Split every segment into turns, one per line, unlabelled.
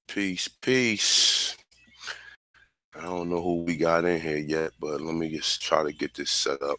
Peace, peace. I don't know who we got in here yet, but let me just try to get this set up.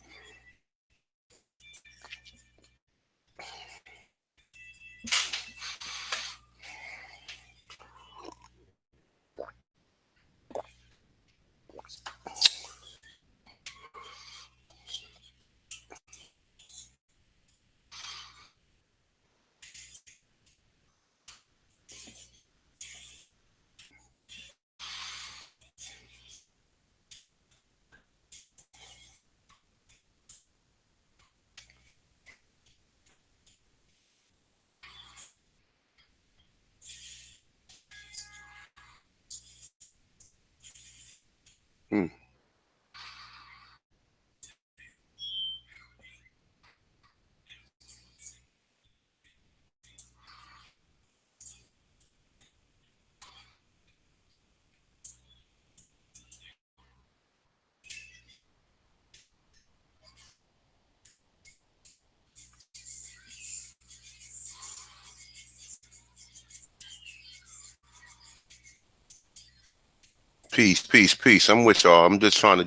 Peace, peace, peace. I'm with y'all. I'm just trying to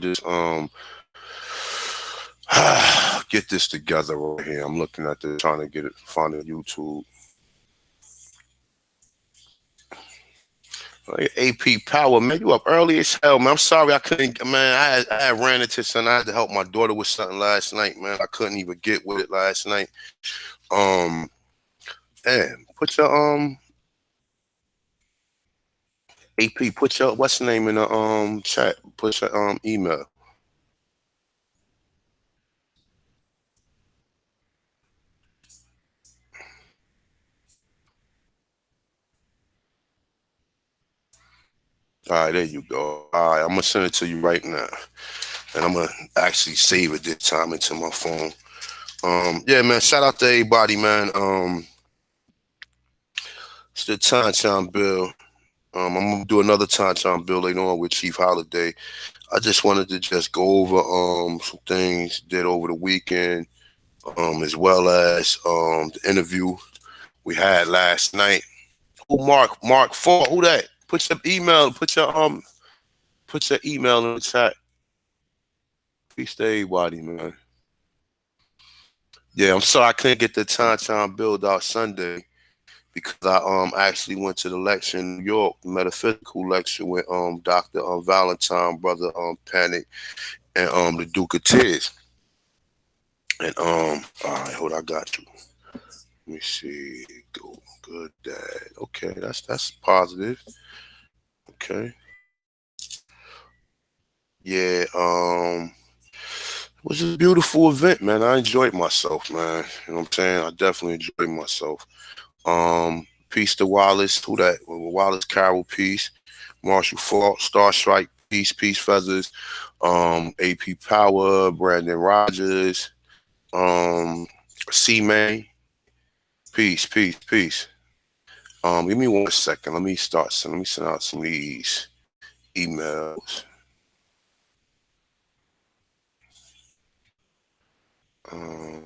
get this together right here. I'm looking at this, trying to get it, find it YouTube. AP Power, man, you up early as hell, man. I'm sorry I couldn't, man. I had ran into something. I had to help my daughter with something last night, man. I couldn't even get with it last night. Damn, put your AP, put your what's the name in the chat? Put your email. All right, there you go. All right, I'm gonna send it to you right now, and I'm gonna actually save it this time into my phone. Yeah, man. Shout out to everybody, man. It's the Time Bill. I'm gonna do another Time Bill later on with Chief Holiday. I just wanted to just go over some things did over the weekend, as well as the interview we had last night. Who Mark 4? Who that? Put your email. Put your email in the chat. Peace to everybody, man. Yeah, I'm sorry I couldn't get the Time build out Sunday because I actually went to the lecture in New York, the metaphysical lecture with Dr. Valentine, brother Panic, and the Duke of Tears. And all right, hold on, I got you. Let me see. Good dad. Okay, that's positive. Okay. Yeah, it was a beautiful event, man. I enjoyed myself, man. You know what I'm saying? I definitely enjoyed myself. Peace to Wallace, who that? Wallace Carroll, peace. Marshall Fault, Star Strike, peace, peace feathers. AP Power, Brandon Rogers, C May, peace, peace, peace. Give me 1 second. Let me send out some of these emails. Where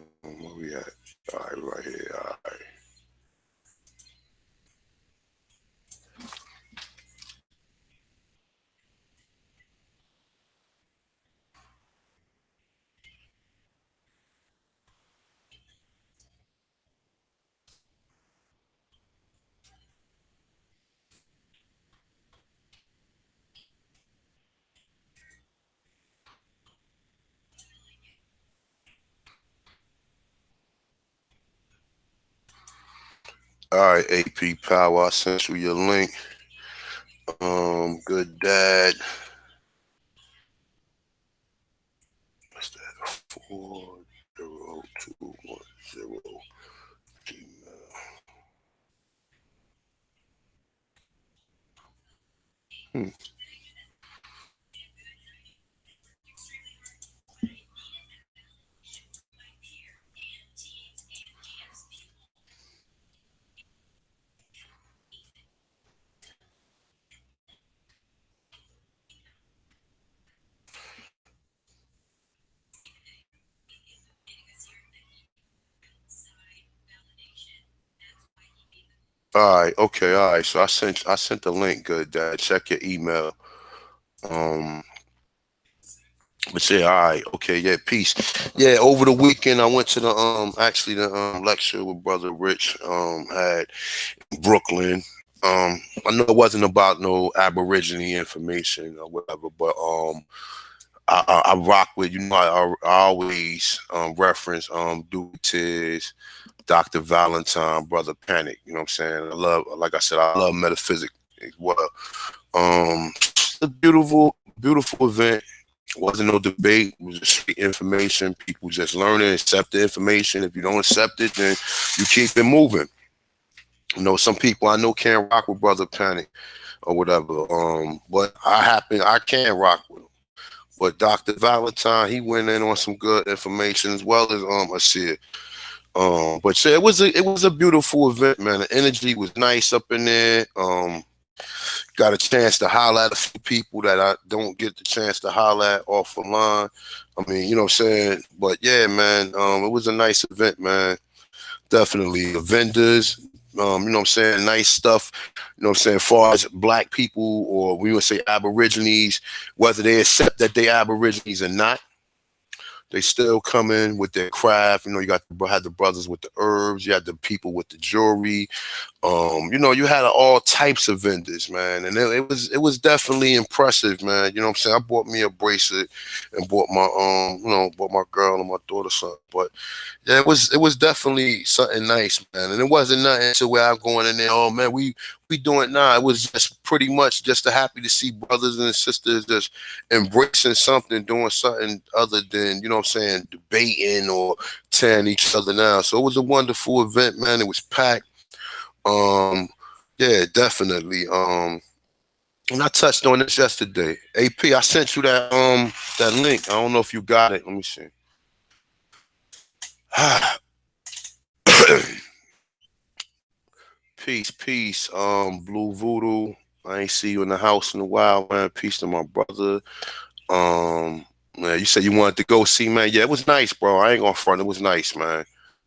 we at? All right, right here. All right. All right, AP Power, I sent you your link. Good dad. What's that? 40210 Gmail. All right, okay, all right. So I sent the link. Good, Dad. Check your email. Um, but yeah, all right, okay, yeah, peace. Yeah, over the weekend I went to the actually the lecture with Brother Rich had in Brooklyn. I know it wasn't about no Aborigine information or whatever, but I rock with, I always reference Duties, Dr. Valentine, Brother Panic. You know what I'm saying? I love, like I said, I love metaphysics as well. It's a beautiful, beautiful event. Wasn't no debate. It was just straight information. People just learning, accept the information. If you don't accept it, then you keep it moving. Some people I know can't rock with Brother Panic or whatever. But I can rock with him. But Dr. Valentine, he went in on some good information as well as Asir. But yeah, it was a beautiful event, man. The energy was nice up in there. Got a chance to holler at a few people that I don't get the chance to holler at off the line. I mean, you know what I'm saying? But yeah, man, it was a nice event, man. Definitely. The vendors, you know what I'm saying, nice stuff, you know what I'm saying, as far as black people or we would say Aborigines, whether they accept that they Aborigines or not, they still come in with their craft. Had the brothers with the herbs, you had the people with the jewelry, you had all types of vendors, man, and it was definitely impressive, man. You know what I'm saying? I bought me a bracelet and bought my girl and my daughter something. But yeah, it was definitely something nice, man. And it wasn't nothing to where I'm going in there, oh man, we doing it now. It was just pretty much just happy to see brothers and sisters just embracing something, doing something other than, you know what I'm saying, debating or tearing each other down. So it was a wonderful event, man. It was packed. Um, yeah, definitely. And I touched on this yesterday. AP, I sent you that link. I don't know if you got it. Let me see. Peace, peace. Blue Voodoo. I ain't see you in the house in a while, man. Peace to my brother. Man, you said you wanted to go see, man. Yeah, it was nice, bro. I ain't gonna front. It was nice, man.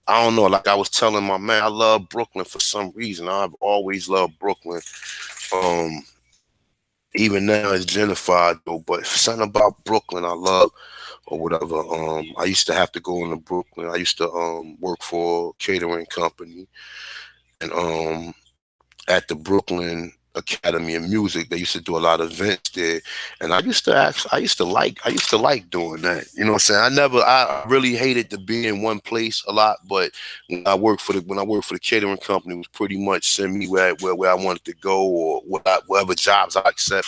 I don't know. Like I was telling my man, I love Brooklyn for some reason. I've always loved Brooklyn. Um, Even now it's gentrified though, but something about Brooklyn I love or whatever. I used to have to go into Brooklyn. I used to work for a catering company, and at the Brooklyn Academy of Music. They used to do a lot of events there, and I used to like doing that. You know what I'm saying? I really hated to be in one place a lot, but when I worked for the catering company, it was pretty much send me where I wanted to go or whatever jobs I accept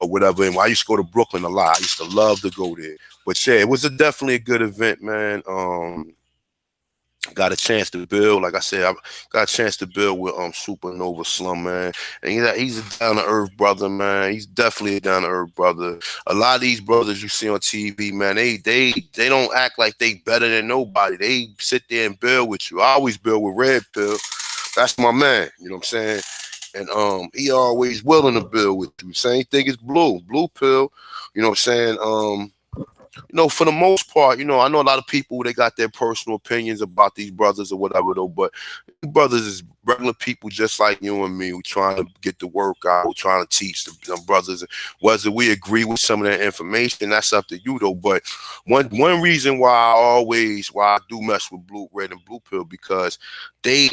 or whatever. And I used to go to Brooklyn a lot. I used to love to go there. But yeah, it was definitely a good event, man. Got a chance to build, like I said, I got a chance to build with Supernova Slum, man. And he's a down to earth brother, man. He's definitely a down to earth brother. A lot of these brothers you see on TV, man, they don't act like they better than nobody. They sit there and build with you. I always build with Red Pill. That's my man. You know what I'm saying? And he always willing to build with you. Same thing as Blue Pill. You know what I'm saying? For the most part, I know a lot of people they got their personal opinions about these brothers or whatever though, but brothers is regular people just like you and me. We trying to get the work out. We're trying to teach the brothers. Whether we agree with some of that information, that's up to you though. But one reason why I do mess with Red and Blue Pill because they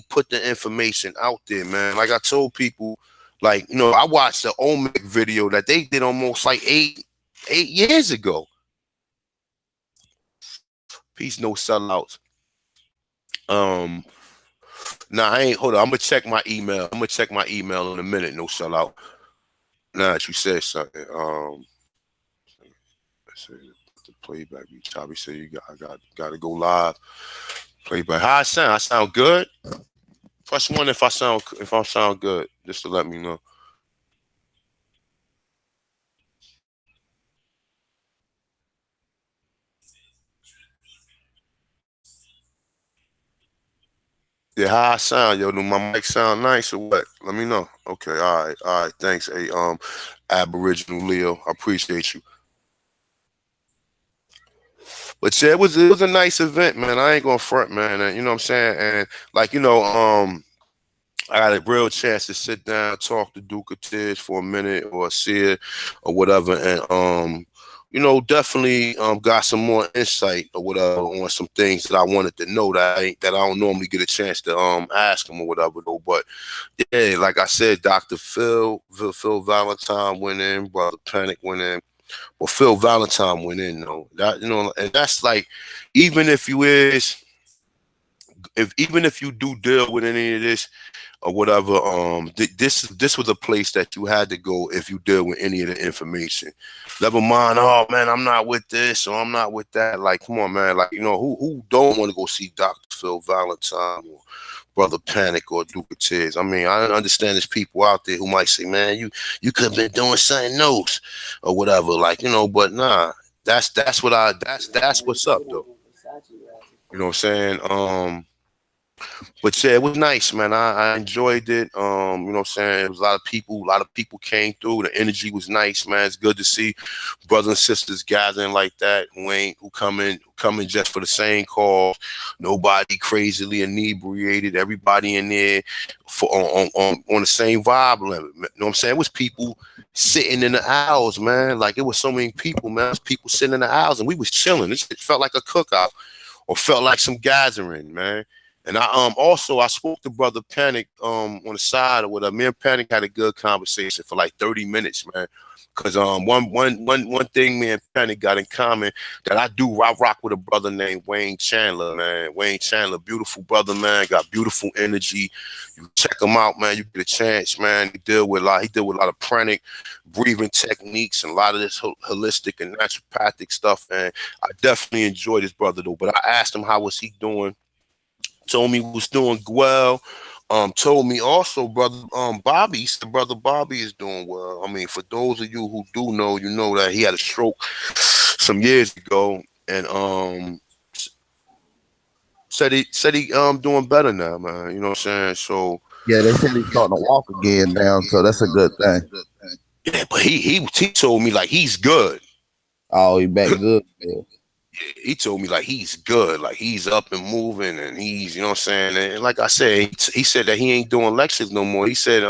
put the information out there, man. Like I told people, like I watched the Olmec video that they did almost like 8 years ago. Peace, no sellouts. Um, nah, I ain't. Hold on, I'm gonna check my email. I'm gonna check my email in a minute. No sellout. Nah, that you said something. Let's see, the playback. You Chavi said got to go live. Playback. How I sound? I sound good. Press one if I sound good, just to let me know. Yeah, how I sound, yo? Do my mic sound nice or what? Let me know. Okay, all right. Thanks, Aboriginal Leo. I appreciate you. But yeah, it was a nice event, man. I ain't gonna front, man. And, you know what I'm saying? And like, I got a real chance to sit down, talk to Duke Tiz for a minute or see it or whatever, and definitely got some more insight or whatever on some things that I wanted to know that I don't normally get a chance to ask him or whatever though. But yeah, like I said, Dr. Phil Valentine went in, Brother Panic went in. Well, Phil Valentine went in though. That and that's like, even if you is even if you do deal with any of this or whatever, this was a place that you had to go if you deal with any of the information. Never mind, oh man, I'm not with this or I'm not with that. Like, come on, man. Like, who don't want to go see Dr. Phil Valentine or Brother Panic or Duke Tiz? I mean, I understand there's people out there who might say, man, you could have been doing something else or whatever. Like, but nah, that's what's up though. You know what I'm saying? But yeah, it was nice, man. I enjoyed it. You know what I'm saying? It was a lot of people came through. The energy was nice, man. It's good to see brothers and sisters gathering like that, who coming just for the same cause. Nobody crazily inebriated. Everybody in there for on the same vibe level. You know what I'm saying? It was people sitting in the aisles, man. Like, it was so many people, man. It was people sitting in the aisles and we was chilling. It felt like a cookout or felt like some gathering, man. And I spoke to Brother Panic on the side or whatever. Me and Panic had a good conversation for like 30 minutes, man. Cause one thing me and Panic got in common, that I rock with a brother named Wayne Chandler, man. Wayne Chandler, beautiful brother, man, got beautiful energy. You check him out, man. You get a chance, man. He deal with a lot of pranic breathing techniques and a lot of this holistic and naturopathic stuff. And I definitely enjoyed this brother though. But I asked him how was he doing. Told me he was doing well. Told me also, brother Bobby, he said brother Bobby is doing well. I mean, for those of you who do know, you know that he had a stroke some years ago, and said he doing better now, man. You know what I'm saying? So
Yeah, they said he's starting to walk again now, so that's a good thing.
yeah, but he told me like he's good.
Oh, he back good. Yeah.
He told me like he's good, like he's up and moving, and he's, you know what I'm saying. And like I said, he said that he ain't doing lectures no more. He said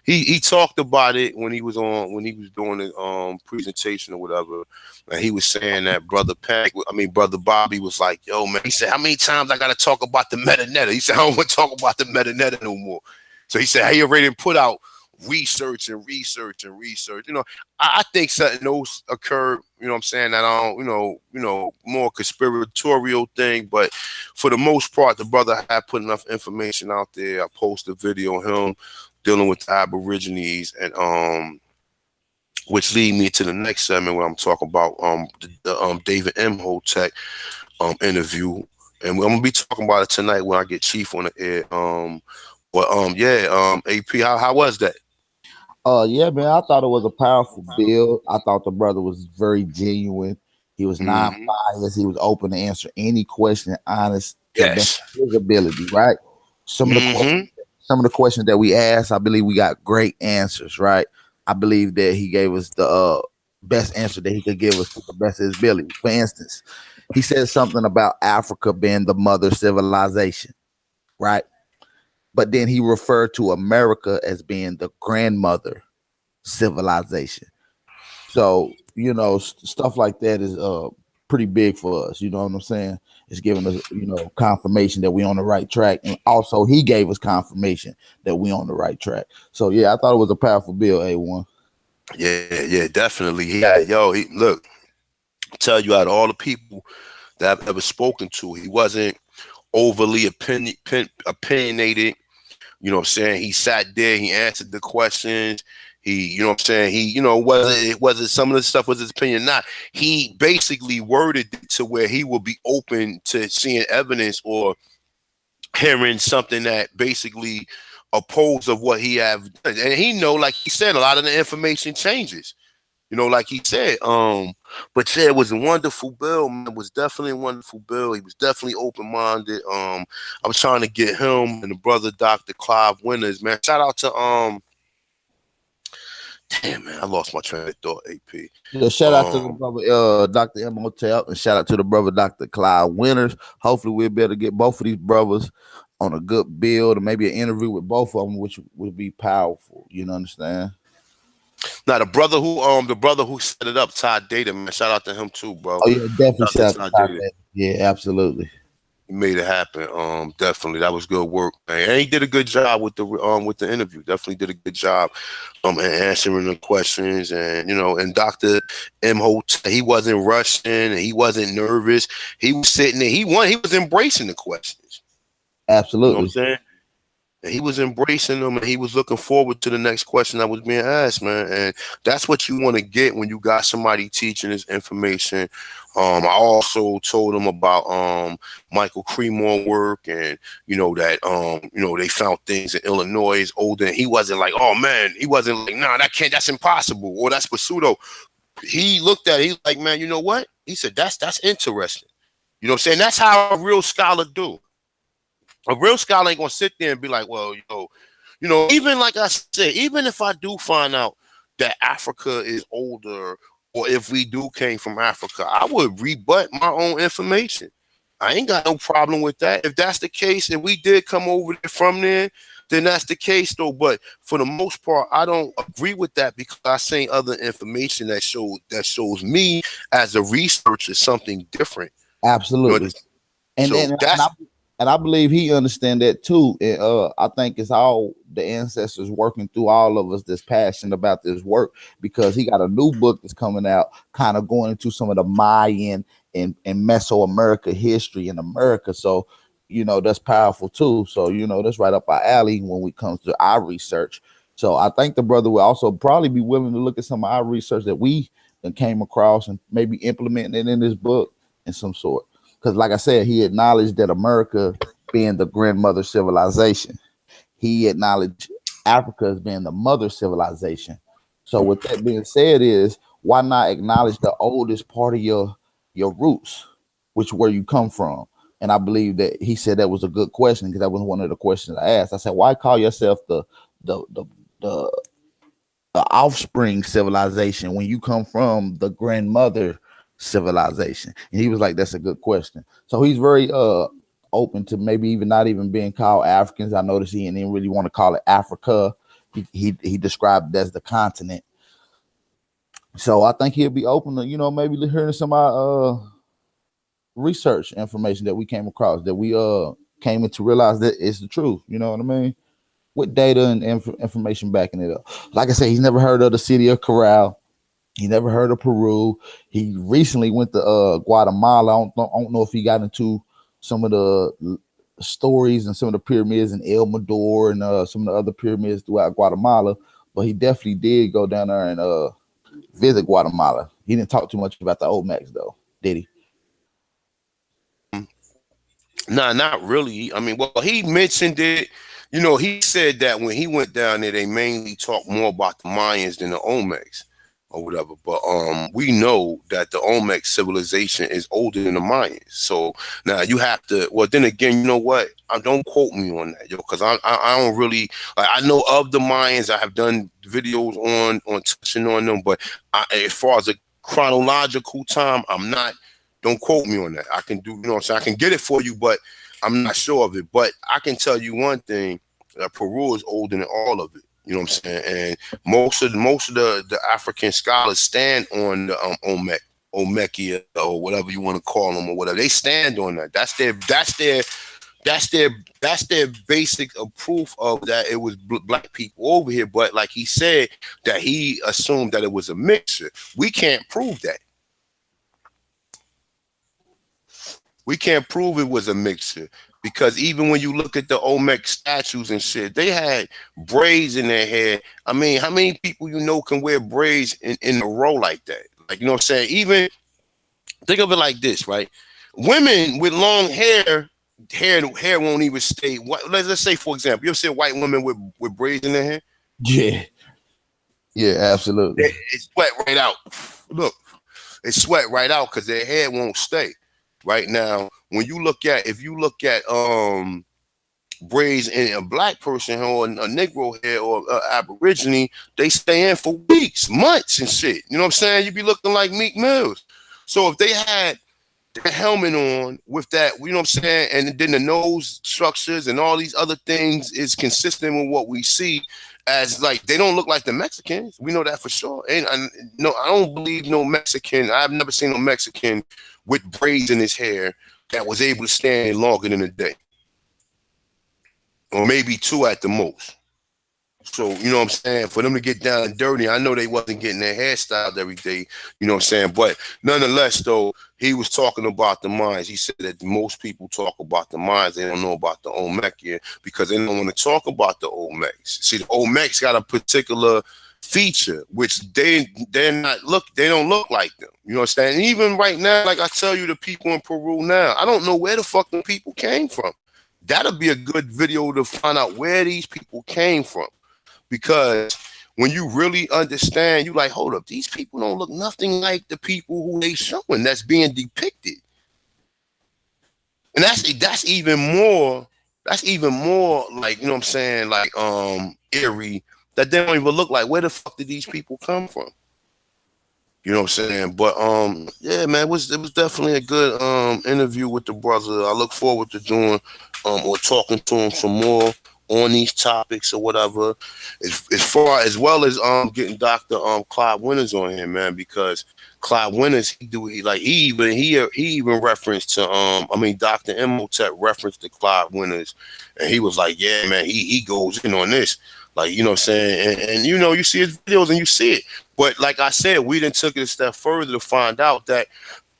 he talked about it when he was doing the presentation or whatever, and he was saying that brother Bobby was like, yo man, he said, how many times I gotta talk about the meta? He said, I don't want to talk about the meta no more. So he said he already put out research and research and research. I think something else occurred, you know what I'm saying, that I don't, more conspiratorial thing, but for the most part, the brother had put enough information out there. I posted a video of him dealing with the Aborigines, and which lead me to the next segment where I'm talking about the David Imhotep interview, and I'm gonna be talking about it tonight when I get Chief on the air. AP, how was that?
Yeah, man, I thought it was a powerful bill. I thought the brother was very genuine. He was
Mm-hmm.
non-biased. He was open to answer any question, honest to the best
Yes.
of his ability. Right. Some of the
Mm-hmm.
some of the questions that we asked, I believe we got great answers. Right. I believe that he gave us the best answer that he could give us to the best of his ability. For instance, he said something about Africa being the mother civilization. Right. But then he referred to America as being the grandmother civilization. So, stuff like that is pretty big for us. You know what I'm saying? It's giving us, confirmation that we on the right track. And also he gave us confirmation that we on the right track. So yeah, I thought it was a powerful bill, A1.
Yeah, definitely. He look, tell you, out of all the people that I've ever spoken to, he wasn't overly opinionated. You know what I'm saying? He sat there, he answered the questions. He, you know what I'm saying? He, whether some of the stuff was his opinion or not, he basically worded it to where he will be open to seeing evidence or hearing something that basically opposed of what he have done. And he know, like he said, a lot of the information changes. Like he said, but yeah, it was a wonderful bill, man. It was definitely a wonderful bill. He was definitely open-minded. I was trying to get him and the brother Dr. Clive Winters, man. Shout out to damn man, I lost my train of thought, AP.
Yeah, shout out to the brother Dr. Imhotep, and shout out to the brother Dr. Clyde Winters. Hopefully we'll be able to get both of these brothers on a good build or maybe an interview with both of them, which would be powerful. You know, understand?
Now the brother who set it up, Todd Data, man, shout out to him too, bro.
Oh yeah, definitely
Shout out to
shout
Todd
out
Data.
that. Yeah, absolutely.
He made it happen. Definitely, that was good work, man. And he did a good job with the interview. Definitely did a good job, in answering the questions, and and Doctor Imhotep, he wasn't rushing, and he wasn't nervous. He was sitting there. He was embracing the questions. You know what I'm
Absolutely.
saying? And he was embracing them, and he was looking forward to the next question that was being asked, man. And that's what you want to get when you got somebody teaching this information. I also told him about Michael Cremore work, and that they found things in Illinois older. And he wasn't like, oh man, he wasn't like, nah, that's impossible, or that's pseudo. He looked at it, he's like, man, you know what? He said that's interesting. You know what I'm saying? That's how a real scholar do. A real scholar ain't gonna sit there and be like, well, even like I said, even if I do find out that Africa is older, or if we do came from Africa, I would rebut my own information. I ain't got no problem with that. If that's the case, and we did come over there from there, then that's the case though. But for the most part, I don't agree with that, because I seen other information that shows me as a researcher something different. You know,
Absolutely. And
so
and and I
that's
and I believe he understand that too. And I think it's all the ancestors working through all of us that's passionate about this work, because he got a new book that's coming out, kind of going into some of the Mayan and Mesoamerica history in America. So that's powerful too. So that's right up our alley when we comes to our research. So I think the brother will also probably be willing to look at some of our research that we came across and maybe implementing it in this book in some sort. Because, like I said, he acknowledged that America being the grandmother civilization, he acknowledged Africa as being the mother civilization. So, with that being said, is why not acknowledge the oldest part of your roots, which where you come from? And I believe that he said that was a good question, because that was one of the questions I asked. I said, "Why call yourself the the the the offspring civilization when you come from the grandmother civilization?" And he was like, "That's a good question." So he's very open to maybe even not even being called Africans. I noticed he didn't even really want to call it Africa. He described it as the continent. So I think he'll be open to maybe hearing some of our research information that we came across, that we came in to realize that it's the truth. You know what I mean? With data and information backing it up. Like I said, he's never heard of the city of Corral. He never heard of Peru. He recently went to Guatemala. I don't know if he got into some of the stories and some of the pyramids in El Mador and some of the other pyramids throughout Guatemala, but he definitely did go down there and visit Guatemala. He didn't talk too much about the Olmecs though, did he?
Nah, not really. I mean, well, he mentioned it. He said that when he went down there, they mainly talked more about the Mayans than the Olmecs or whatever. But we know that the Olmec civilization is older than the Mayans. So now you have to. Well, then again, you know what? Don't quote me on that, because I don't really. Like, I know of the Mayans. I have done videos on touching on them, but as far as a chronological time, I'm not. Don't quote me on that. I can do, what I'm saying? I can get it for you, but I'm not sure of it. But I can tell you one thing: Peru is older than all of it. You know what I'm saying? And most of the African scholars stand on the Olmecia, or whatever you want to call them, or whatever. They stand on that. That's their basic proof of that it was black people over here. But like he said, that he assumed that it was a mixture. We can't prove that. We can't prove it was a mixture, because even when you look at the Olmec statues and shit, they had braids in their hair. I mean, how many people can wear braids in a row like that? Like, you know what I'm saying? Even think of it like this, right? Women with long hair won't even stay. Let's say, for example, you ever see white women with braids in their hair?
Yeah, yeah, absolutely.
It sweat right out. Look, it sweat right out because their hair won't stay. Right now, if you look at braids in a black person or a Negro hair or Aborigine, they stay in for weeks, months, and shit. You know what I'm saying? You be looking like Meek Mills. So if they had the helmet on with that, you know what I'm saying? And then the nose structures and all these other things is consistent with what we see as like they don't look like the Mexicans. We know that for sure. And no, I don't believe no Mexican. I've never seen no Mexican with braids in his hair that was able to stand longer than a day. Or maybe two at the most. So, you know what I'm saying? For them to get down and dirty, I know they wasn't getting their hairstyled every day, you know what I'm saying? But nonetheless, though, he was talking about the mines. He said that most people talk about the mines. They don't know about the Olmec yet because they don't want to talk about the Olmecs. See, the Olmecs got a particular feature, which they don't look like them. You know what I'm saying? And even right now, like I tell you, the people in Peru now, I don't know where the fuck the people came from. That'll be a good video to find out where these people came from. Because when you really understand, you like, hold up, these people don't look nothing like the people who they showing that's being depicted. And that's even more like, you know what I'm saying, like eerie, that they don't even look like where the fuck did these people come from? You know what I'm saying? But yeah, man, it was definitely a good interview with the brother. I look forward to doing or talking to him some more on these topics or whatever. As far as well as getting Dr. Clyde Winters on here, man, because Clyde Winters, he even referenced to Dr. Imhotep referenced to Clyde Winters, and he was like, yeah, man, he goes in on this. Like, you know what I'm saying? And you know, you see his videos and you see it. But like I said, we then took it a step further to find out that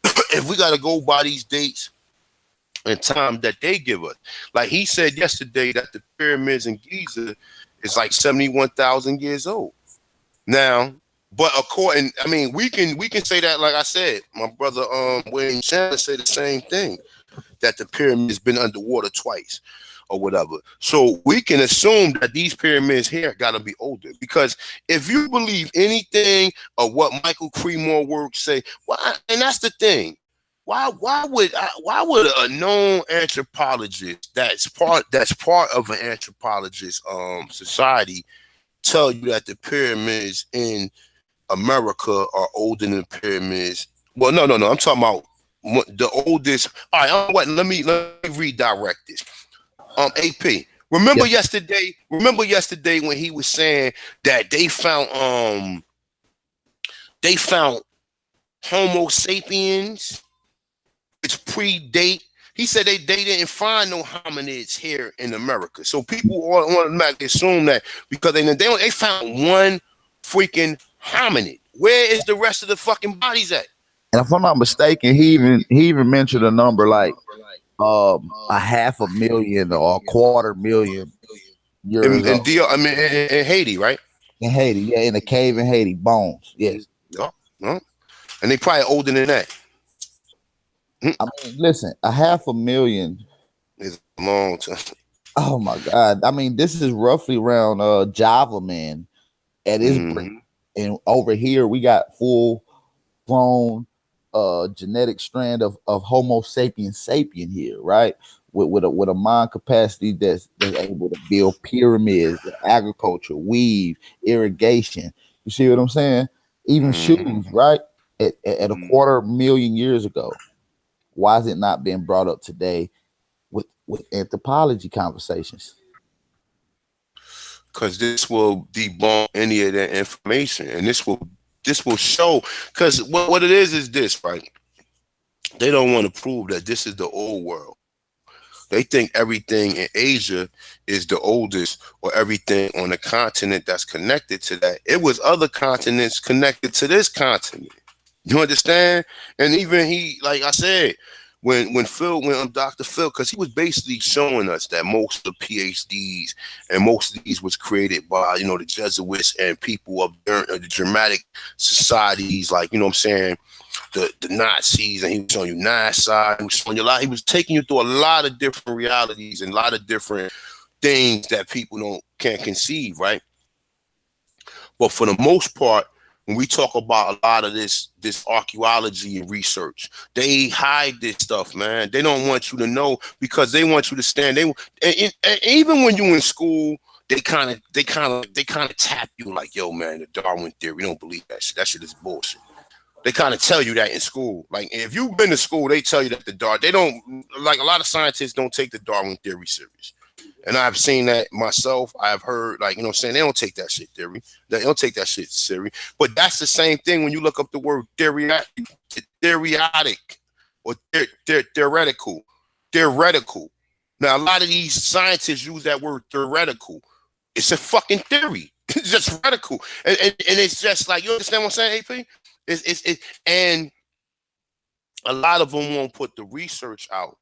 if we got to go by these dates and time that they give us, like he said yesterday that the pyramids in Giza is like 71,000 years old. Now, but according, we can say that, like I said, my brother William Chandler said the same thing, that the pyramid's been underwater twice or whatever. So we can assume that these pyramids here gotta be older, because if you believe anything of what Michael Cremore works say, why? And that's the thing. Why would a known anthropologist that's part of an anthropologist society tell you that the pyramids in America are older than the pyramids? Well, no. I'm talking about the oldest. All right, let me redirect this. AP. Remember yesterday when he was saying that they found Homo sapiens, which predate. He said they didn't find no hominids here in America. So people automatically assume that because they found one freaking hominid. Where is the rest of the fucking bodies at?
And if I'm not mistaken, he even mentioned a number like a 500,000 or 250,000 years
In
old.
in Haiti, right?
In Haiti, yeah, in a cave in Haiti, bones, yes.
No. And they probably older than that.
I mean, listen, 500,000
is a long time.
Oh my God! I mean, this is roughly around Java, man, at his break. And over here we got full grown genetic strand of Homo sapiens sapien here, right? With a mind capacity that's able to build pyramids, agriculture, weave, irrigation. You see what I'm saying? Even shoes, right? At a 250,000 years ago. Why is it not being brought up today with anthropology conversations?
Because this will debunk any of that information, and this will show. Because what it is this, right? They don't want to prove that this is the old world. They think everything in Asia is the oldest, or everything on the continent that's connected to that. It was other continents connected to this continent. You understand? And even he, like I said, when Dr. Phil, because he was basically showing us that most of the PhDs and most of these was created by, the Jesuits and people of the Germanic societies, like, you know what I'm saying, the Nazis, and he was showing you Nazi, he was showing you a lot, he was taking you through a lot of different realities and a lot of different things that people can't conceive, right? But for the most part, when we talk about a lot of this archaeology and research, they hide this stuff, man. They don't want you to know because they want you to stand. And even when you're in school, they kind of tap you like, yo, man, the Darwin theory, we don't believe that shit. That shit is bullshit. They kind of tell you that in school. Like if you've been to school, they tell you that the Darwin. They don't like a lot of scientists don't take the Darwin theory serious. And I've seen that myself. I've heard, like, you know what I'm saying? They don't take that shit theory. They don't take that shit serious. But that's the same thing when you look up the word theoretic or theoretical. Theoretical. Now, a lot of these scientists use that word theoretical. It's a fucking theory. It's just theoretical. And it's just like, you understand what I'm saying, AP? And a lot of them won't put the research out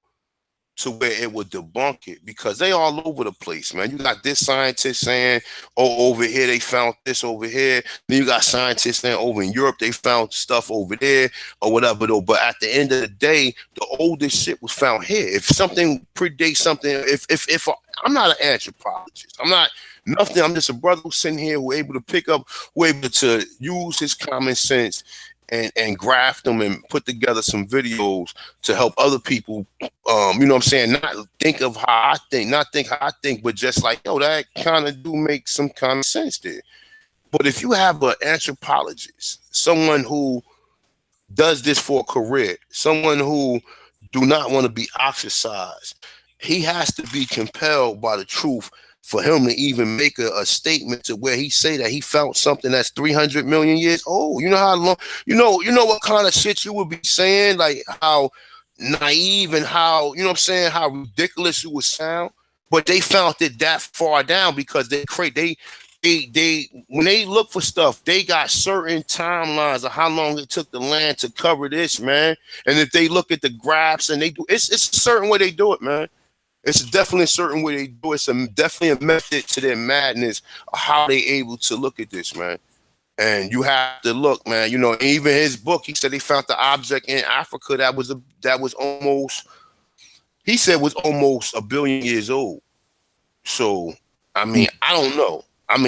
to where it would debunk it, because they all over the place, man. You got this scientist saying, oh, over here they found this over here. Then you got scientists saying over in Europe they found stuff over there or whatever though. But at the end of the day, the oldest shit was found here. If something predates something, if I'm not an anthropologist, I'm not nothing. I'm just a brother who's sitting here who able to pick up, who able to use his common sense and graft them and put together some videos to help other people, you know what I'm saying, not think of how I think, not think how I think, but just like, yo, that kind of do make some kind of sense there. But if you have an anthropologist, someone who does this for a career, someone who do not want to be ostracized, he has to be compelled by the truth for him to even make a statement to where he say that he found something that's 300 million years old. You know how long, you know what kind of shit you would be saying, like how naive and how, you know what I'm saying, how ridiculous you would sound. But they found it that far down because they when they look for stuff, they got certain timelines of how long it took the land to cover this, man. And if they look at the graphs and they do, it's a certain way they do it, man. It's definitely a certain way they do it. It's definitely a method to their madness of how they able to look at this, man. And you have to look, man. You know, even his book, he said they found the object in Africa that was almost, he said was almost 1 billion years old. So, I mean, I don't know. I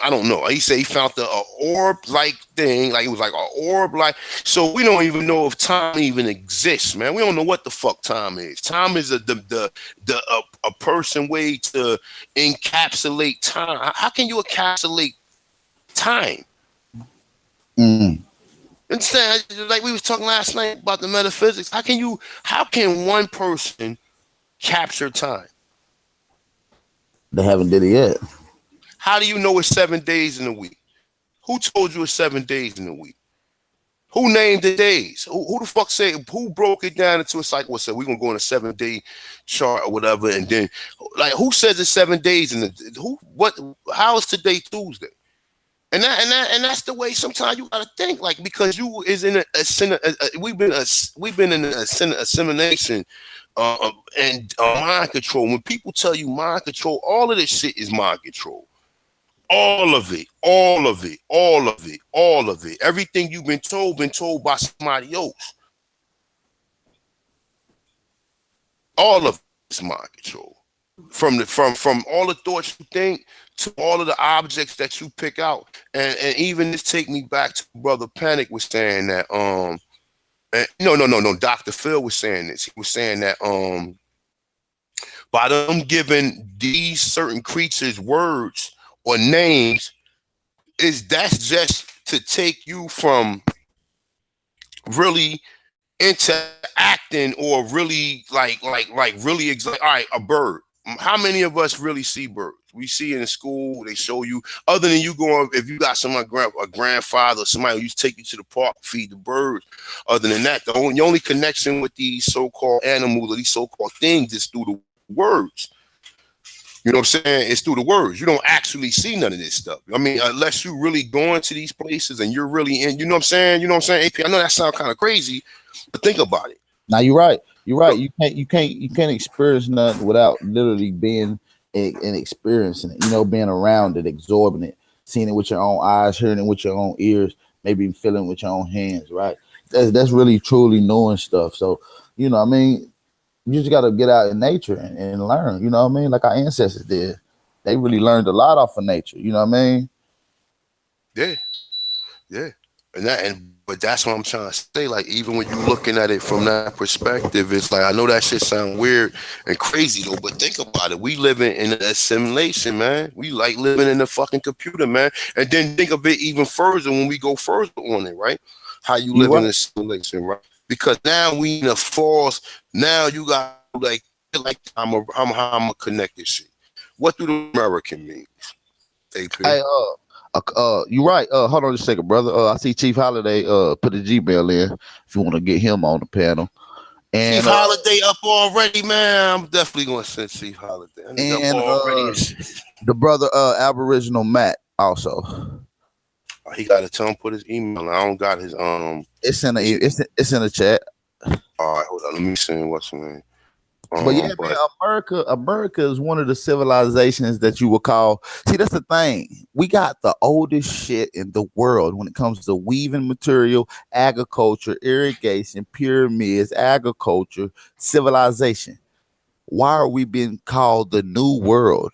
don't know. He said he found the orb-like thing, like it was like an orb-like. So we don't even know if time even exists, man. We don't know what the fuck time is. Time is a person way to encapsulate time. How can you encapsulate time? Instead, like we was talking last night about the metaphysics. How can one person capture time?
They haven't did it yet.
How do you know it's 7 days in a week? Who told you it's 7 days in a week? Who named the days? Who the fuck said? Who broke it down into a cycle? Said we're gonna go on a 7-day chart or whatever, and then like who says it's 7 days in the who? What? How is today Tuesday? And that's the way sometimes you gotta think, like, because you is in we've been in a assimilation and mind control. When people tell you mind control, all of this shit is mind control. All of it. Everything you've been told by somebody else. All of it's mind control. From all the thoughts you think to all of the objects that you pick out. And even this take me back to Brother Panic was saying that no, Dr. Phil was saying this. He was saying that by them giving these certain creatures words or names, that's just to take you from really interacting or really like really all right, a bird. How many of us really see birds? We see it in school. They show you. Other than you going, if you got a grandfather or somebody who used to take you to the park, feed the birds. Other than that, the only connection with these so-called animals or these so-called things is through the words. You know what I'm saying? It's through the words. You don't actually see none of this stuff. I mean, unless you really going to these places and you're really in, you know what I'm saying? You know what I'm saying, AP? I know that sounds kind of crazy, but think about it.
Now you're right. You can't experience nothing without literally being and experiencing it. You know, being around it, absorbing it, seeing it with your own eyes, hearing it with your own ears, maybe feeling it with your own hands. Right? That's really truly knowing stuff. So you know, what I mean. You just got to get out in nature and learn, you know what I mean? Like our ancestors did. They really learned a lot off of nature, you know what I mean?
Yeah. But that's what I'm trying to say. Like, even when you're looking at it from that perspective, it's like, I know that shit sound weird and crazy though, but think about it. We living in an assimilation, man. We like living in a fucking computer, man. And then think of it even further when we go further on it, right? how you
You
live in
right.
a simulation, right? Because now we in a false. Now you got like I'm a connected shit. What do the American mean, AP?
Hey, you right. Hold on a second, brother. I see Chief Holiday put a Gmail in if you want to get him on the panel.
Chief
And
Holiday up already, man. I'm definitely gonna send Chief Holiday. That nigga up
and
already.
the brother Aboriginal Matt also.
He got to tell him put his email. I don't got
It's in the
his
it's in the chat.
all right, hold on. Let me see what's the name.
But yeah, man,
But
America is one of the civilizations that you would call. See, that's the thing. We got the oldest shit in the world when it comes to weaving material, agriculture, irrigation, pyramids, agriculture, civilization. Why are we being called the new world?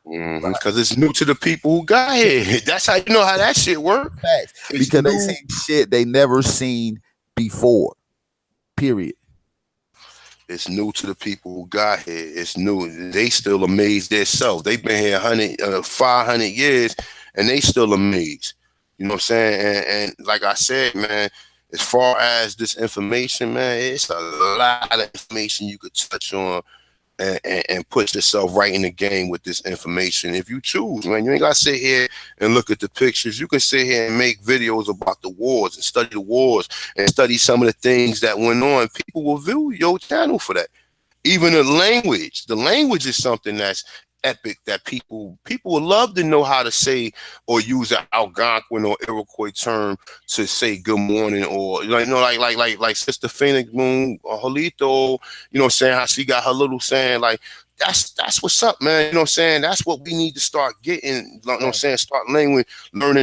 because it's new to the people who got here. That's how you know how that shit work.
Facts.
It's
Because they
new.
seen shit they never seen before. Period.
It's new to the people who got here. It's new. They still amazed themselves. They've been here 500 years, and they still amazed. You know what I'm saying? And like I said, man, as far as this information, man, it's a lot of information you could touch on and put yourself right in the game with this information if you choose, man. You ain't gotta sit here and look at the pictures. You can sit here and make videos about the wars and study the wars and study some of the things that went on. People will view your channel for that. Even the language is something that's epic that people would love to know how to say or use an Algonquin or Iroquois term to say good morning, or like Sister Phoenix Moon or Holito, you know what I'm saying, how she got her little saying, like that's what's up, man. You know what I'm saying? That's what we need to start getting, you know what I'm saying, start learning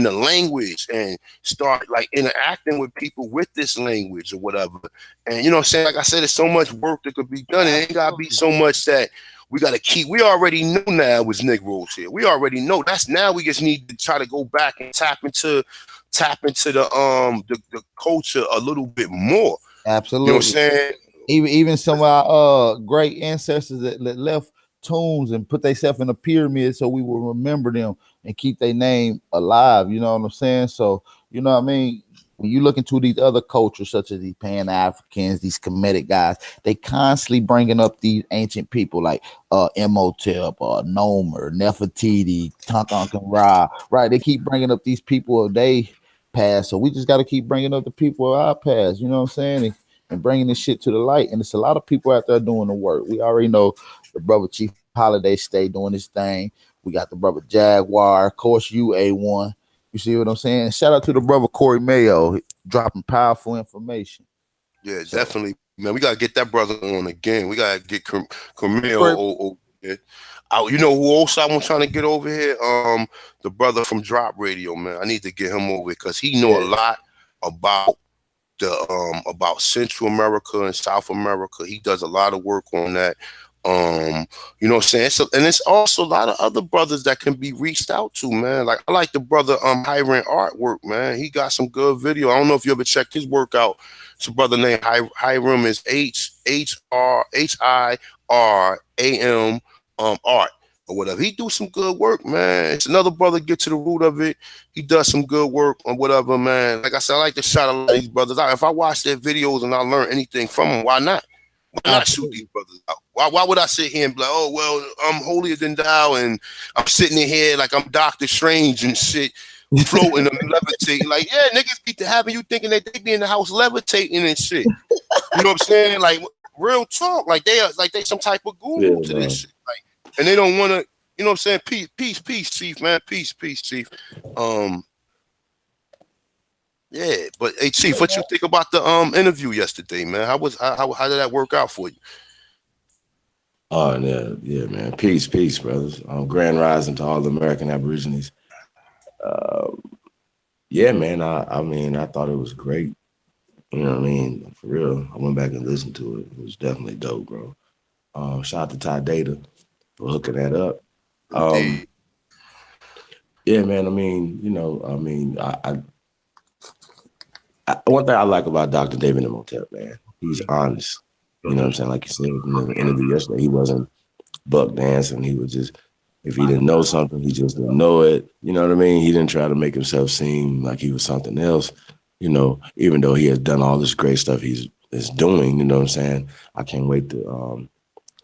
the language and start like interacting with people with this language or whatever. And you know what I'm saying? Like I said, there's so much work that could be done. It ain't gotta be so much that we gotta keep. We already know now with Negroes here. We already know. That's now we just need to try to go back and tap into the culture a little bit more. You know what I'm
Absolutely.
saying?
Even some of our great ancestors that left tombs and put themselves in a pyramid so we will remember them and keep their name alive. You know what I'm saying? So you know what I mean. When you look into these other cultures, such as these Pan Africans, these Kemetic guys, they constantly bringing up these ancient people like Imhotep, Nomer, Nefertiti, Tonkan Ra. Right? They keep bringing up these people of they past, so we just got to keep bringing up the people of our past. You know what I'm saying? And bringing this shit to the light. And it's a lot of people out there doing the work. We already know the brother Chief Holiday stay doing his thing. We got the brother Jaguar, of course, you A1. You see what I'm saying? Shout out to the brother Corey Mayo dropping powerful information.
Yeah,
So,
definitely, man. We gotta get that brother on again. We gotta get Camille
Corey,
over here. You know who else I'm trying to get over here? The brother from Drop Radio, man. I need to get him over because he know a
yeah,
lot about about Central America and South America. He does a lot of work on that. You know what I'm saying? So, and it's also a lot of other brothers that can be reached out to, man. Like I like the brother Hiram Artwork, man. He got some good video. I don't know if you ever checked his work out. It's a brother named Hiram, is HIRAM art or whatever. He do some good work, man. It's another brother get to the root of it. He does some good work or whatever, man. Like I said, I like to shout a lot of these brothers out. If I watch their videos and I learn anything from them, why not? Why not shoot these
absolutely.
brothers out? Why would I sit here and be like, oh, well, I'm holier than thou, and I'm sitting in here like I'm Doctor Strange and shit, floating and levitating. Like, yeah, niggas be having you thinking that they be in the house levitating and shit. You know what I'm saying? Like, real talk. Like they some type of
Yeah,
guru to this
man.
shit. Like, and they don't want to, you know what I'm saying? Peace, Chief, man. Peace, Chief. Um, yeah, but hey, Chief, what you think about the interview yesterday, man? How did that work out for you?
Oh, yeah, man. Peace, brothers. Grand rising to all the American Aborigines. Uh, yeah, man. I mean, I thought it was great. You know what I mean? For real. I went back and listened to it. It was definitely dope, bro. Shout out to Ty Data for hooking that up. Um,
Indeed.
yeah, man. I mean, one thing I like about Dr. David Imhotep, man, he's honest. You know what I'm saying? Like you said in the interview yesterday, he wasn't buck dancing. He was just, if he didn't know something, he just didn't know it. You know what I mean? He didn't try to make himself seem like he was something else. you know, even though he has done all this great stuff he's is doing, you know what I'm saying? I can't wait to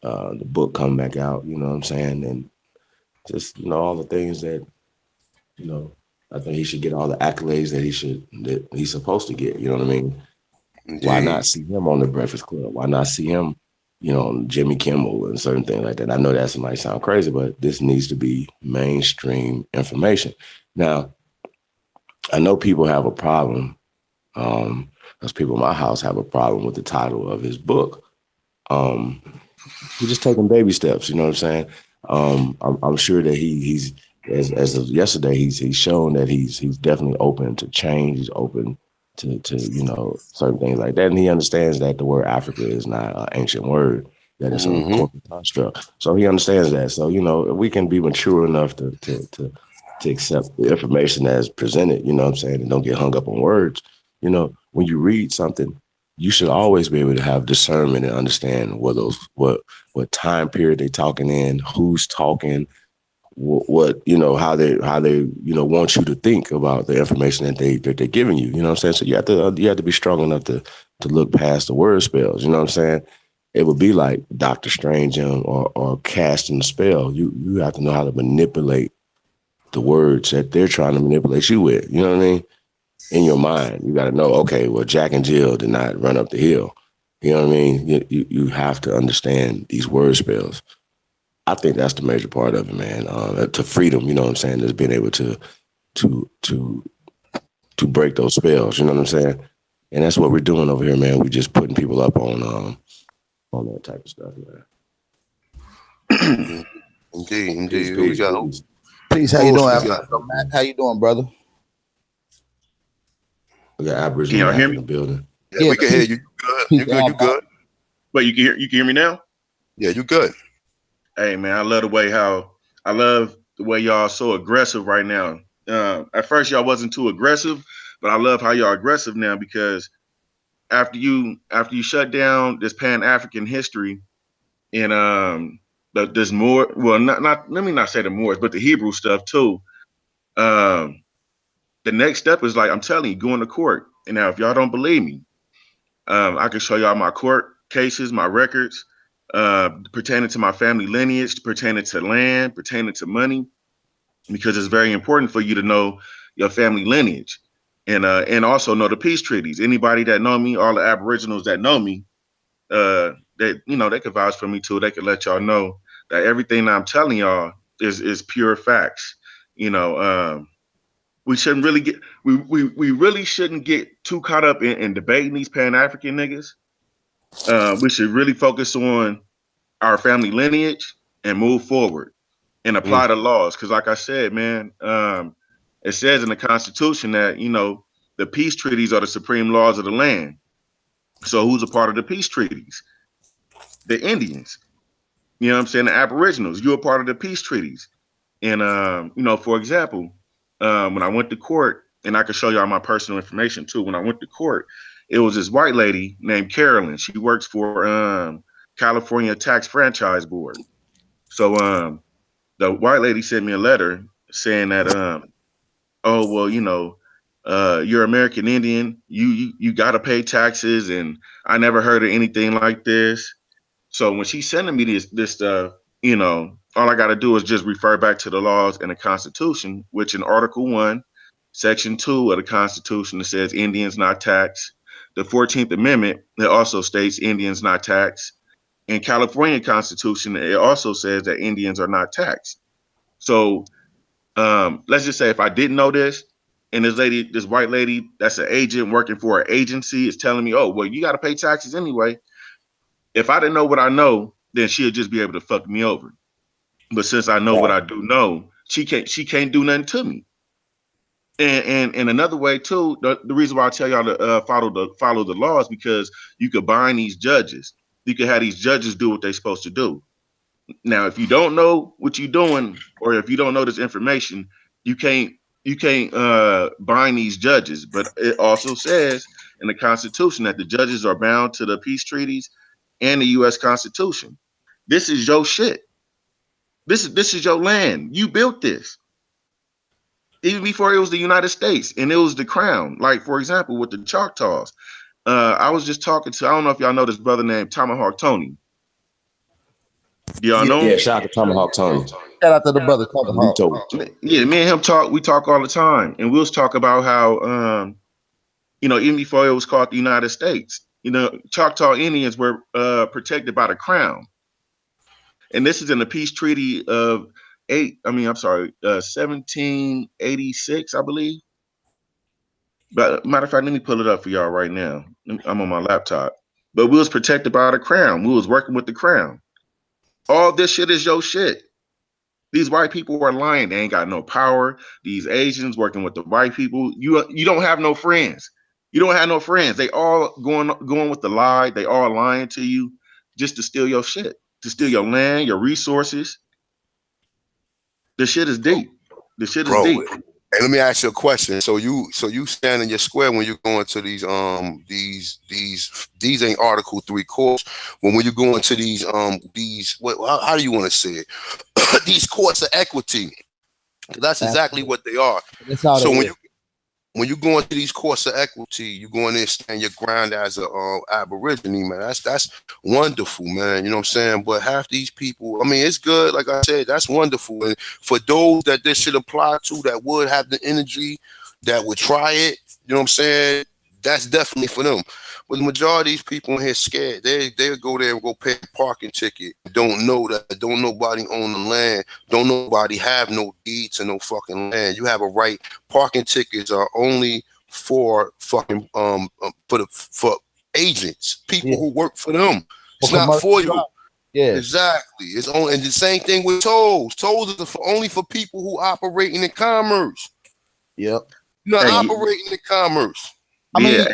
the book come back out, you know what I'm saying? And just, you know, all the things that, you know, I think he should get all the accolades that he's supposed to get, you know what I mean? Why not
Indeed.
see him on the Breakfast Club? Why not see him, you know, on Jimmy Kimmel and certain things like that? I know that might sound crazy, but this needs to be mainstream information. Now, I know people have a problem, because people in my house have a problem with the title of his book. Um, he's just taking baby steps, you know what I'm saying? I'm sure that he's as of yesterday, he's shown that he's definitely open to change. He's open to you know, certain things like that, and he understands that the word Africa is not an ancient word, that it's a
Mm-hmm.
corporate construct. So he understands that. So you know, we can be mature enough to accept the information as presented. You know what I'm saying, and don't get hung up on words. You know, when you read something, you should always be able to have discernment and understand what time period they're talking in, who's talking, what you know, how they you know want you to think about the information that they're giving you. You know what I'm saying? So you have to be strong enough to look past the word spells. You know what I'm saying? It would be like Doctor Strange or casting the spell. You have to know how to manipulate the words that they're trying to manipulate you with. You know what I mean? In your mind, you got to know. Okay, well, Jack and Jill did not run up the hill. You know what I mean? You have to understand these word spells. I think that's the major part of it, man. To freedom, you know what I'm saying, is being able to to to break those spells. You know what I'm saying? And that's what we're doing over here, man. We're just putting people up on that type of stuff, man.
Indeed,
Peace,
indeed. We
peace,
got
peace.
Peace. How you
host.
doing,
We got
Alfonso Mac? How you doing, brother?
We got
Can
Aboriginal
y'all
Mac
hear
in the
me?
building.
yeah.
Yeah,
We can hear
peace,
you. You good?
peace,
You good? You good?
But you can hear me now?
Yeah, you good.
Hey man, I love the way y'all so aggressive right now. At first y'all wasn't too aggressive, but I love how y'all aggressive now because after you shut down this Pan African history and this more well not let me not say the Moors, but the Hebrew stuff too. Um, the next step is like I'm telling you, going to court. And now if y'all don't believe me, I can show y'all my court cases, my records, pertaining to my family lineage, pertaining to land, pertaining to money, because it's very important for you to know your family lineage and also know the peace treaties. Anybody that know me, all the Aboriginals that know me, that you know, they could vouch for me too. They could let y'all know that everything that I'm telling y'all is pure facts. You know, we shouldn't really get we really shouldn't get too caught up in debating these Pan African niggas. We should really focus on our family lineage and move forward and
Mm.
apply the laws. Because, like I said, man, it says in the Constitution that you know the peace treaties are the supreme laws of the land. So, who's a part of the peace treaties? The Indians. You know what I'm saying? The Aboriginals. You're a part of the peace treaties. And you know, for example, when I went to court, and I can show y'all my personal information too. When I went to court, it was this white lady named Carolyn. She works for California Tax Franchise Board. So the white lady sent me a letter saying that oh well, you know, you're American Indian, you gotta pay taxes, and I never heard of anything like this. So when she's sending me this stuff, you know, all I got to do is just refer back to the laws and the Constitution, which in Article 1, Section 2 of the Constitution, it says Indians not taxed. The 14th Amendment, it also states Indians not taxed. In California Constitution, it also says that Indians are not taxed. So let's just say if I didn't know this, and this white lady that's an agent working for an agency is telling me, oh, well, you got to pay taxes anyway. If I didn't know what I know, then she'll just be able to fuck me over. But since I know what
Right.
I do know, she can't do nothing to me. And another way too, the reason why I tell y'all to follow the laws because you could bind these judges. You could have these judges do what they're supposed to do. Now, if you don't know what you're doing, or if you don't know this information, you can't bind these judges. But it also says in the Constitution that the judges are bound to the peace treaties and the U.S. Constitution. This is your shit. This is your land. You built this. even before it was the United States and it was the crown. Like, for example, with the Choctaws. I was just talking to, I don't know if y'all know this brother named Tomahawk Tony. Do y'all know him?
Yeah, shout out to Tomahawk Tony.
Shout out to the brother Tomahawk.
Yeah, me and him talk. We talk all the time, and we'll talk about how, even before it was called the United States, Choctaw Indians were protected by the crown, and this is in the peace treaty of 1786, I believe. But matter of fact, let me pull it up for y'all right now. I'm on my laptop. But we was protected by the crown. We was working with the crown. All this shit is your shit. These white people are lying. They ain't got no power. These Asians working with the white people. You don't have no friends. You don't have no friends. They all going with the lie. They all lying to you just to steal your shit, to steal your land, your resources. The shit is deep. The shit is deep.
Hey, let me ask you a question. So you stand in your square when you're going to these ain't Article 3 courts. When you go into these how do you want to say it? These courts of equity. That's exactly what they are. So when you go into these courts of equity, you go in there and stand your ground as a Aborigine, man. That's wonderful, man. You know what I'm saying? But half these people, I mean, it's good. Like I said, that's wonderful. And for those that this should apply to, that would have the energy, that would try it, you know what I'm saying? That's definitely for them. But the majority of these people in here scared. They'll go there and go pay a parking ticket. Don't know that. Don't nobody own the land. Don't nobody have no deed to no fucking land. You have a right. Parking tickets are only for fucking for agents, people who work for them. It's not for you. Yeah, exactly. It's only, and the same thing with tolls. Tolls are only for people who operate in the commerce.
Yep.
You're not operating in commerce.
I mean,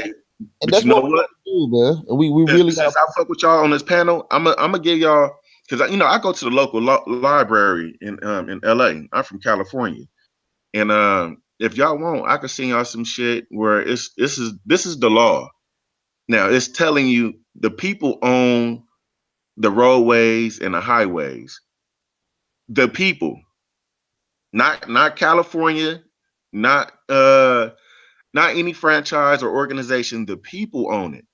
and that's what we do, man. And we really
since I fuck with y'all on this panel, I'm gonna give y'all, because I go to the local library in LA. I'm from California, and if y'all want, I can send y'all some shit where this is the law. Now it's telling you the people own the roadways and the highways. The people, not California, not any franchise or organization. The people own it.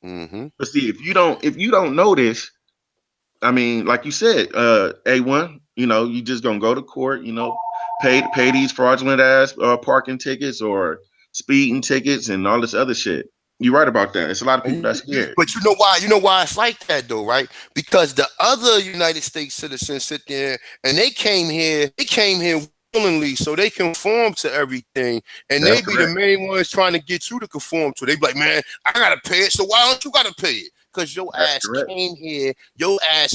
Mm-hmm. But see, if you don't know this, I mean, like you said, A1, you just gonna go to court, pay these fraudulent ass parking tickets or speeding tickets and all this other shit. You're right about that. It's a lot of people that's scared.
But you know why it's like that though, right? Because the other United States citizens sit there and they came here willingly, so they conform to everything, and that's they be the main ones trying to get you to conform to. They be like, man, I gotta pay it, so why don't you gotta pay it? Because your ass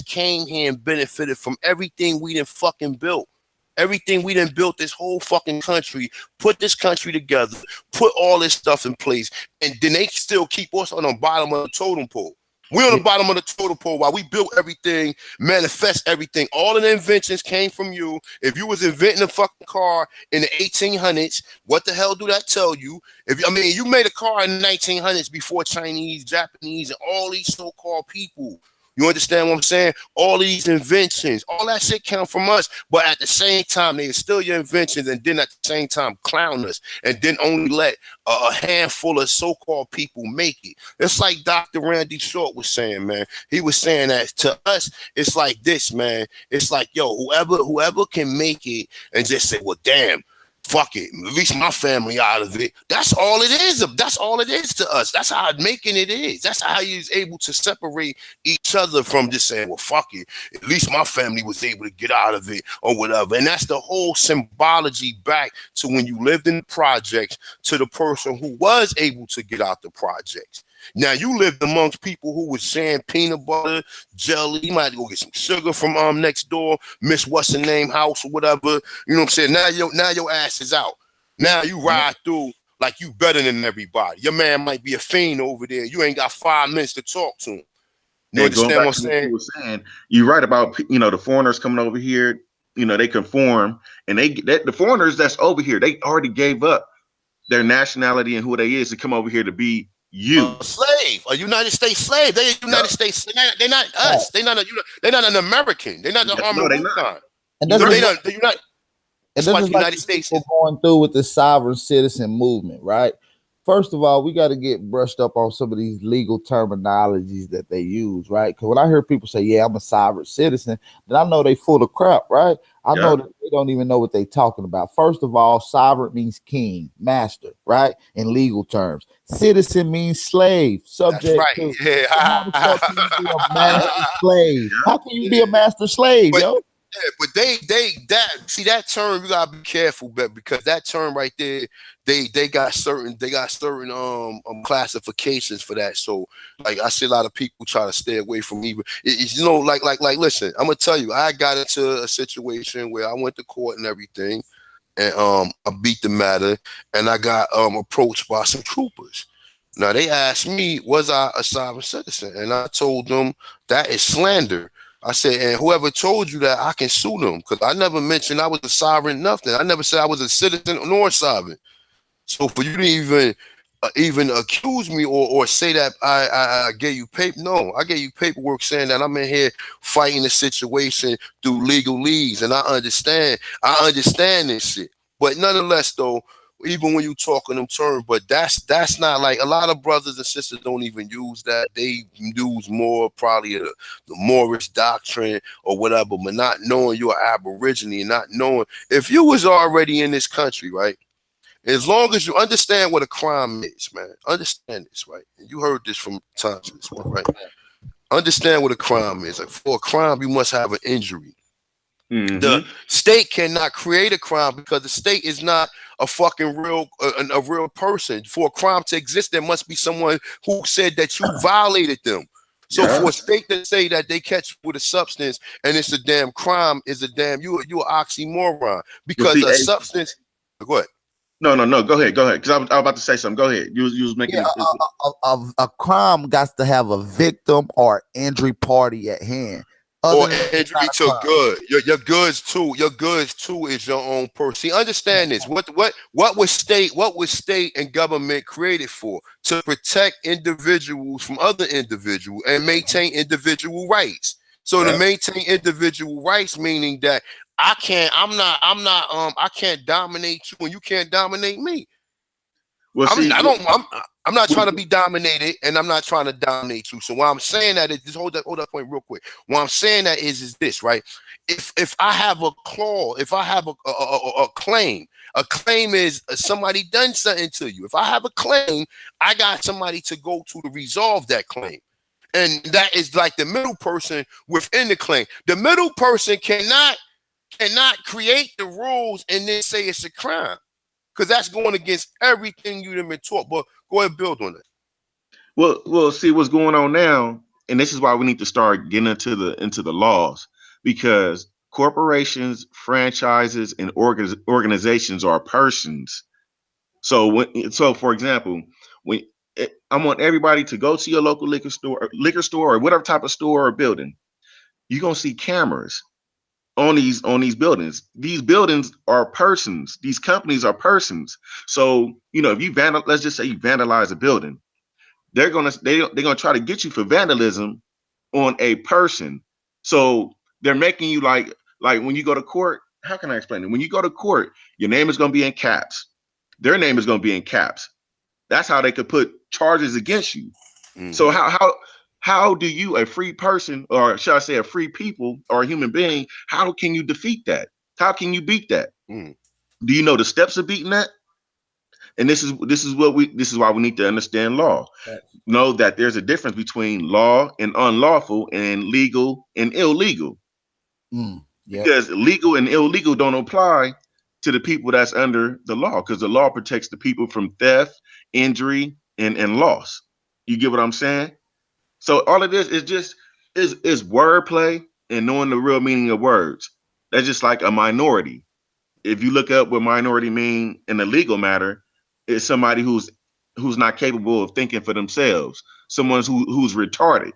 came here and benefited from everything we done fucking built. Everything we done built, this whole fucking country, put this country together, put all this stuff in place, and then they still keep us on the bottom of the totem pole. We're on the bottom of the totem pole while we built everything, manifest everything. All of the inventions came from you. If you was inventing a fucking car in the 1800s, what the hell do that tell you? You made a car in the 1900s before Chinese, Japanese, and all these so-called people. You understand what I'm saying? All these inventions, all that shit came from us. But at the same time, they steal your inventions and then at the same time clown us and then only let a handful of so-called people make it. It's like Dr. Randy Short was saying, man. He was saying that to us, it's like this, man. It's like, yo, whoever can make it and just say, well, damn, fuck it, at least my family out of it. That's all it is. That's all it is to us. That's how making it is. That's how he's able to separate each other from just saying, well, fuck it, at least my family was able to get out of it or whatever. And that's the whole symbology back to when you lived in the projects to the person who was able to get out the projects. Now you lived amongst people who was saying peanut butter, jelly. You might have to go get some sugar from next door, Miss What's her name house or whatever. You know what I'm saying? Now your ass is out. Now you ride through like you better than everybody. Your man might be a fiend over there. You ain't got 5 minutes to talk to him. You understand what I'm saying?
You're right about the foreigners coming over here. They conform, and the foreigners that's over here, they already gave up their nationality and who they is to come over here to be
a slave, a United States slave. They're United States. They're not us. They're not an American. They're not the Army.
And that's And
That's
this
why the
is like
United
the
States
people
is.
going through with the sovereign citizen movement, right? First of all, we got to get brushed up on some of these legal terminologies that they use, right? Because when I hear people say, "Yeah, I'm a sovereign citizen," then I know they full of crap, right? I know
Yep.
that they don't even know what they talking about. First of all, sovereign means king, master, right? In legal terms, citizen means slave,
That's
subject
right.
to. So how the fuck can you be a
Yeah.
master slave?
Yep.
How can you be a master slave,
But
yo?
yeah, but that term you gotta be careful, but because that term right there, they got certain classifications for that. So like I see a lot of people try to stay away from even it's, like listen, I'm gonna tell you, I got into a situation where I went to court and everything, and I beat the matter, and I got approached by some troopers. Now they asked me, was I a sovereign citizen? And I told them that is slander. I said, and whoever told you that, I can sue them because I never mentioned I was a sovereign nothing. I never said I was a citizen nor sovereign. So for you to even accuse me or say that I gave you paper, no, I gave you paperwork saying that I'm in here fighting the situation through legalese, and I understand this shit. But nonetheless, though, even when you talk in them terms, but that's not like a lot of brothers and sisters don't even use that. They use more probably the Moorish doctrine or whatever, but not knowing you're Aborigine and not knowing if you was already in this country, right? As long as you understand what a crime is, man, understand this, right? And you heard this from time to this one, right? Understand what a crime is. Like for a crime, you must have an injury. The
Mm-hmm.
state cannot create a crime because the state is not a fucking a real person. For a crime to exist, there must be someone who said that you violated them. So
Yeah.
for a state to say that they catch you with a substance and it's a damn crime is a damn you an oxymoron
Well,
because
see,
a
hey,
substance. Go ahead.
no. Go ahead. Because I was about to say something. Go ahead. You was making
Yeah,
it.
a crime got to have a victim or injury party at hand.
Or
Other than that, it's not
injury
a
to
crime.
good. Your goods too. Your goods too is your own person. See, understand this. What was state and government created for? To protect individuals from other individuals and maintain individual rights. So to
Yeah.
maintain individual rights, meaning that I can't dominate you and you can't dominate me.
Well,
I'm
see,
I don't I'm not trying to
with-
be dominated, and I'm not trying to dominate you. So why I'm saying that is just hold that point real quick. What I'm saying that is this, right? If I have a claw, if I have a claim, a claim is somebody done something to you. If I have a claim, I got somebody to go to resolve that claim. And that is like the middle person within the claim. The middle person cannot create the rules and then say it's a crime because that's going against everything you've been taught. But go ahead and build on it.
well, see what's going on now, and this is why we need to start getting into the laws because corporations, franchises, and organizations are persons. So for example, when I want everybody to go to your local liquor store, or whatever type of store or building, you're gonna see cameras on these buildings. These buildings are persons. These companies are persons. So if let's just say you vandalize a building, they're gonna try to get you for vandalism on a person. So they're making you like when you go to court. How can I explain it? When you go to court, your name is gonna be in caps. Their name is gonna be in caps. That's how they could put charges against you. So
Mm-hmm.
how do you, a free person, or should I say a free people or a human being, how can you defeat that? How can you beat that?
Mm.
Do you know the steps of beating that? And this is why we need to understand law. Know that there's a difference between law and unlawful and legal and illegal.
Yep.
Because legal and illegal don't apply to the people that's under the law, because the law protects the people from theft, injury, and loss. You get what I'm saying? So all of this is just is wordplay and knowing the real meaning of words. That's just like a minority. If you look up what minority mean in a legal matter, it's somebody who's not capable of thinking for themselves, someone who's retarded.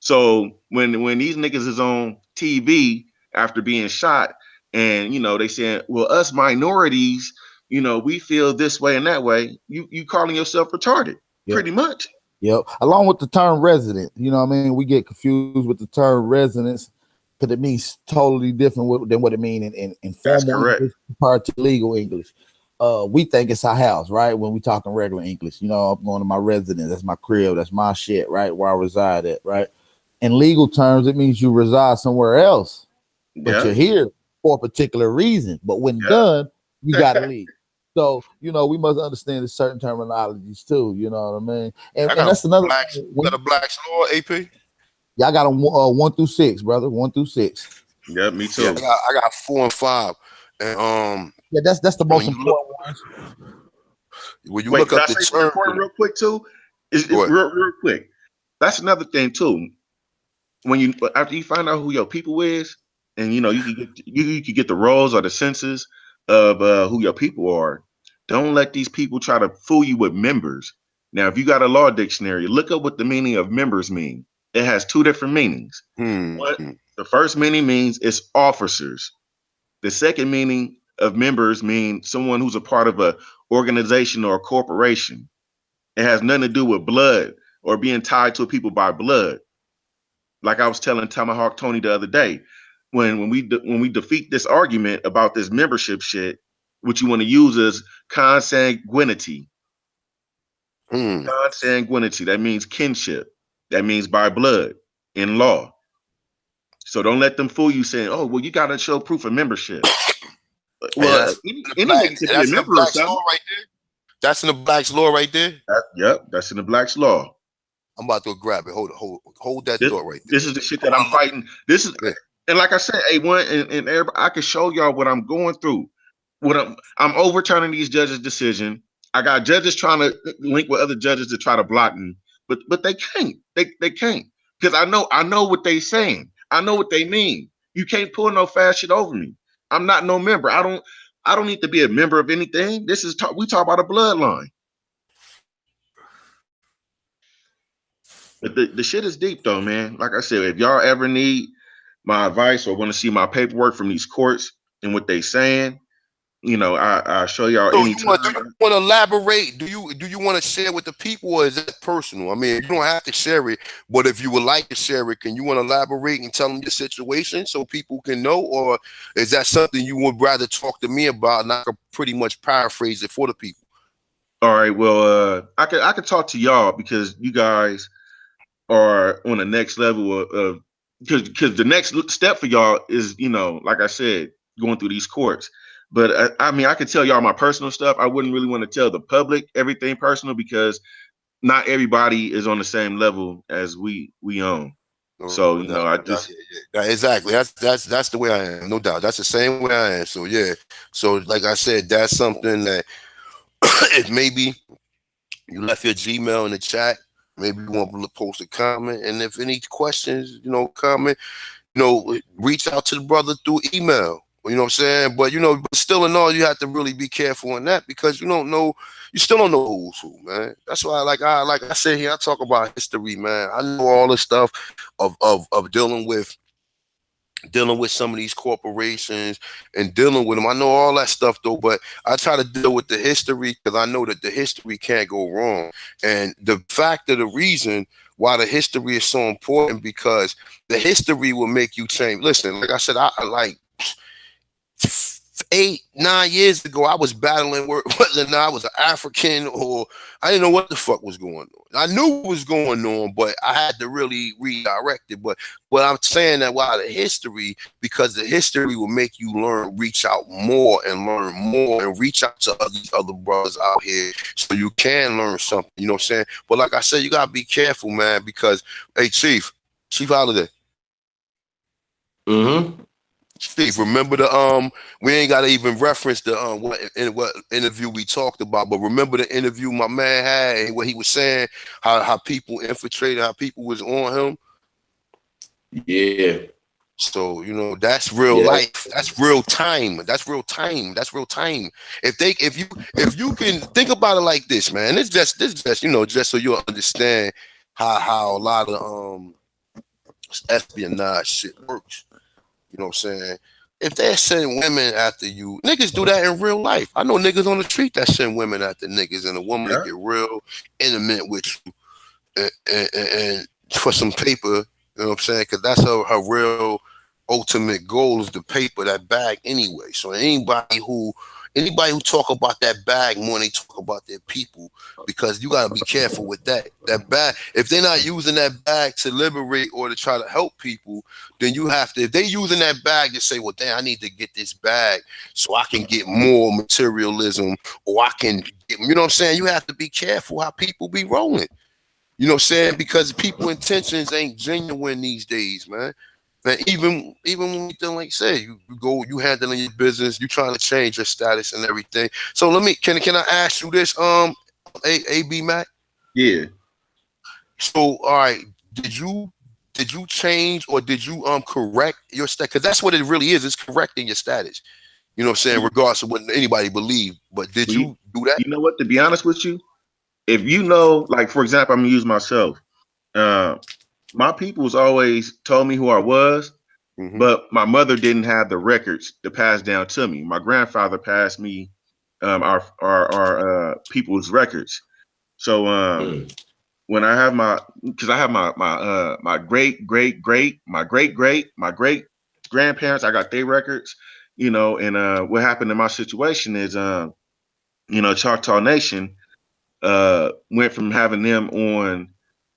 So when these niggas is on TV after being shot, and they saying, well, us minorities, we feel this way and that way, you calling yourself retarded,
Yep.
pretty much.
Yep. Along with the term resident, you know what I mean? We get confused with the term residents. because it means totally different than what it means in
That's
formal
correct.
English compared to legal English. We think it's our house, right? When we talking regular English, you know, I'm going to my residence, that's my crib, that's my shit, right? Where I reside at, right? In legal terms, it means you reside somewhere else, but
Yeah,
you're here for a particular reason. But when
yeah.
done, you got to leave. So, you know, we must understand the certain terminologies too. You know what I mean?
I
And
got a
that's another
black,
thing.
got a Black's Law, AP.
Y'all got them 1 through 6, brother. 1 through 6.
Yeah, me
Yeah,
too.
I got 4 and 5. And
Yeah, that's the most
when you look
important ones.
when you
Wait,
look
can I
up the
say something
term,
important real quick too? It's
go ahead.
real quick. That's another thing too. When you after you find out who your people is, and you know you can get the roles or the senses of who your people are. Don't let these people try to fool you with members. Now, if you got a law dictionary, look up what the meaning of members mean. It has 2 different meanings. What
Hmm.
the first meaning means is officers. The second meaning of members mean someone who's a part of a organization or a corporation. It has nothing to do with blood or being tied to people by blood. Like I was telling Tomahawk Tony the other day, when we defeat this argument about this membership shit, what you want to use is consanguinity.
Hmm.
Consanguinity, that means kinship. That means by blood in law. So don't let them fool you saying, "Oh, well, you got to show proof of membership."
And
Well, any nigga could be a
that's in the
member of
Black's Law
something.
right there. That's in the Black's Law right there.
Yep, that's in the Black's law.
I'm about to go grab it. Hold that
This,
thought right
this is the shit
there.
that I'm fighting. This is,
Yeah.
and like I said, A1 and everybody, I can show y'all what I'm going through. What I'm overturning these judges' decision. I got judges trying to link with other judges to try to block me, but they can't. They can't because I know what they saying. I know what they mean. You can't pull no fast shit over me. I'm not no member. I don't need to be a member of anything. This is we talk about a bloodline. But the shit is deep though, man. Like I said, if y'all ever need my advice or want to see my paperwork from these courts and what they saying, you know, I show y'all
So do
anytime.
you want to elaborate? Do you want to share with the people, or is that personal? I mean, you don't have to share it, but if you would like to share it, can you want to elaborate and tell them your situation so people can know, or is that something you would rather talk to me about, and I could pretty much paraphrase it for the people?
All right, well, I could talk to y'all because you guys are on the next level of because the next step for y'all is, you know, like I said, going through these courts. But I mean, I could tell y'all my personal stuff. I wouldn't really want to tell the public everything personal because not everybody is on the same level as we own. So,
No
you know,
doubt,
I
no doubt.
just
Yeah. Exactly. That's the way I am. No doubt. That's the same way I am. So yeah. So like I said, that's something that if maybe you left your Gmail in the chat, maybe you want to post a comment, and if any questions, comment, reach out to the brother through email. You know what I'm saying? But but still in all, you have to really be careful in that because you still don't know who's who, man. That's why, like I said here, I talk about history, man. I know all the stuff of dealing with some of these corporations and dealing with them. I know all that stuff though, but I try to deal with the history because I know that the history can't go wrong. And the fact of the reason why the history is so important because the history will make you change. Listen, like I said, I like 8-9 years ago, I was battling whether or not I was an African or I didn't know what the fuck was going on. I knew what was going on, but I had to really redirect it. But what I'm saying that why the history, because the history will make you reach out more and learn more and reach out to these other brothers out here so you can learn something. You know what I'm saying? But like I said, you gotta be careful, man, because hey, Chief Holiday.
Mm-hmm.
Steve, remember we ain't gotta even reference the what interview we talked about, but remember the interview my man had and what he was saying, how people infiltrated, how people was on him.
Yeah.
So that's real
Yeah.
life. That's real time. That's real time. That's real time. If you can think about it like this, man, just so you'll understand how a lot of espionage shit works. You know what I'm saying? If they're sending women after you, niggas do that in real life. I know niggas on the street that send women after niggas and a woman to
yeah.
get real intimate with you and for some paper, you know what I'm saying? Because that's her real ultimate goal is the paper, that bag anyway. So anybody who talk about that bag more than they talk about their people, because you gotta be careful with that. That bag, if they're not using that bag to liberate or to try to help people, then you have to, if they using that bag to say, well, damn, I need to get this bag so I can get more materialism, or I can get, you know what I'm saying? You have to be careful how people be rolling. You know what I'm saying? Because people intentions ain't genuine these days, man. Man, even when you like say you go, you handling your business, you trying to change your status and everything. So let me can I ask you this, AB Mac?
Yeah.
So all right, did you change or did you correct your status? Because that's what it really is. It's correcting your status. You know what I'm saying? Regardless of what anybody believe. But did you do that?
You know what? To be honest with you, if you know, like for example, I'm gonna use myself. My people's always told me who I was, but my mother didn't have the records to pass down to me. My grandfather passed me our people's records. So when I have because I have my great grandparents, I got their records, you know, and what happened in my situation is Choctaw Nation went from having them on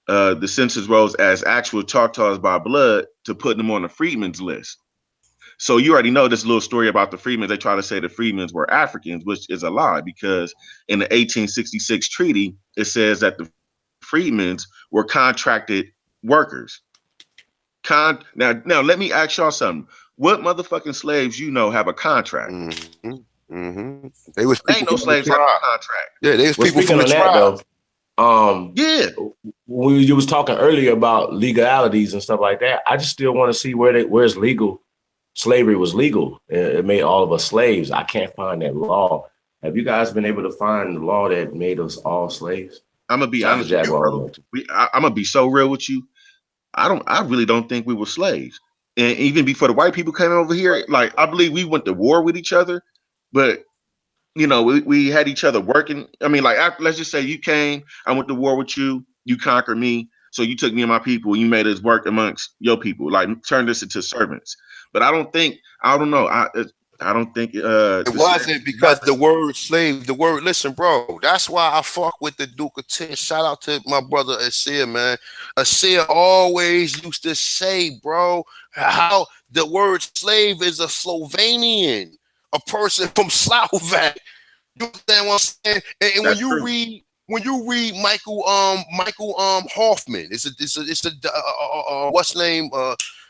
the census rolls as actual Choctaws by blood to putting them on the Freedmen's list. So you already know this little story about the Freedmen. They try to say the Freedmen were Africans, which is a lie, because in the 1866 treaty, it says that the Freedmen were contracted workers. Now, let me ask y'all something. What motherfucking slaves you know have a contract?
They was people
Ain't no
from the
slaves have a
tribe.
contract.
Yeah, they was
Well,
people
speaking
from the
on that
tribe.
though,
Yeah.
when you was talking earlier about legalities and stuff like that, I just still want to see where's legal. Slavery was legal. It made all of us slaves. I can't find that law. Have you guys been able to find the law that made us all slaves?
I'm gonna be
Not the
honest with you,
Jaguar.
bro. I'm gonna be so real with you. I really don't think we were slaves. And even before the white people came over here, like I believe we went to war with each other, but you know, we had each other working. I mean, like after, let's just say you came, I went to war with you, you conquered me, so you took me and my people, you made us work amongst your people, like turned us into servants. But I don't know. I don't think
It wasn't because the word slave, listen, bro, that's why I fuck with the Duke of 10. Shout out to my brother Asir, man. Asir always used to say, bro, how the word slave is a Slovenian, a person from Slovak. You understand what I'm saying? And when you read Michael Hoffman, it's a what's the name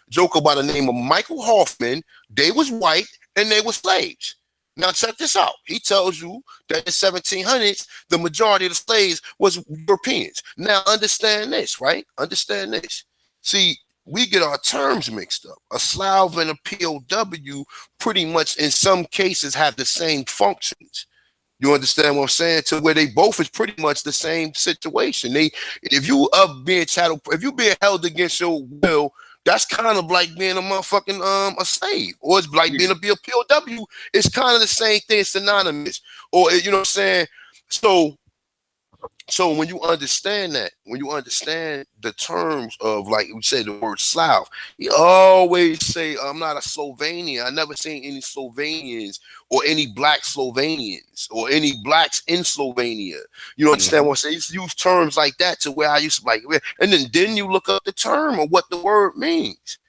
joker by the name of Michael Hoffman. They was white and they were slaves. Now check this out. He tells you that in the 1700s, the majority of the slaves was Europeans. Now understand this, right? Understand this. See, we get our terms mixed up. A Slav and a POW pretty much in some cases have the same functions. You understand what I'm saying? To where they both is pretty much the same situation. If you if you being held against your will, that's kind of like being a motherfucking a slave, or it's like being a POW. It's kind of the same thing, synonymous, or you know what I'm saying. So when you understand that, when you understand the terms of, like we say, the word Slav, you always say, I'm not a Slovenian. I never seen any Slovenians or any black Slovenians or any blacks in Slovenia. You understand what I'm saying? You used to use terms like that to where I used to like, and then you look up the term or what the word means.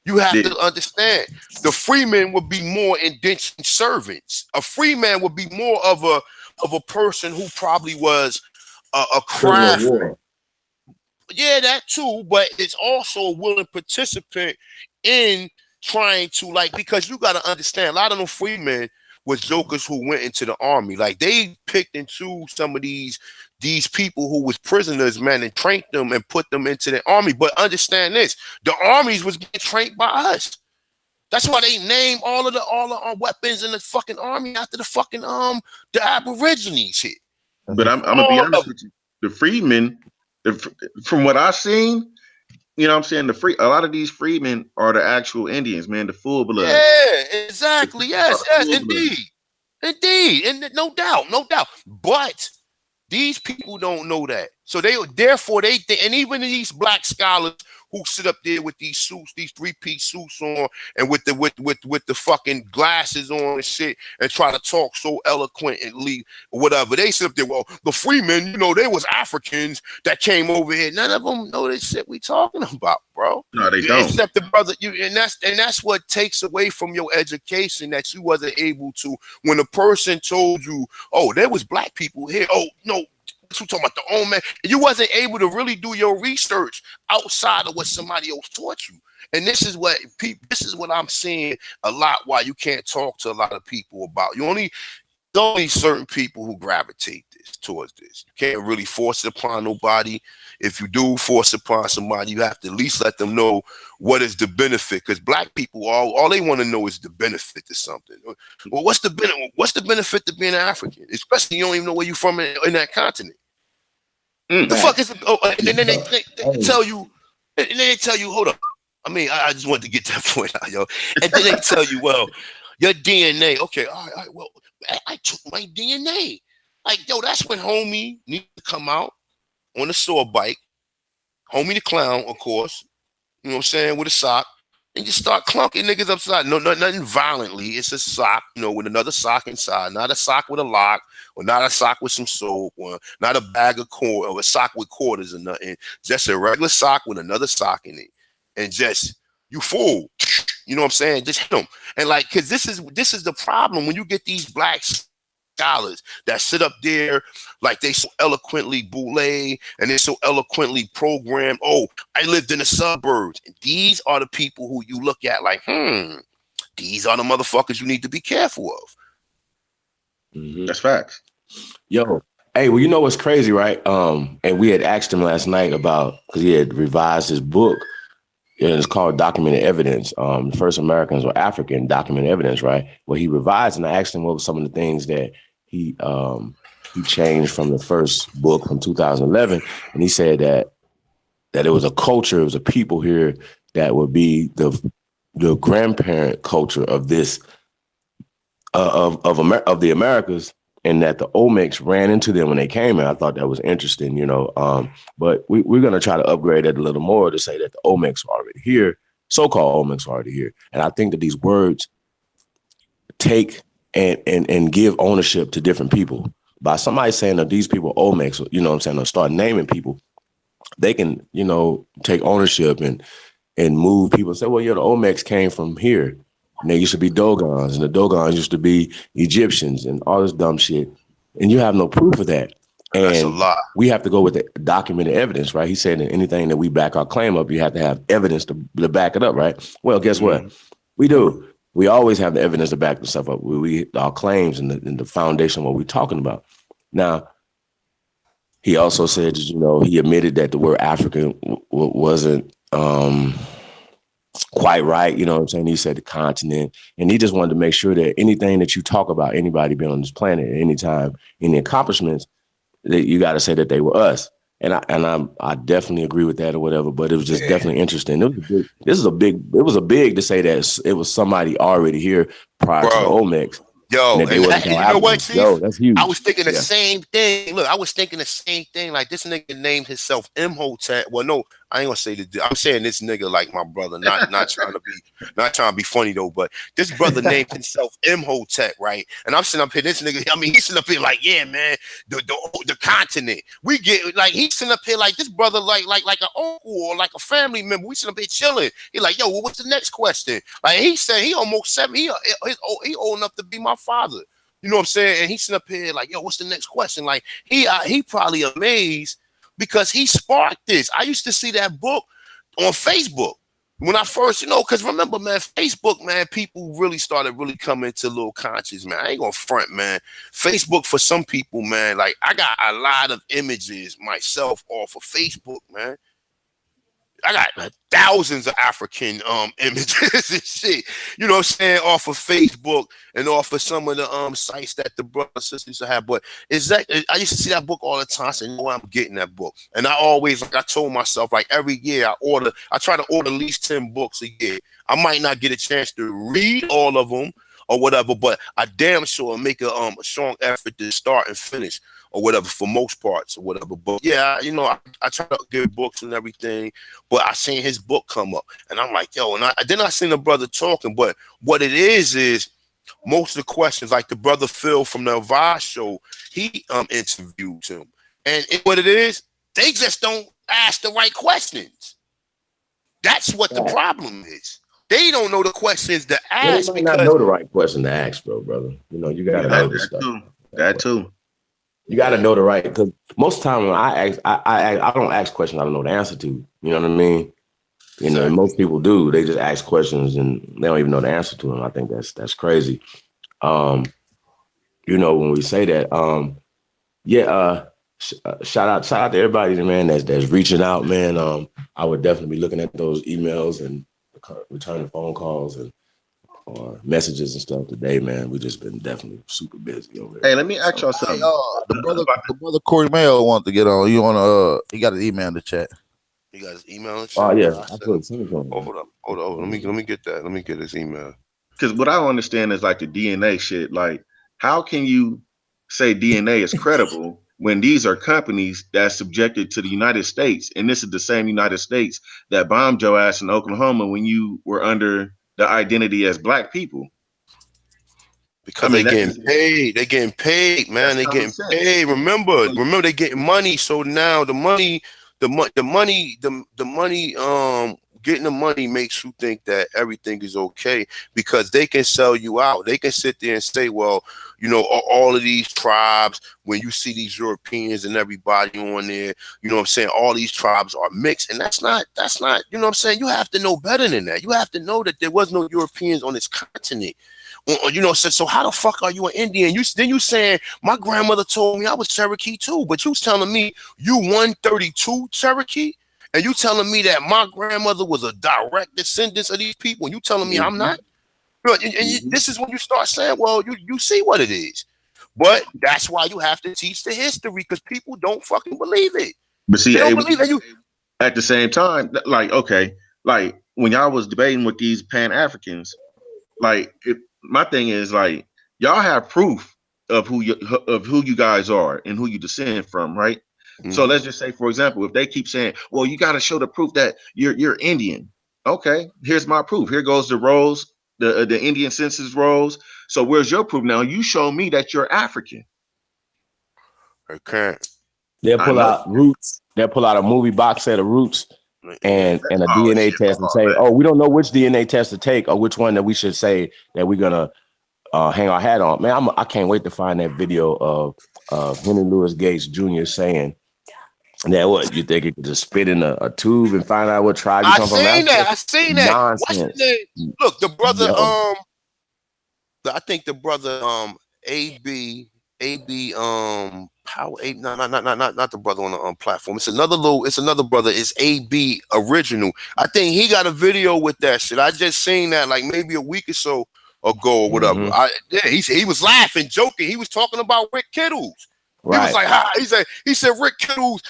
You have to understand the freemen would be more indentured servants. A freeman would be more of a person who probably was a craft. Yeah, that too, but it's also a willing participant in trying to, like, because you got to understand, a lot of them freemen was jokers who went into the army. Like, they picked and chose some of these people who was prisoners, man, and trained them and put them into the army. But understand this, the armies was getting trained by us. That's why they named all of our weapons in the fucking army after the fucking the Aborigines hit.
But I'm gonna be honest with you. The freedmen, from what I've seen, you know what I'm saying, a lot of these freedmen are the actual Indians, man, the full blood.
Yeah, exactly. Yes, indeed. And no doubt. But these people don't know that. So therefore they think, and even these black scholars who sit up there with these suits, these three-piece suits on, and with the fucking glasses on and shit, and try to talk so eloquently or whatever. They sit up there, well, the Freedmen, you know, they was Africans that came over here. None of them know this shit we talking about, bro.
No, they don't.
Except the brother, and that's what takes away from your education, that you wasn't able to, when a person told you, oh, there was black people here. Oh, no, we're talking about the Olmec. You wasn't able to really do your research outside of what somebody else taught you. And this is what I'm seeing a lot, why you can't talk to a lot of people about. There's only certain people who gravitate towards this. You can't really force it upon nobody. If you do force it upon somebody, you have to at least let them know what is the benefit. Because black people, all they want to know is the benefit to something. Well, what's the benefit to being an African? Especially you don't even know where you're from in that continent. The fuck is it? Oh, and then they tell you, hold up. I mean, I just wanted to get that point out, yo. And then they tell you, well, your DNA. Okay, all right, well, I took my DNA. Like, yo, that's when homie needs to come out on a saw bike. Homie the clown, of course. You know what I'm saying? With a sock. And just start clunking niggas upside. No, nothing violently. It's a sock, you know, with another sock inside. Not a sock with a lock, or not a sock with some soap, or not a bag of cord, or a sock with quarters or nothing. Just a regular sock with another sock in it. And just, you fool. You know what I'm saying? Just hit them. And like, cause this is the problem when you get these black scholars that sit up there like they so eloquently boule and they're so eloquently programmed. Oh, I lived in the suburbs. And these are the people who you look at like, these are the motherfuckers you need to be careful of.
Mm-hmm.
That's facts.
Yo, hey, well, you know what's crazy, right? And we had asked him last night about, because he had revised his book. It's called Documented Evidence. The first Americans were African, documented evidence, right? Well, he revised, and I asked him what were some of the things that he changed from the first book from 2011, and he said that it was a culture, it was a people here that would be the grandparent culture of this of the Americas, and that the Olmecs ran into them when they came. And I thought that was interesting, you know. But we're going to try to upgrade it a little more to say that the Olmecs are already here, so-called Olmecs are already here. And I think that these words take and give ownership to different people. By somebody saying that these people are Olmecs, you know what I'm saying, or start naming people, they can, you know, take ownership and move people and say, well, yeah, the Olmecs came from here. And they used to be Dogons, and the Dogons used to be Egyptians and all this dumb shit. And you have no proof of that. And
that's a lot.
We have to go with the documented evidence, right? He said that anything that we back our claim up, you have to have evidence to back it up, right? Well, guess what? We do. We always have the evidence to back the stuff up. Our claims and the foundation of what we're talking about. Now, he also said, you know, he admitted that the word African wasn't quite right, you know what I'm saying? He said the continent, and he just wanted to make sure that anything that you talk about anybody being on this planet at any time, any accomplishments, that you got to say that they were us. And I definitely agree with that or whatever, but it was just definitely interesting. It was a big to say that it was somebody already here prior to the Olmecs.
Yo, and you know what, Chief?
Yo, that's huge.
I was thinking the same thing. Look, I was thinking the same thing. Like, this nigga named himself Imhotep. Well, no, I ain't gonna say that. I'm saying this nigga like my brother, not trying to be funny though. But this brother named himself Imhotep, right? And I'm sitting up here. This nigga, I mean, he's sitting up here like, yeah, man, the continent. We get like he's sitting up here like this brother, like an uncle or like a family member. We sitting up here chilling. He like, yo, well, what's the next question? Like he said, he almost 7. He old enough to be my father. You know what I'm saying? And he's sitting up here like, yo, what's the next question? Like he probably amazed because he sparked this. I used to see that book on Facebook when I first, you know, because remember, man, Facebook, man, people really started coming to a little conscious, man. I ain't gonna front, man. Facebook for some people, man, like I got a lot of images myself off of Facebook, man. I got thousands of African images and shit, you know what I'm saying, off of Facebook and off of some of the sites that the brothers and sisters used to have. But exactly, I used to see that book all the time. So, you know, I'm getting that book. And I always, like I told myself, like every year I try to order at least 10 books a year. I might not get a chance to read all of them or whatever, but I damn sure make a strong effort to start and finish or whatever for most parts or whatever. But yeah, you know, I try to get books and everything, but I seen his book come up, and I'm like, yo, and then I seen the brother talking. But what it is most of the questions, like the brother Phil from the Vice show, he interviewed him, and what it is, they just don't ask the right questions. That's what the problem is. They don't know the questions to ask.
They might not know the right question to ask, brother. You know, you gotta know this stuff.
That too.
You gotta know the right, because most of the time when I ask, I don't ask questions I don't know the answer to. You know what I mean? You know, and most people do. They just ask questions and they don't even know the answer to them. I think that's crazy. You know, when we say that, shout out to everybody, man, that's reaching out, man. I would definitely be looking at those emails and returning phone calls and or messages and stuff today, man. We just been definitely super busy over there.
Hey, let me ask y'all something.
The brother Corey Mayo wants to get on. You want he got an email in the chat.
You got his email in the
chat? Oh yeah,
hold up. Let me get that. Let me get his email.
Because what I don't understand is like the DNA shit. Like, how can you say DNA is credible when these are companies that's subjected to the United States, and this is the same United States that bombed your ass in Oklahoma when you were under the identity as black people?
Because they're getting paid. They're getting paid, man. They're getting paid. Remember, they're getting money. So now the money, getting the money makes you think that everything is okay because they can sell you out. They can sit there and say, well, you know, all of these tribes, when you see these Europeans and everybody on there, you know what I'm saying, all these tribes are mixed. And that's not, you know what I'm saying? You have to know better than that. You have to know that there was no Europeans on this continent. You know, so how the fuck are you an Indian? Then you saying my grandmother told me I was Cherokee too, but you telling me you 132 Cherokee, and you telling me that my grandmother was a direct descendant of these people, and you telling me I'm not? And this is when you start saying, well, you see what it is. But that's why you have to teach the history, because people don't fucking believe it.
But see,
they don't believe it.
At the same time, like, okay, like when y'all was debating with these Pan-Africans, like my thing is like y'all have proof of who you guys are and who you descend from, right? Mm-hmm. So let's just say, for example, if they keep saying, well, you got to show the proof that you're Indian. Okay, here's my proof. Here goes the rolls, the Indian census rolls. So where's your proof now? You show me that you're African.
Okay.
They'll pull out roots. They'll pull out a movie box set of roots and a DNA test and say, oh, we don't know which DNA test to take or which one that we should say that we're gonna hang our hat on. Man, I can't wait to find that video of Henry Louis Gates Jr. saying that what you think you could just spit in a tube and find out what tribe you come from?
I seen that.
Nonsense.
What's his name? Look, the brother, I think the brother AB Power 8, not the brother on the platform. It's another brother. It's AB Original. I think he got a video with that shit. I just seen that like maybe a week or so ago or whatever. Mm-hmm. He was laughing, joking. He was talking about Rick Kittles. Right. He was like, he said Rick Kittles.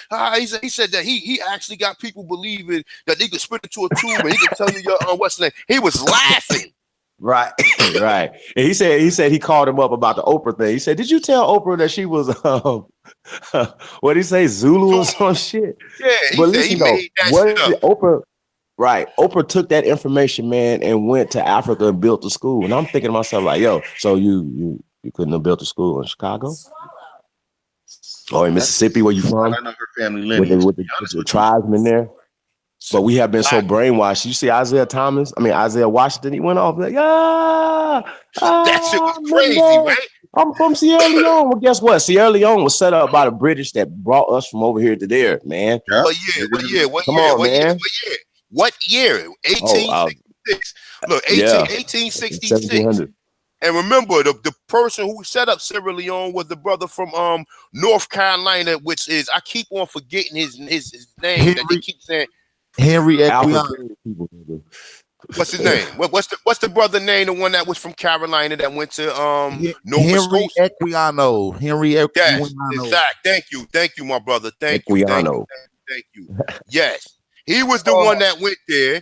He said that he actually got people believing that they could spit into a tube and he could tell you your what's the name. He was laughing.
Right, right. And he said he called him up about the Oprah thing. He said, "Did you tell Oprah that she was what did he say, Zulu or some shit?" Yeah, but listen though, Oprah? Right, Oprah took that information, man, and went to Africa and built a school. And I'm thinking to myself, like, yo, so you couldn't have built a school in Chicago or in Mississippi, where you from?
I know her family lineage
with the tribesmen there. But we have been so brainwashed. You see Isaiah Washington, he went off like,
that shit was crazy, right?
I'm from Sierra Leone. Well, guess what? Sierra Leone was set up by the British that brought us from over here to there, man.
Yeah. What year? 1866. Look, 1866. And remember, the person who set up Sierra Leone was the brother from North Carolina, which is, I keep on forgetting his name that they keep saying.
Henry Equiano.
What's his name? What's the brother name? The one that was from Carolina that went to Nova
Henry Equiano. Henry Equiano.
Yes, exact. Thank you, my brother. Thank you. Yes, he was the one that went there,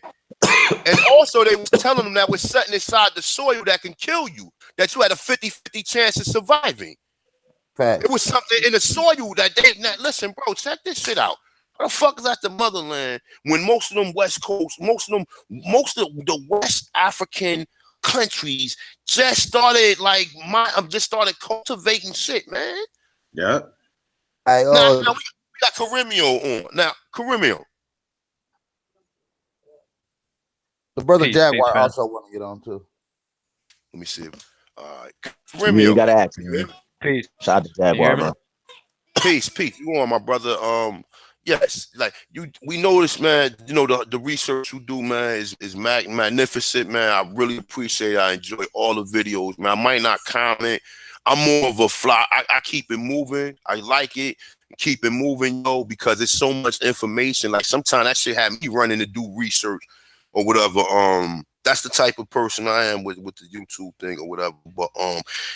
and also they were telling him that was something inside the soil that can kill you. That you had a 50-50 chance of surviving.
Facts.
It was something in the soil that they listen, bro. Check this shit out. How the fuck is that the motherland when most of them West Coast, most of the West African countries just started just started cultivating shit, man.
Yeah.
Now we got Carimio on. Now, Carimio.
The brother
Peace,
Jaguar
man.
also want to get on too.
Let me see. All right.
You
Carimio.
gotta ask.
You hear me?
Peace.
Shout out to
Can you hear
Jaguar,
me?
man.
Peace. You on, my brother. Yes, like we noticed, man. You know the research you do, man, is magnificent, man. I really appreciate it. I enjoy all the videos, man. I might not comment. I'm more of a fly. I keep it moving. I like it. Keep it moving, because it's so much information. Like sometimes that shit have me running to do research or whatever. That's the type of person I am with the YouTube thing or whatever. But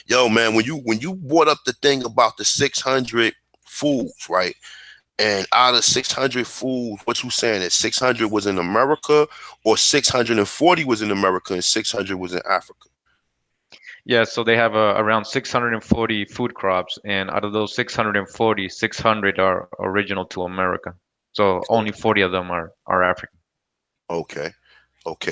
yo, man, when you brought up the thing about the 600 fools, right? And out of 600 fools, what you saying is 600 was in America, or 640 was in America and 600 was in Africa?
Yeah, so they have around 640 food crops, and out of those 640, 600 are original to America. So only 40 of them are African.
Okay.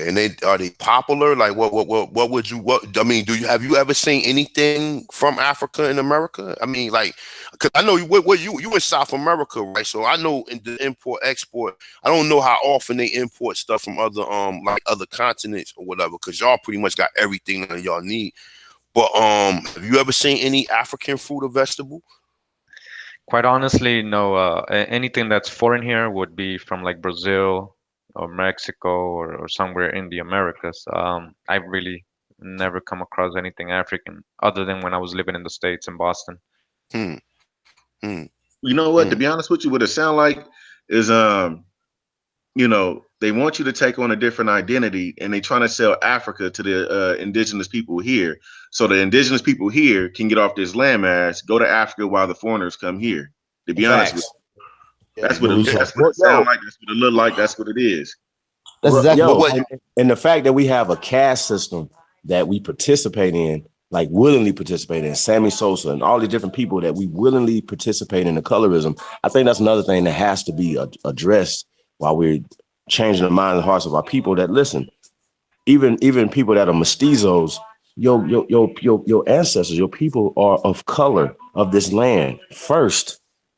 And are they popular? Like what would you I mean, have you ever seen anything from Africa in America? I mean, like, cause I know you in South America, right? So I know in the import export, I don't know how often they import stuff from other like other continents or whatever, because y'all pretty much got everything that y'all need. But have you ever seen any African fruit or vegetable?
Quite honestly, no. Anything that's foreign here would be from like Brazil or Mexico or somewhere in the Americas. I've really never come across anything African other than when I was living in the States in Boston.
Hmm.
You know what? To be honest with you, what it sound like is they want you to take on a different identity, and they trying to sell Africa to the indigenous people here. So the indigenous people here can get off this landmass, go to Africa while the foreigners come here. To be honest with you, that's what it sound like. That's what it look like. That's what it is.
That's exactly what.
And the fact that we have a caste system that we participate in, like willingly participate in, Sammy Sosa and all the different people that we willingly participate in the colorism, I think that's another thing that has to be addressed while we're changing the minds and hearts of our people. That listen, even people that are mestizos, your ancestors, your people are of color of this land first.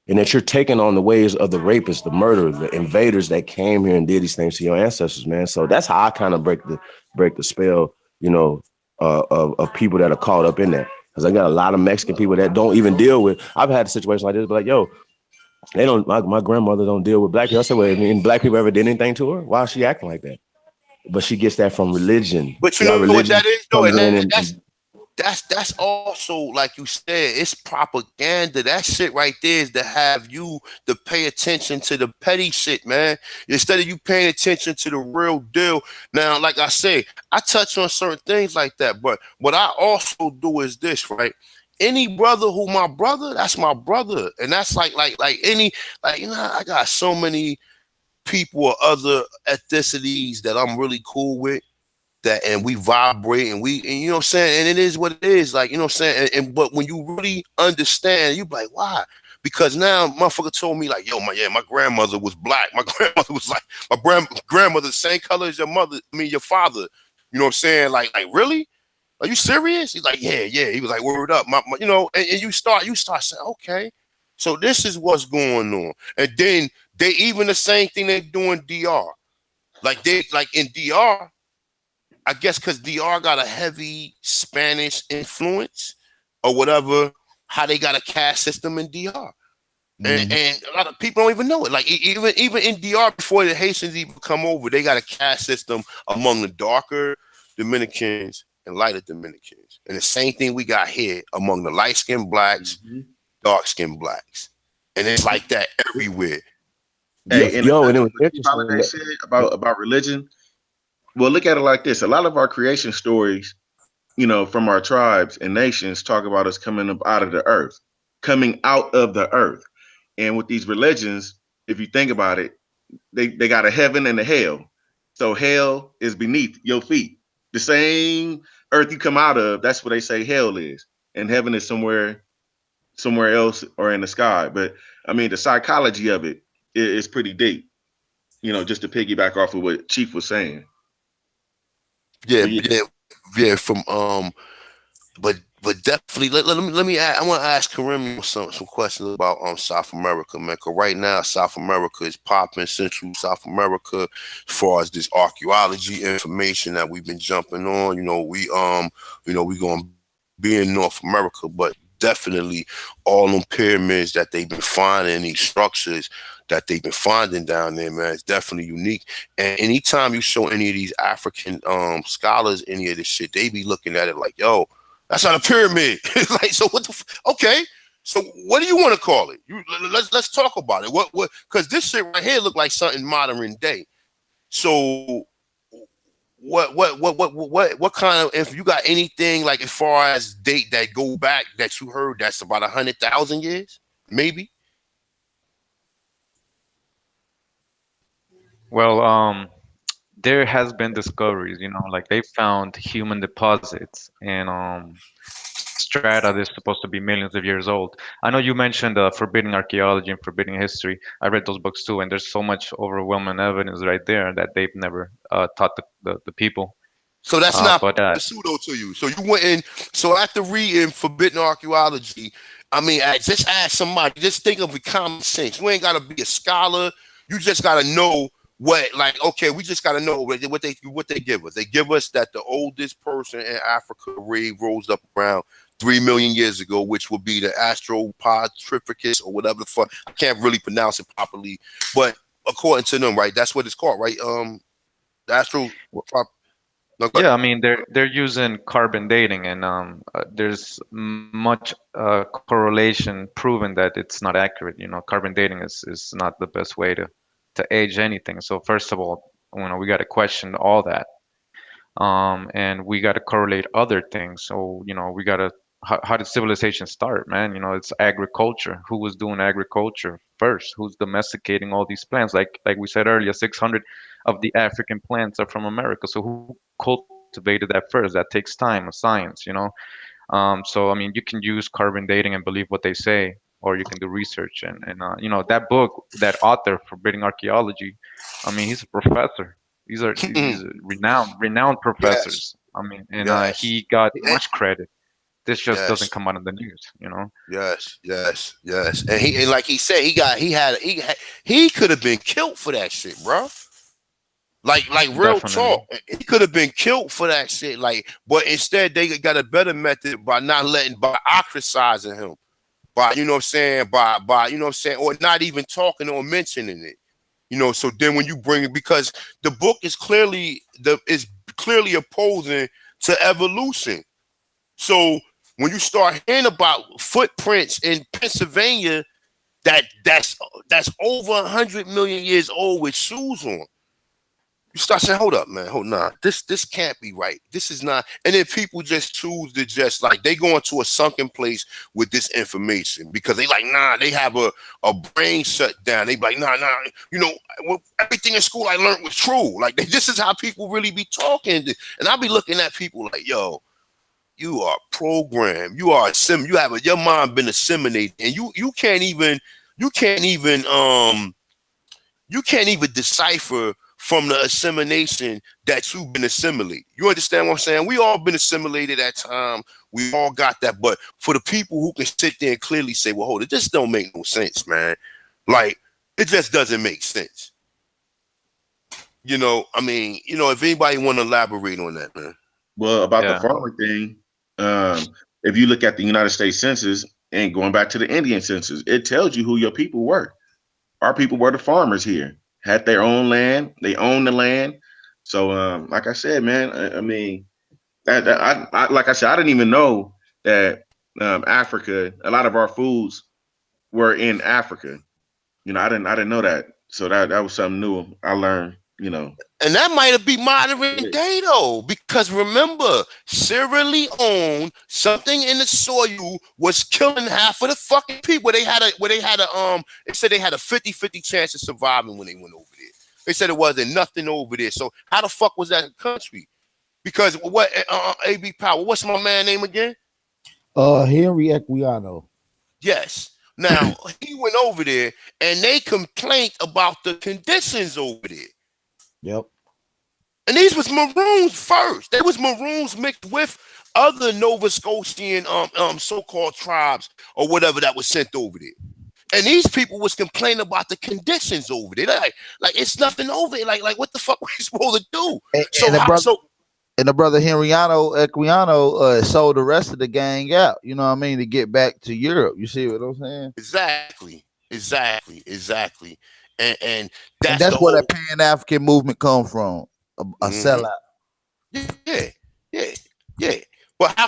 And that you're taking on the ways of the rapists, the murderers, the invaders that came here and did these things to your ancestors, man. So that's how I kind of break the spell, of people that are caught up in that. Because I got a lot of Mexican people that don't even deal with. I've had a situation like this, but like, yo, they don't. My grandmother don't deal with black people. I said, well, I mean, black people ever did anything to her? Why is she acting like that? But she gets that from religion.
But you know what that is, though, and that's also, like you said, it's propaganda. That shit right there is to have you to pay attention to the petty shit, man, instead of you paying attention to the real deal. Now, like I say, I touch on certain things like that, but what I also do is this, right? Any brother who my brother, that's my brother, and that's like any, like, I got so many people or other ethnicities that I'm really cool with. And we vibrate and you know what I'm saying, and it is what it is, like, you know what I'm saying, but when you really understand, you be like, why? Because now motherfucker told me, like, yo, my grandmother was black, my grandmother was like, my grandmother the same color as your mother, your father, you know what I'm saying, like really, are you serious? He's like, yeah, he was like, word up, my and you start saying, okay, so this is what's going on. And then they even the same thing they do in DR, like in DR, I guess because DR got a heavy Spanish influence or whatever, how they got a caste system in DR. And a lot of people don't even know it. Like even in DR, before the Haitians even come over, they got a caste system among the darker Dominicans and lighter Dominicans. And the same thing we got here among the light-skinned blacks, dark-skinned blacks. And it's like that everywhere.
Hey, and it was interesting they said about religion. Well, look at it like this. A lot of our creation stories, from our tribes and nations talk about us coming up out of the earth, And with these religions, if you think about it, they got a heaven and a hell. So hell is beneath your feet. The same earth you come out of, that's what they say hell is. And heaven is somewhere somewhere else or in the sky. But I mean, the psychology of it is pretty deep. Just to piggyback off of what Chief was saying.
Yeah,
But yeah,
yeah. But definitely let me ask, I want to ask Karim some questions about South America, man. Cause right now South America is popping, Central South America, as far as this archaeology information that we've been jumping on. We gonna be in North America, but definitely all them pyramids that they've been finding, these structures that they've been finding down there, man, it's definitely unique. And anytime you show any of these African scholars any of this shit, they be looking at it like, yo, that's not a pyramid. It's like, so what the okay. So what do you want to call it? Let's talk about it. What because this shit right here look like something modern day. So what kind of, if you got anything like as far as date that go back that you heard that's about 100,000 years, maybe?
Well, there has been discoveries, like they found human deposits and strata that's supposed to be millions of years old. I know you mentioned forbidden archaeology and forbidden history. I read those books too, and there's so much overwhelming evidence right there that they've never taught the people.
So that's not
But
pseudo to you. So you went in. So after reading Forbidden Archaeology, I mean, just ask somebody. Just think of it common sense. You ain't got to be a scholar. You just got to know what. Like, okay, we just got to know what they give us. They give us that the oldest person in Africa rose up around 3 million years ago, which would be the Astropithecus or whatever the fuck. I can't really pronounce it properly, but according to them, right, that's what it's called, right? The Astro.
yeah, I mean they're using carbon dating, and there's much correlation proven that it's not accurate. Carbon dating is not the best way to age anything. So first of all, we got to question all that, and we got to correlate other things. So we got to how did civilization start, man? It's agriculture. Who was doing agriculture first? Who's domesticating all these plants? Like we said earlier, 600 of the African plants are from America. So who cultivated that first? That takes time, a science. So I mean, you can use carbon dating and believe what they say, or you can do research. And that book, that author, Forbidding Archaeology, I mean, he's a professor. These are renowned
Yes,
professors. I mean, and
yes,
he got much credit. This just doesn't
yes,
come out in the news.
yes. And like he said, he could have been killed for that shit, bro. Like real
Definitely.
talk, he could have been killed for that shit. Like, but instead they got a better method by ostracizing him, by you know what I'm saying, by you know what I'm saying, or not even talking or mentioning it. So then when you bring it, because the book is clearly opposing to evolution. So when you start hearing about footprints in Pennsylvania that's over 100 million years old with shoes on, you start saying, hold up, man, this can't be right. This is not. And then people just choose to just like, they go into a sunken place with this information because they like, nah, they have a brain shut down. They be like, nah, everything in school I learned was true. Like, this is how people really be talking. And I be looking at people like, yo, you are programmed. You are your mind been assimilated, and you can't even decipher from the assimilation that you've been assimilated. You understand what I'm saying? We all been assimilated at time. We all got that. But for the people who can sit there and clearly say, well, hold it, this don't make no sense, man. Like, it just doesn't make sense. I mean, if anybody want to elaborate on that, man.
Well, about the
Yeah,
farmer thing, if you look at the United States Census and going back to the Indian Census, it tells you who your people were. Our people were the farmers here, had their own land, they owned the land. So, like I said, man, I mean, like I said, I didn't even know that Africa, a lot of our foods were in Africa. I didn't know that. So that was something new I learned.
And that might have been modern day though, because remember, Sierra Leone, something in the soil was killing half of the fucking people. They said they had a 50-50 chance of surviving when they went over there. They said it wasn't nothing over there. So how the fuck was that a country? Because what AB Power, what's my man name again?
Henry Equiano.
Yes. Now he went over there and they complained about the conditions over there.
Yep.
And these was Maroons first. They was Maroons mixed with other Nova Scotian so-called tribes or whatever that was sent over there. And these people was complaining about the conditions over there. Like it's nothing over there. Like what the fuck were you supposed to do?
And the brother Henriano Equiano sold the rest of the gang out, you know what I mean, to get back to Europe. You see what I'm saying?
Exactly. And
that's where that Pan-African movement come from. A sellout.
Yeah. But how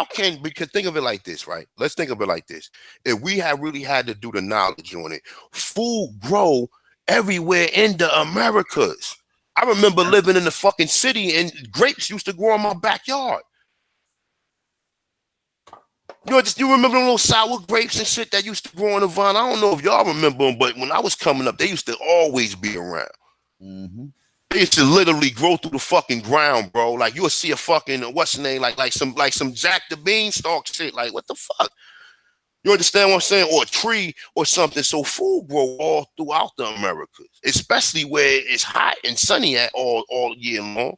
can because think of it like this, right? Let's think of it like this. If we had really had to do the knowledge on it, food grow everywhere in the Americas. I remember living in the fucking city and grapes used to grow in my backyard. You remember them little sour grapes and shit that used to grow on the vine? I don't know if y'all remember them, but when I was coming up, they used to always be around.
Mm-hmm.
They used to literally grow through the fucking ground, bro. Like you'll see a fucking what's the name, like some Jack the Beanstalk shit. Like what the fuck? You understand what I'm saying? Or a tree or something. So food grow all throughout the Americas, especially where it's hot and sunny at all year long.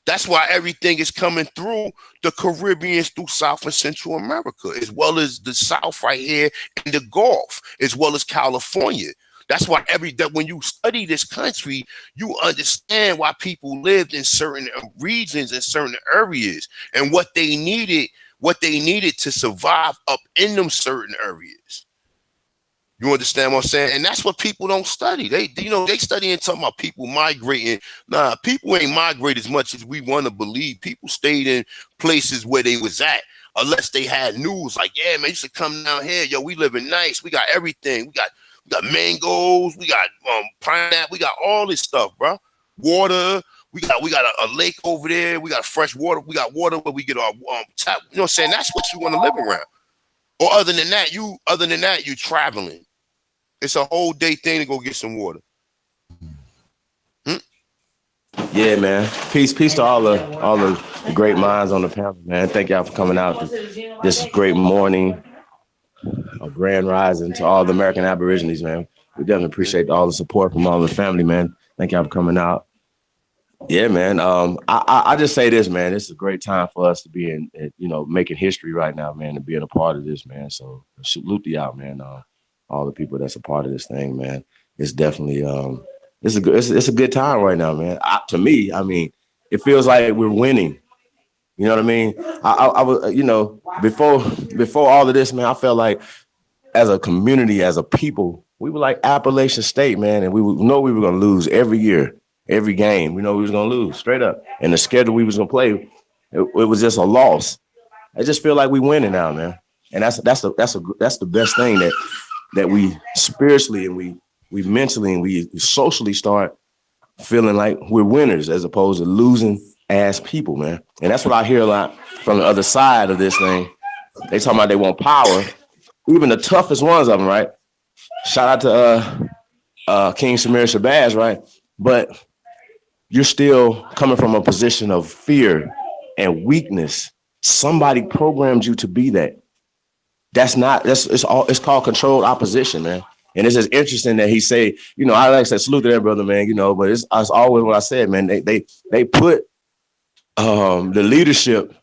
That's why everything is coming through the Caribbean, through South and Central America, as well as the South right here in the Gulf, as well as California. That's why that when you study this country, you understand why people lived in certain regions and certain areas and what they needed to survive up in them certain areas. You understand what I'm saying? And that's what people don't study. They study and talking about people migrating. Nah, people ain't migrate as much as we want to believe. People stayed in places where they was at, unless they had news like, yeah, man, you should come down here. Yo, we living nice. We got everything. We got mangoes. We got pineapple. We got all this stuff, bro. Water. We got a lake over there. We got fresh water. We got water where we get our tap. You know what I'm saying? That's what you want to live around. Or other than that, you traveling. It's a whole day thing to go get some water.
Yeah, man. Peace to all the great minds on the panel, man. Thank y'all for coming out this great morning. A grand rising to all the American Aborigines, man. We definitely appreciate all the support from all the family, man. Thank y'all for coming out. Yeah, man. I just say this, man. It's a great time for us to be in, making history right now, man, and being a part of this, man. So salute to y'all, man. All the people that's a part of this thing, man. It's definitely it's a good time right now, man. To me, I mean, it feels like we're winning. You know what I mean? I was, before all of this, man, I felt like as a community, as a people, we were like Appalachian State, man, and we know we were gonna lose every year, every game. We know we was gonna lose straight up, and the schedule we was gonna play, it was just a loss. I just feel like we winning now, man, and that's the best thing that we spiritually and we mentally and we socially start feeling like we're winners as opposed to losing as people, man. And that's what I hear a lot from the other side of this thing. They talking about they want power, even the toughest ones of them, right? Shout out to King Samir Shabazz, right? But you're still coming from a position of fear and weakness. Somebody programmed you to be that. It's called controlled opposition, man. And it's just interesting that he say, I like to salute to that brother, man, but it's always what I said, man. They put the leadership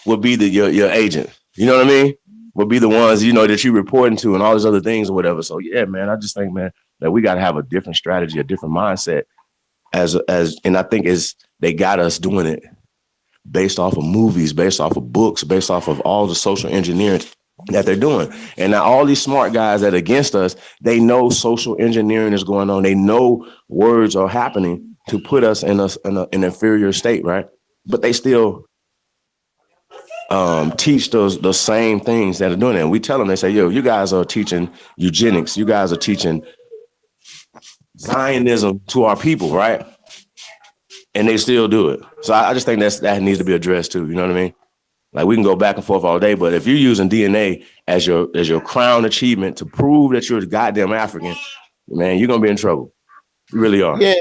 would be your agent. You know what I mean? Would be the ones, that you reporting to and all these other things or whatever. So yeah, man, I just think, man, that we got to have a different strategy, a different mindset and I think they got us doing it based off of movies, based off of books, based off of all the social engineering that they're doing. And now all these smart guys that are against us, they know social engineering is going on. They know words are happening to put us in an inferior state, right? But they still teach the same things that are doing it. And we tell them, they say, yo, you guys are teaching eugenics. You guys are teaching Zionism to our people, right? And they still do it. So I just think that needs to be addressed too. You know what I mean? Like we can go back and forth all day, but if you're using DNA as your crown achievement to prove that you're a goddamn African, man, you're gonna be in trouble. You really are.
Yeah,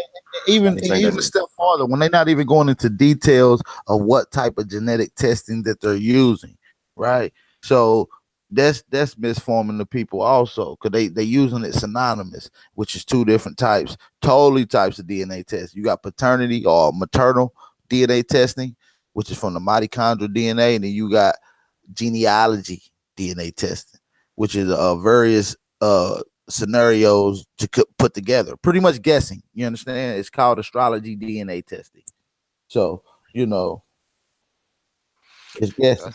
even a step farther, when they're not even going into details of what type of genetic testing that they're using, right? So that's misforming the people also, because they using it synonymous, which is two different types, totally types of DNA tests. You got paternity or maternal DNA testing, which is from the mitochondrial DNA, and then you got genealogy DNA testing, which is various scenarios to put together, pretty much guessing. You understand? It's called astrology DNA testing. So it's guessing.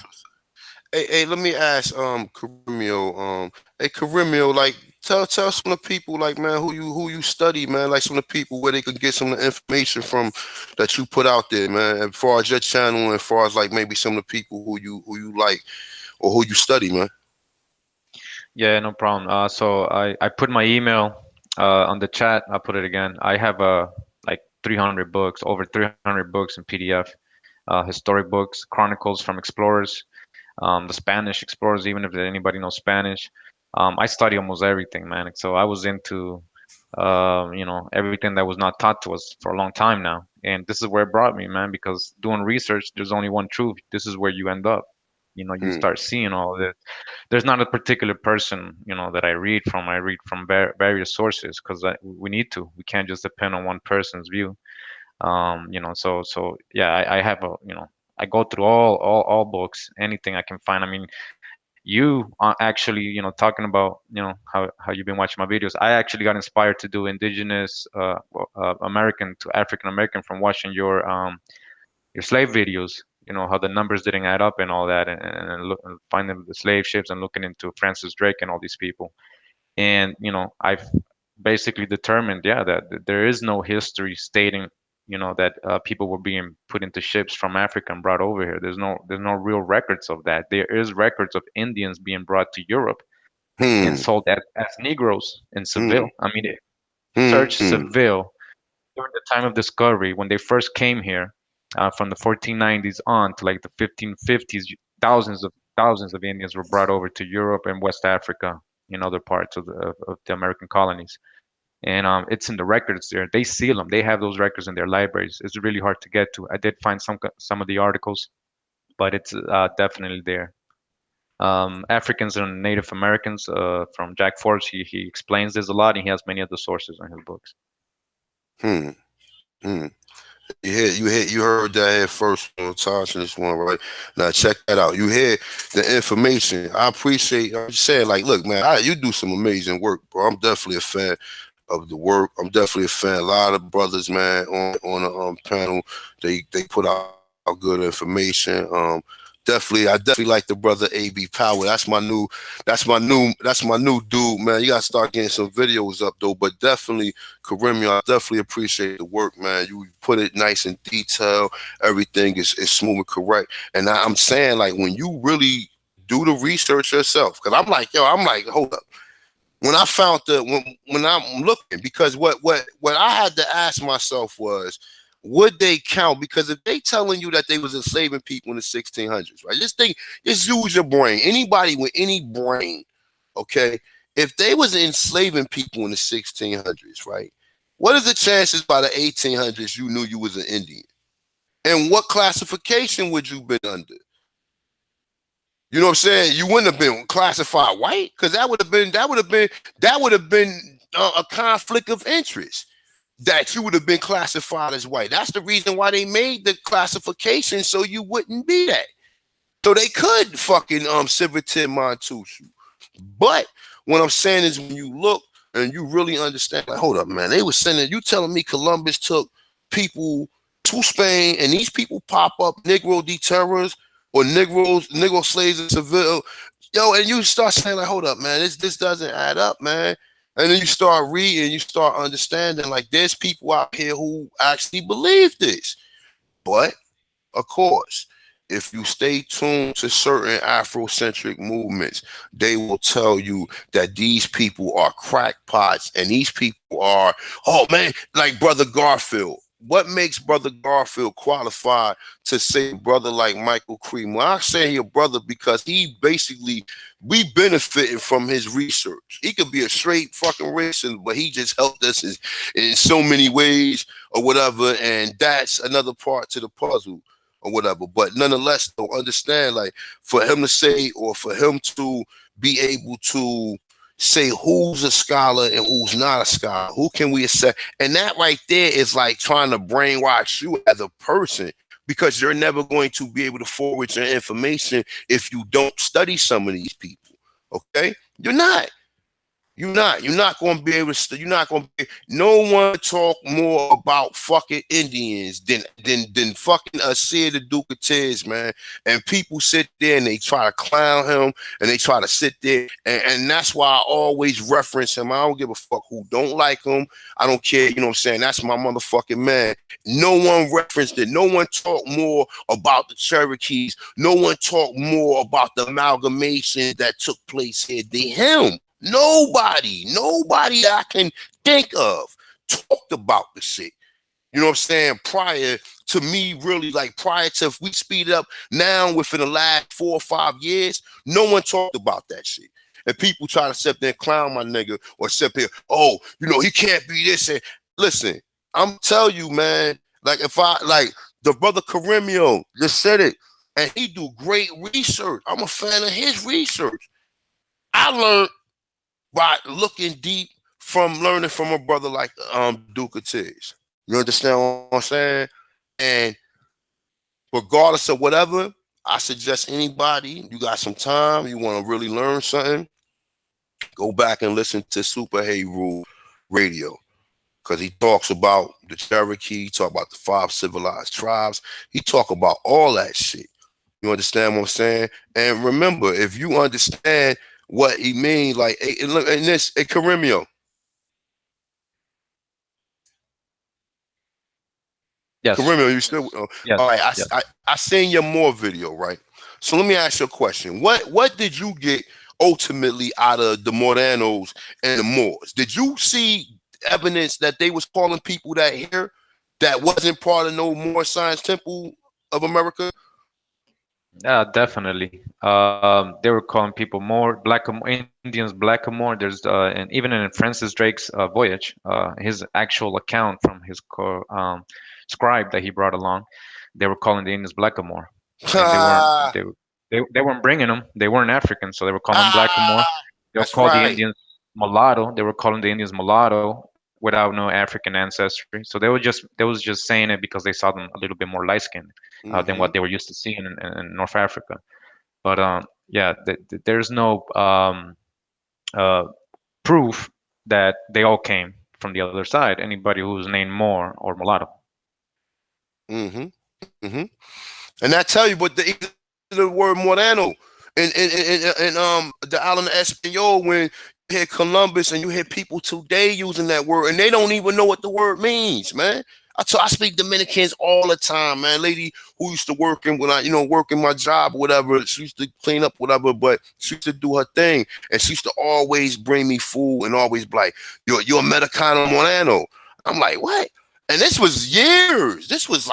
Hey, let me ask, Karimio, hey, Karimio, like, tell some of the people, like, man, who you study, man, like some of the people where they could get some of the information from that you put out there, man, as far as your channel, and as far as like maybe some of the people who you like or who you study, man.
Yeah, no problem. So I put my email on the chat. I'll put it again. I have like 300 books, over 300 books in PDF, historic books, chronicles from explorers, the Spanish explorers, even if anybody knows Spanish. I study almost everything, man. So I was into, everything that was not taught to us for a long time now. And this is where it brought me, man, because doing research, there's only one truth. This is where you end up. You
Hmm.
start seeing all of it. There's not a particular person, that I read from. I read from various sources because we need to. We can't just depend on one person's view. So yeah, I have I go through all books, anything I can find. I mean, you are actually, talking about, how you've been watching my videos. I actually got inspired to do indigenous American to African American from watching your slave videos. How the numbers didn't add up and all that, and look and finding the slave ships and looking into Francis Drake and all these people. And I've basically determined, yeah, that there is no history stating, that people were being put into ships from Africa and brought over here. There's no real records of that. There is records of Indians being brought to Europe and
Hmm.
sold as Negroes in
Hmm.
Seville. I mean, search
Hmm.
Seville during the time of discovery when they first came here, from the 1490s on to like the 1550s. Thousands of Indians were brought over to Europe and West Africa in other parts of the American colonies. And it's in the records there. They seal them. They have those records in their libraries. It's really hard to get to. I did find some of the articles, but it's definitely there. Africans and Native Americans, from Jack Forbes, he explains this a lot, and he has many other sources in his books.
Hmm. Hmm. You heard that here first on Tosh in this one, right? Now check that out. You hear the information. I appreciate. I'm just saying, like, look, man, you do some amazing work, bro. I'm definitely a fan of the work. I'm definitely a fan. A lot of brothers, man, on the panel, they put out good information. I definitely like the brother AB Power. That's my new dude, man. You gotta start getting some videos up though. But definitely, Karimio, I definitely appreciate the work, man. You put it nice and detailed. Everything is smooth and correct. And I'm saying, like, when you really do the research yourself, because I'm like, hold up. When I found when I'm looking, because what I had to ask myself was, would they count? Because if they telling you that they was enslaving people in the 1600s, right? Just use your brain. Anybody with any brain, okay? If they was enslaving people in the 1600s, right? What is the chances by the 1800s you knew you was an Indian? And what classification would you been under? You know what I'm saying? You wouldn't have been classified white, because that would have been a conflict of interest, that you would have been classified as white. That's the reason why they made the classification, so you wouldn't be that. So they could fucking Civitin Montusu. But what I'm saying is, when you look and you really understand, like, hold up, man, they were sending, you telling me Columbus took people to Spain, and these people pop up Negro deterrers or Negro slaves in Seville, yo, and you start saying, like, hold up, man, this doesn't add up, man. And then you start reading, you start understanding, like, there's people out here who actually believe this. But of course, if you stay tuned to certain Afrocentric movements, they will tell you that these people are crackpots, and these people are, oh man, like Brother Garfield. What makes Brother Garfield qualified to say a brother like Michael Cream? Well, I say he a brother because we benefiting from his research. He could be a straight fucking racist, but he just helped us in so many ways or whatever, and that's another part to the puzzle. or whatever. But nonetheless, though, understand, like, for him to say, or for him to be able to say who's a scholar and who's not a scholar, who can we accept, and that right there is like trying to brainwash you as a person, because you're never going to be able to forward your information if you don't study some of these people. Okay, you're not. You're not going to be able to. You're not going to be. No one talk more about fucking Indians than fucking Asir the Duke of Tiz, man. And people sit there and they try to clown him, and they try to sit there, and that's why I always reference him. I don't give a fuck who don't like him. I don't care. You know what I'm saying? That's my motherfucking man. No one referenced it. No one talked more about the Cherokees. No one talked more about the amalgamation that took place here than him. Nobody that I can think of talked about the shit. You know what I'm saying? Prior to me, really, like prior to, if we speed it up now within the last 4 or 5 years, no one talked about that shit. And people try to sit there and clown my nigga, or sit here, oh, you know, he can't be this. And listen, I'm telling you, man, like, if I, like, the brother Karimio just said it, and he do great research. I'm a fan of his research. I learned by looking deep from learning from a brother like Duke of Tiz. You understand what I'm saying? And regardless of whatever, I suggest anybody, you got some time, you want to really learn something, go back and listen to Super Hey Rule Radio. Because he talks about the Cherokee, he talk about the 5 civilized tribes, he talk about all that shit. You understand what I'm saying? And remember, if you understand what he means, like, look, and this, Karimio.
Yes.
Karimio, you still?
Yes.
All right,
Yes.
I seen your Moor video, right? So let me ask you a question. What did you get ultimately out of the Moranos and the Moors? Did you see evidence that they was calling people that here that wasn't part of no Moor Science Temple of America?
Definitely. They were calling people more Indians Blackamoor. There's and even in Francis Drake's voyage, his actual account from his scribe that he brought along, they were calling the Indians Blackamoor, and
Ah,
they weren't bringing them. They weren't African, so they were calling them Blackamoor.
ah,
They were
that's
called the
right.
Indians Mulatto. They were calling the Indians Mulatto without no African ancestry. So they was just saying it because they saw them a little bit more light skinned than
Mm-hmm.
what they were used to seeing in North Africa. But yeah, there's no uh, proof that they all came from the other side. Anybody who's named Moor or mulatto.
Mm-hmm. Mm-hmm. And I tell you, but the word Morano and the island of Espanol, when you hear Columbus and you hear people today using that word, and they don't even know what the word means, man. I speak Dominicans all the time, man. Lady who used to work in, when I, working my job or whatever, she used to clean up whatever, but she used to do her thing, and she used to always bring me food and always be like, you're Americano Morano. I'm like, what? And this was years. This was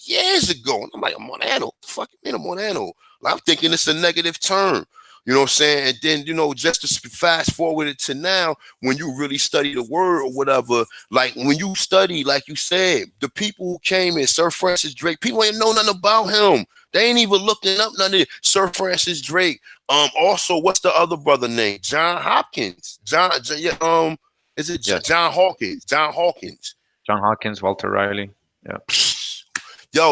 years ago. And I'm like, a Monano? What the fuck you mean a Monano? Like, I'm thinking it's a negative term. You know what I'm saying? And then, just to fast forward it to now, when you really study the word or whatever, like when you study, like you said, the people who came in, Sir Francis Drake, people ain't know nothing about him. They ain't even looking up none of it. Sir Francis Drake. Also, what's the other brother name? John Hopkins. Is it
Yes,
John Hawkins? John Hawkins.
John Hawkins, Walter Riley. Yeah,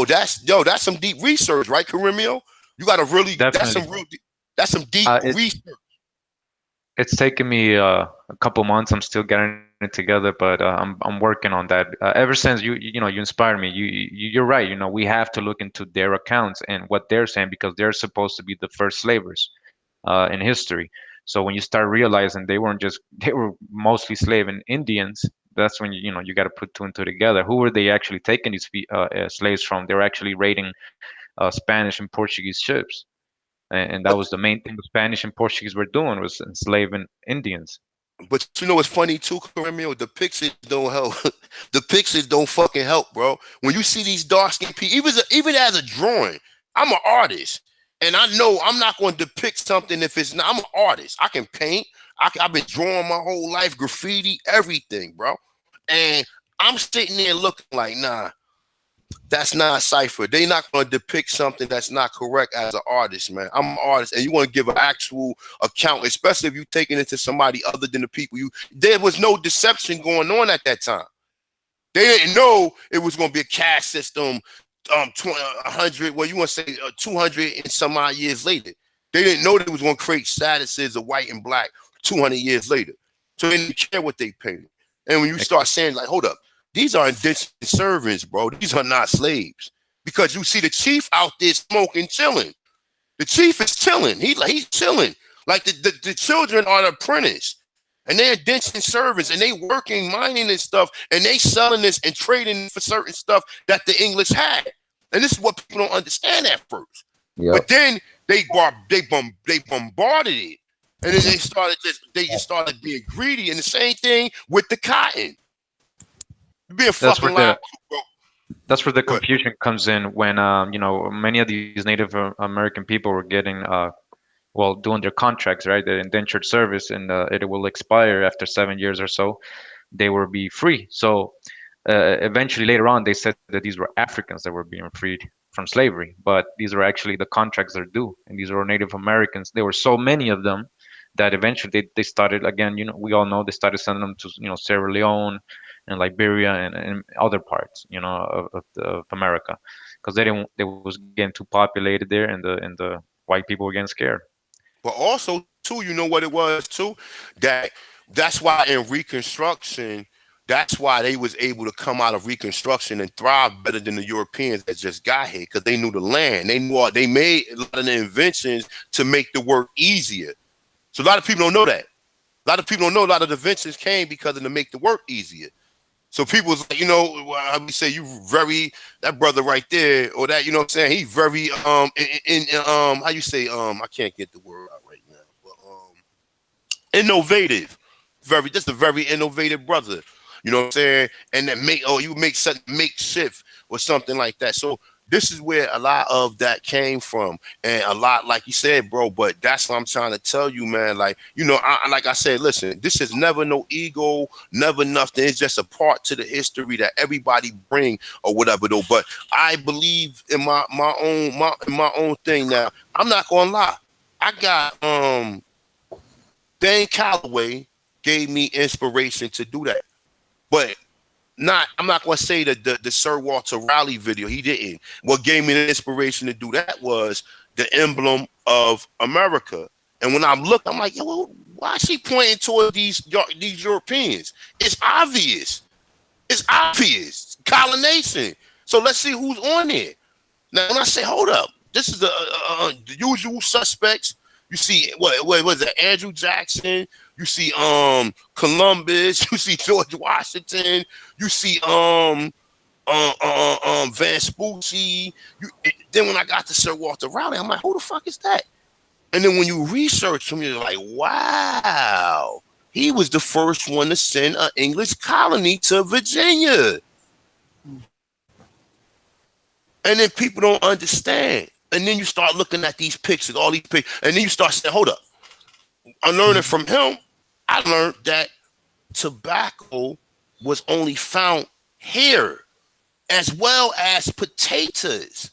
That's some deep research, right, Karimio? You got to really,
definitely.
that's some deep
It
research.
it's taken me a couple months. I'm still getting it together, but I'm working on that. Ever since you inspired me. You're right. We have to look into their accounts and what they're saying because they're supposed to be the first slavers in history. So when you start realizing they weren't just they were mostly slave and Indians, that's when you got to put two and two together. Who were they actually taking these slaves from? They were actually raiding Spanish and Portuguese ships, and that
But
was the main thing the Spanish and Portuguese were doing was enslaving Indians.
but you know what's funny too, Karimio? The pictures don't help. The pictures don't fucking help, bro. When you see these dark skinned people, even as a drawing, I'm an artist, and I know I'm not going to depict something if it's not. I'm an artist. I can paint. I've been drawing my whole life, graffiti, everything, bro. And I'm sitting there looking like, nah. That's not cipher. They're not going to depict something that's not correct as an artist, man. I'm an artist, and you want to give an actual account, especially if you're taking it to somebody other than the people you. There was no deception going on at that time. They didn't know it was going to be a caste system. 100. Well, you want to say 200 and some odd years later. They didn't know they was going to create statuses of white and black 200 years later. So they didn't care what they painted. And when you start saying like, hold up. These are indentured servants, bro. These are not slaves. Because you see the chief out there smoking, chilling. The chief is chilling. He's chilling. Like the children are the apprentice. And they're indentured servants. And they working, mining and stuff. And they selling this and trading for certain stuff that the English had. And this is what people don't understand at first. Yep. But then they bombarded it. And then they just started being greedy. And the same thing with the cotton.
That's where the confusion comes in when many of these Native American people were getting doing their contracts, right? The indentured service, and it will expire after 7 years or so. They will be free. So eventually, later on, they said that these were Africans that were being freed from slavery, but these were actually the contracts they're due, and these were Native Americans. There were so many of them that eventually they started again. We all know they started sending them to Sierra Leone and Liberia and other parts, of America, because they was getting too populated there, and the white people were getting scared.
But also too, you know what it was too, that's why in Reconstruction, that's why they was able to come out of Reconstruction and thrive better than the Europeans that just got here, because they knew the land. They knew they made a lot of the inventions to make the work easier. So a lot of people don't know that. A lot of people don't know a lot of the inventions came because of to make the work easier. So people was like, how we say, that brother right there, or that, what I'm saying, he very how you say, I can't get the word out right now, but innovative. Just a very innovative brother. You know what I'm saying? And that you make something makeshift or something like that. So this is where a lot of that came from, and a lot, like you said, bro. But that's what I'm trying to tell you, man. Like, like I said, listen, this is never no ego, never nothing. It's just a part to the history that everybody bring or whatever, though. But I believe in my own thing. Now, I'm not gonna lie. I got Dan Calloway gave me inspiration to do that, but. I'm not going to say that the Sir Walter Raleigh video, he didn't. What gave me the inspiration to do that was the emblem of America. And when I'm looking, I'm like, why is she pointing toward these Europeans? It's obvious. It's obvious. Colonization. So let's see who's on there. Now, when I say, hold up, this is the usual suspects. You see, what was it? Andrew Jackson. You see Columbus. You see George Washington. You see Vespucci. Then when I got to Sir Walter Raleigh, I'm like, who the fuck is that? And then when you research him, you're like, wow, he was the first one to send an English colony to Virginia. And then people don't understand. And then you start looking at these pictures, all these pictures, and then you start saying, hold up. I'm learning from him. I learned that tobacco was only found here, as well as potatoes.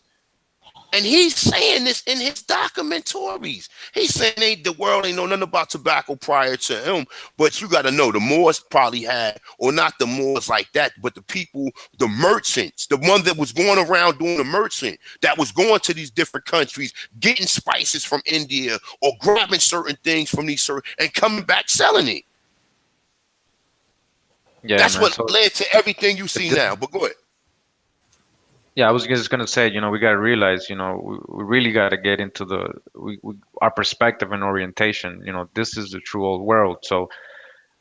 And he's saying this in his documentaries. He's saying the world ain't know nothing about tobacco prior to him. But you got to know, the Moors probably had, or not the Moors like that, but the people, the merchants, the one that was going around doing the merchant, that was going to these different countries, getting spices from India or grabbing certain things from these and coming back selling it. Yeah, that's what led to everything you see now. But go ahead.
Yeah, I was just gonna say, we gotta realize, we really gotta get into our perspective and orientation. This is the true old world. So,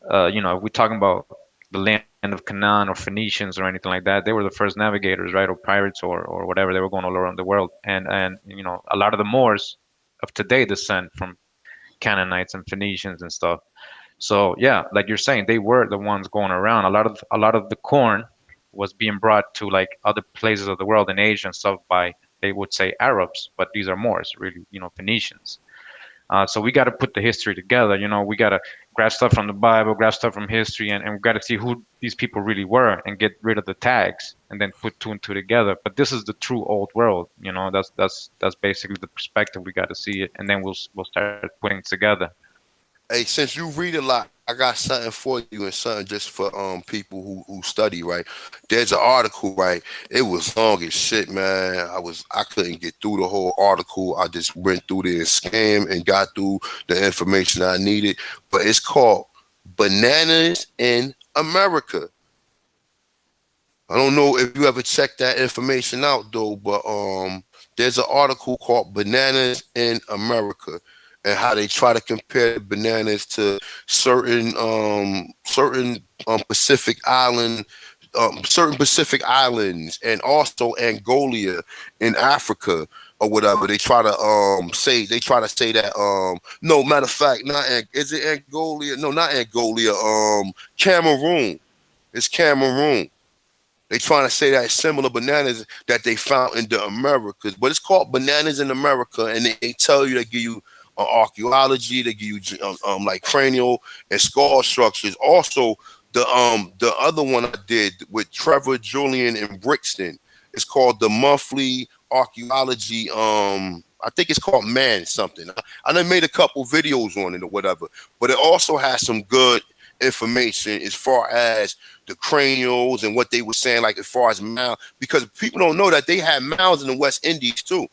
if we're talking about the land of Canaan or Phoenicians or anything like that, they were the first navigators, right, or pirates or whatever. They were going all around the world, and a lot of the Moors of today descend from Canaanites and Phoenicians and stuff. So yeah, like you're saying, they were the ones going around. A lot of the corn was being brought to like other places of the world in Asia and stuff by, they would say, Arabs, but these are Moors, really, Phoenicians. So we got to put the history together. We got to grab stuff from the Bible, grab stuff from history, and we got to see who these people really were and get rid of the tags and then put two and two together. But this is the true old world, you know. That's basically the perspective we got to see it, and then we'll start putting it together.
Hey, since you read a lot, I got something for you and something just for people who study, right? There's an article, right? It was long as shit, man. I couldn't get through the whole article. I just went through there and scammed and got through the information I needed. But it's called Bananas in America. I don't know if you ever checked that information out though, but there's an article called Bananas in America and how they try to compare the bananas to certain Pacific island certain Pacific islands and also Angola in Africa or whatever. They try to say that no, matter of fact, is it Angola? No, not Angola, Cameroon. It's Cameroon. They trying to say that similar bananas that they found in the Americas, but it's called Bananas in America, and they tell you, they give you archaeology, they give you like cranial and skull structures. Also, the other one I did with Trevor, Julian, and Brixton, it's called the monthly archaeology. I think it's called Man something. I done made a couple videos on it or whatever, but it also has some good information as far as the cranials and what they were saying, like as far as mounds, because people don't know that they had mounds in the West Indies too.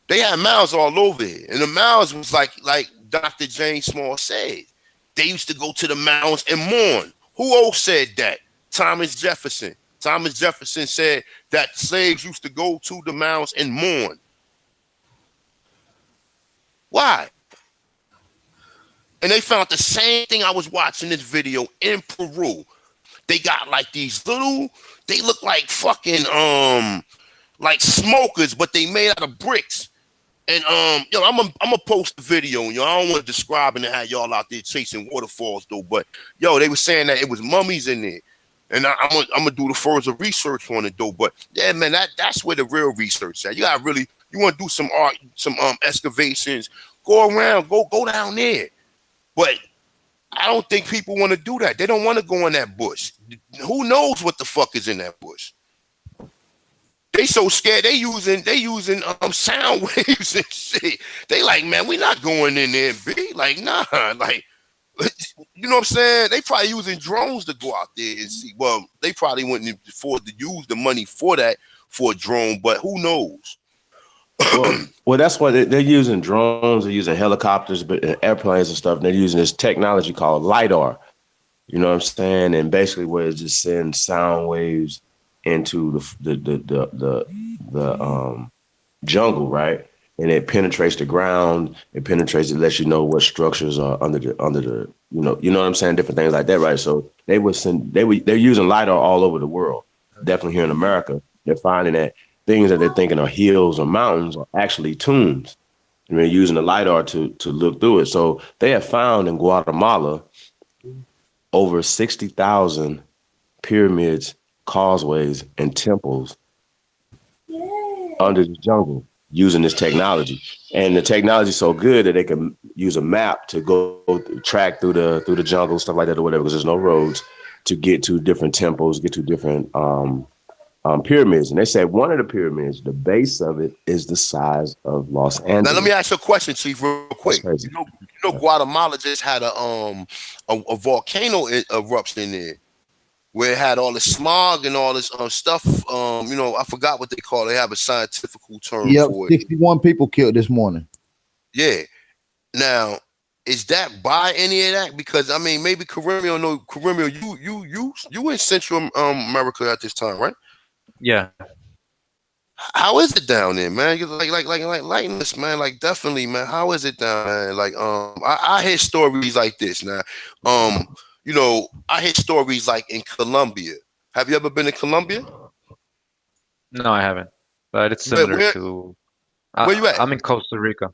They had mounds all over here, and the mounds was like Dr. James Small said. They used to go to the mounds and mourn. Who else said that? Thomas Jefferson. Thomas Jefferson said that slaves used to go to the mounds and mourn. Why? And they found the same thing. I was watching this video in Peru. They got like these little, they look like fucking like smokers, but they made out of bricks. And I'm gonna post the video. I don't want to describe and have y'all out there chasing waterfalls though. But they were saying that it was mummies in there, and I'm gonna do the further research on it though. But yeah, man, that's where the real research at. You want to do some art, some excavations. Go around, go down there. But I don't think people want to do that. They don't want to go in that bush. Who knows what the fuck is in that bush? They so scared. They using sound waves and shit. They like, man, we not going in there, B. Like, nah, like, you know what I'm saying? They probably using drones to go out there and see. Well, they probably wouldn't afford to use the money for that for a drone, but who knows?
Well, that's why they're using drones, they're using helicopters, but airplanes and stuff. And they're using this technology called Lidar. You know what I'm saying? And basically, where it just sends sound waves into the jungle, right? And it penetrates the ground. It penetrates. It lets you know what structures are under the you know what I'm saying? Different things like that, right? So they're using Lidar all over the world. Definitely here in America, they're finding that things that they're thinking are hills or mountains are actually tombs. And they're using the Lidar to look through it. So they have found in Guatemala over 60,000 pyramids, causeways, and temples under the jungle using this technology. And the technology is so good that they can use a map to go track through the jungle, stuff like that or whatever, because there's no roads, to get to different temples, get to different pyramids. And they said one of the pyramids, the base of it is the size of Los Angeles.
Now let me ask you a question, Chief, real quick. You know, Guatemala just had a volcano eruption there, where it had all the smog and all this stuff. I forgot what they call it. They have a scientific term for it.
61 people killed this morning.
Yeah. Now, is that by any of that? Because I mean, maybe Karimio, you in Central America at this time, right?
Yeah.
How is it down there, man? Like lighten this, man. Like definitely, man. How is it down there? Like I hear stories like this now. I hear stories like in Colombia. Have you ever been to Colombia?
No, I haven't. But it's similar to.
Where you at?
I'm in Costa Rica.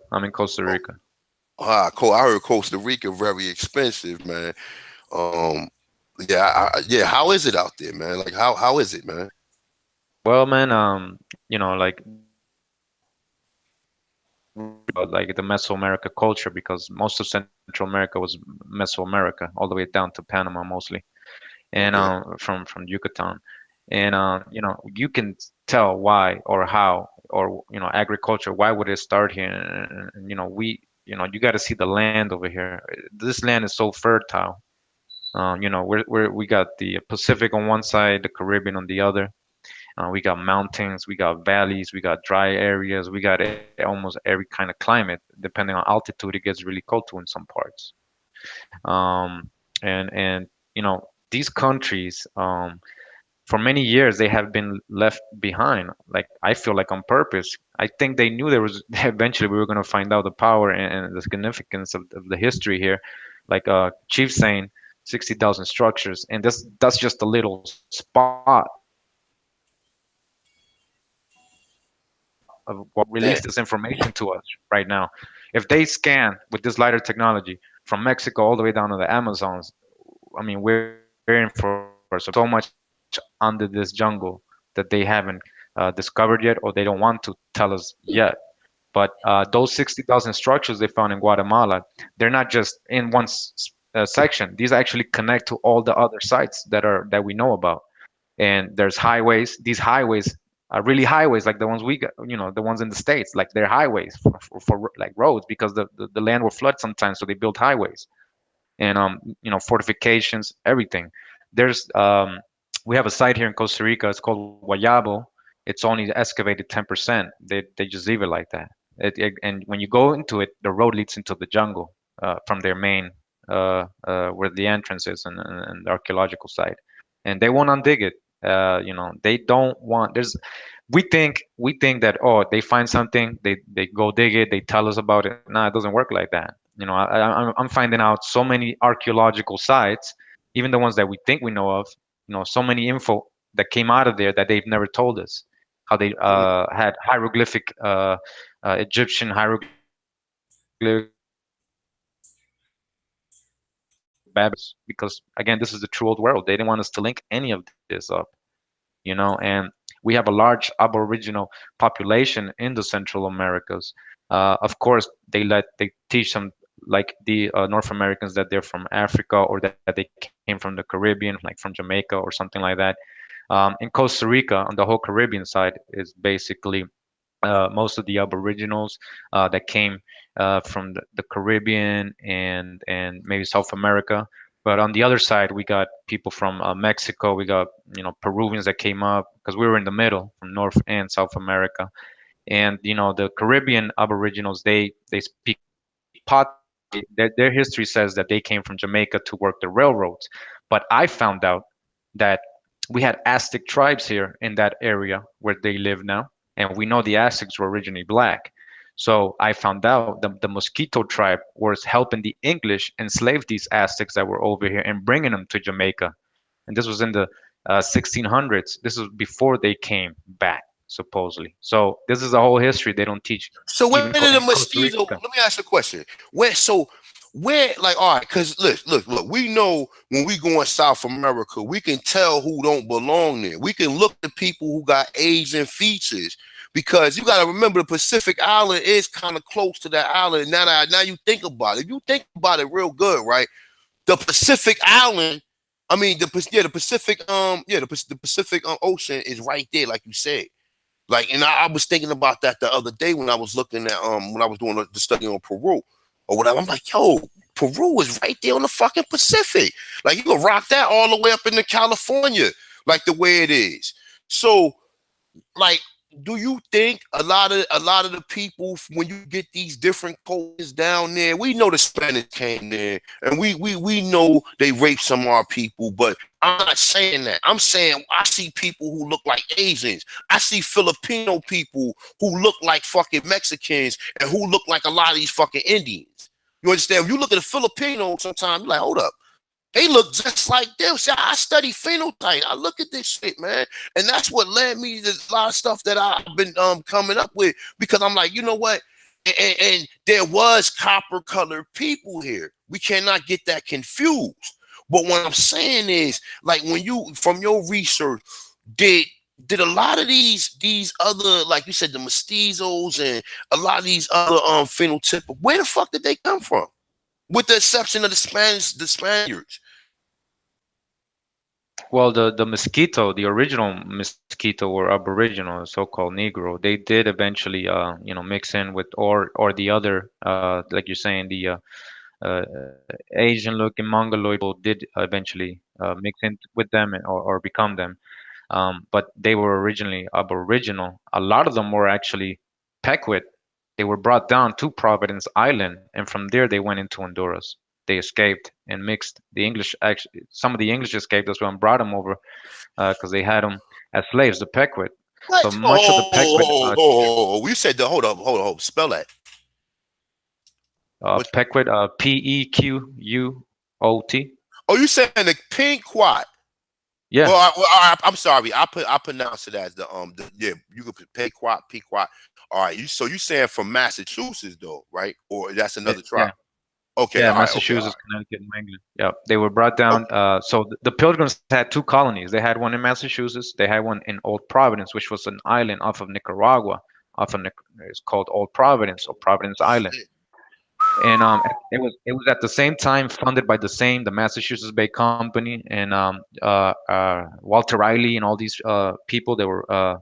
Cool. I heard Costa Rica very expensive, man. Yeah. How is it out there, man? Like how is it, man?
Well, man, like like the Mesoamerica culture, because most of Central America was Mesoamerica, all the way down to Panama mostly, and
Okay.
from Yucatan, and you can tell why or how, or agriculture, why would it start here, and you got to see the land over here. This land is so fertile. We got the Pacific on one side, the Caribbean on the other. We got mountains, we got valleys, we got dry areas, we got almost every kind of climate. Depending on altitude, it gets really cold too in some parts. Um, and these countries, for many years, they have been left behind. Like, I feel like on purpose. I think they knew there was eventually we were going to find out the power and the significance of the history here. Like Chief saying, 60,000 structures, and that's just a little spot of what released
Damn.
this information to us right now. If they scan with this lighter technology from Mexico all the way down to the Amazons, I mean, we're in for so much under this jungle that they haven't discovered yet, or they don't want to tell us yet. But those 60,000 structures they found in Guatemala, they're not just in one section. These actually connect to all the other sites that we know about. And there's highways. These highways are really highways, like the ones we got, the ones in the States, like they're highways for like roads, because the land will flood sometimes, so they build highways and fortifications, everything. There's we have a site here in Costa Rica. It's called Guayabo. It's only excavated 10%. They just leave it like that. And when you go into it, the road leads into the jungle from their main where the entrance is, and the archaeological site. And they won't undig it. They don't want. We think that, oh, they find something, they go dig it, they tell us about it. Nah, it doesn't work like that. I'm finding out so many archaeological sites, even the ones that we think we know of. So many info that came out of there that they've never told us. How they had hieroglyphic, Egyptian hieroglyphics, Babylonians, because again, this is the true old world. They didn't want us to link any of this up. And we have a large Aboriginal population in the Central Americas. Of course, they teach them, like the North Americans, that they're from Africa, or that they came from the Caribbean, like from Jamaica or something like that. In Costa Rica, on the whole Caribbean side, is basically most of the Aboriginals that came from the Caribbean and maybe South America. But on the other side, we got people from Mexico. We got Peruvians that came up, because we were in the middle from North and South America. And the Caribbean Aboriginals, they speak Potawatomi. Their history says that they came from Jamaica to work the railroads. But I found out that we had Aztec tribes here in that area where they live now, and we know the Aztecs were originally black. So I found out the Mosquito tribe was helping the English enslave these Aztecs that were over here and bringing them to Jamaica. And this was in the 1600s. This is before they came back, supposedly. So this is a whole history they don't teach,
So where
even
did the
in Costa
mestizo?
Rica.
Let me ask you a question. Where, like, all right, because look, we know when we go in South America, we can tell who don't belong there. We can look at people who got Asian features, because you got to remember the Pacific Island is kind of close to that island. Now you think about it. If you think about it real good, right? The Pacific Island, I mean the Pacific the Pacific Ocean is right there, like you said. Like, and I was thinking about that the other day when I was looking at when I was doing the study on Peru or whatever. I'm like, yo, Peru is right there on the fucking Pacific. Like, you can rock that all the way up into California, like the way it is. So, like, do you think a lot of the people, when you get these different cultures down there, we know the Spanish came there and we know they raped some of our people, but I'm not saying that. I'm saying I see people who look like Asians. I see Filipino people who look like fucking Mexicans and who look like a lot of these fucking Indians. You understand? When you look at a Filipino, sometimes you're like, hold up. They look just like them. See, I study phenotype. I look at this shit, man. And that's what led me to a lot of stuff that I've been coming up with, because I'm like, you know what? And there was copper colored people here. We cannot get that confused. But what I'm saying is, like, when you, from your research, did did a lot of these other, like you said, the mestizos and a lot of these other phenotypic, where the fuck did they come from? With the exception of the Spaniards.
Well, the mosquito, the original mosquito or Aboriginal, so-called Negro, they did eventually, mix in with or the other, like you're saying, the Asian-looking Mongoloid people did eventually mix in with them or become them. But they were originally Aboriginal. A lot of them were actually Pequot. They were brought down to Providence Island, and from there they went into Honduras. They escaped and mixed. The English actually, some of the English escaped as well and brought them over because they had them as slaves, the Pequot. So
What?
much of the Pequot,
We said the hold up. Spell that. What?
Pequot, Pequut.
Oh, you saying the Pequot?
Yeah,
Well, I'm sorry. I pronounce it as yeah. You could put Pequot. All right. You saying from Massachusetts though, right? Or that's another
yeah.
tribe? Okay.
Yeah,
All right. Okay. All
Massachusetts, Connecticut, New England. Yeah, they were brought down. So the Pilgrims had two colonies. They had one in Massachusetts. They had one in Old Providence, which was an island off of Nicaragua. It's called Old Providence or Providence Island.
Okay.
And it was at the same time funded by the Massachusetts Bay Company and Walter Riley and all these people that were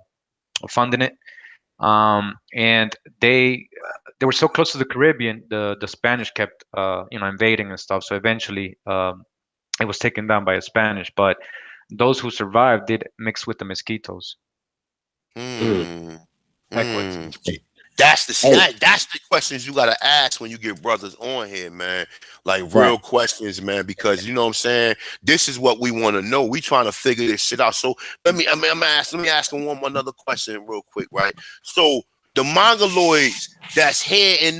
funding it. And they were so close to the Caribbean, the Spanish kept invading and stuff. So eventually, it was taken down by the Spanish. But those who survived did mix with the mosquitoes,
Mm.
Hmm.
pequots.
Hmm. That's
Hey,
that's the questions you gotta ask when you get brothers on here, man. Like
right.
real questions, man. Because you know what I'm saying. This is what we want to know. We trying to figure this shit out. So let me ask him one another question real quick, right? So the Mongoloids that's in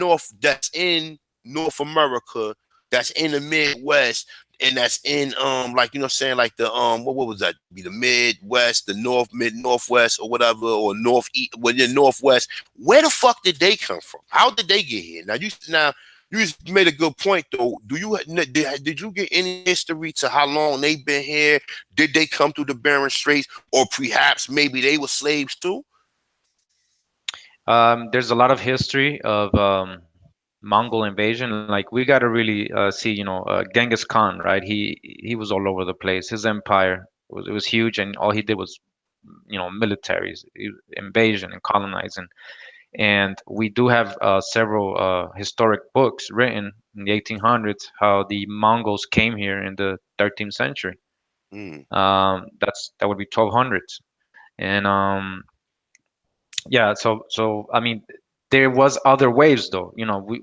North America, that's in the Midwest, and that's in like you know what I'm saying, like the what was that, be the Midwest, the mid Northwest or whatever, or Northeast, well, the Northwest. Where the fuck did they come from? How did they get here? You just made a good point though. Did you get any history to how long they've been here? Did they come through the Bering Straits, or perhaps maybe they were slaves too?
There's a lot of history of Mongol invasion. Like we got to really see, Genghis Khan, right? He was all over the place. His empire was huge, and all he did was, militaries, invasion and colonizing. And we do have several historic books written in the 1800s how the Mongols came here in the 13th century.
Mm,
That would be 1200s, and yeah, so I mean, there was other waves though.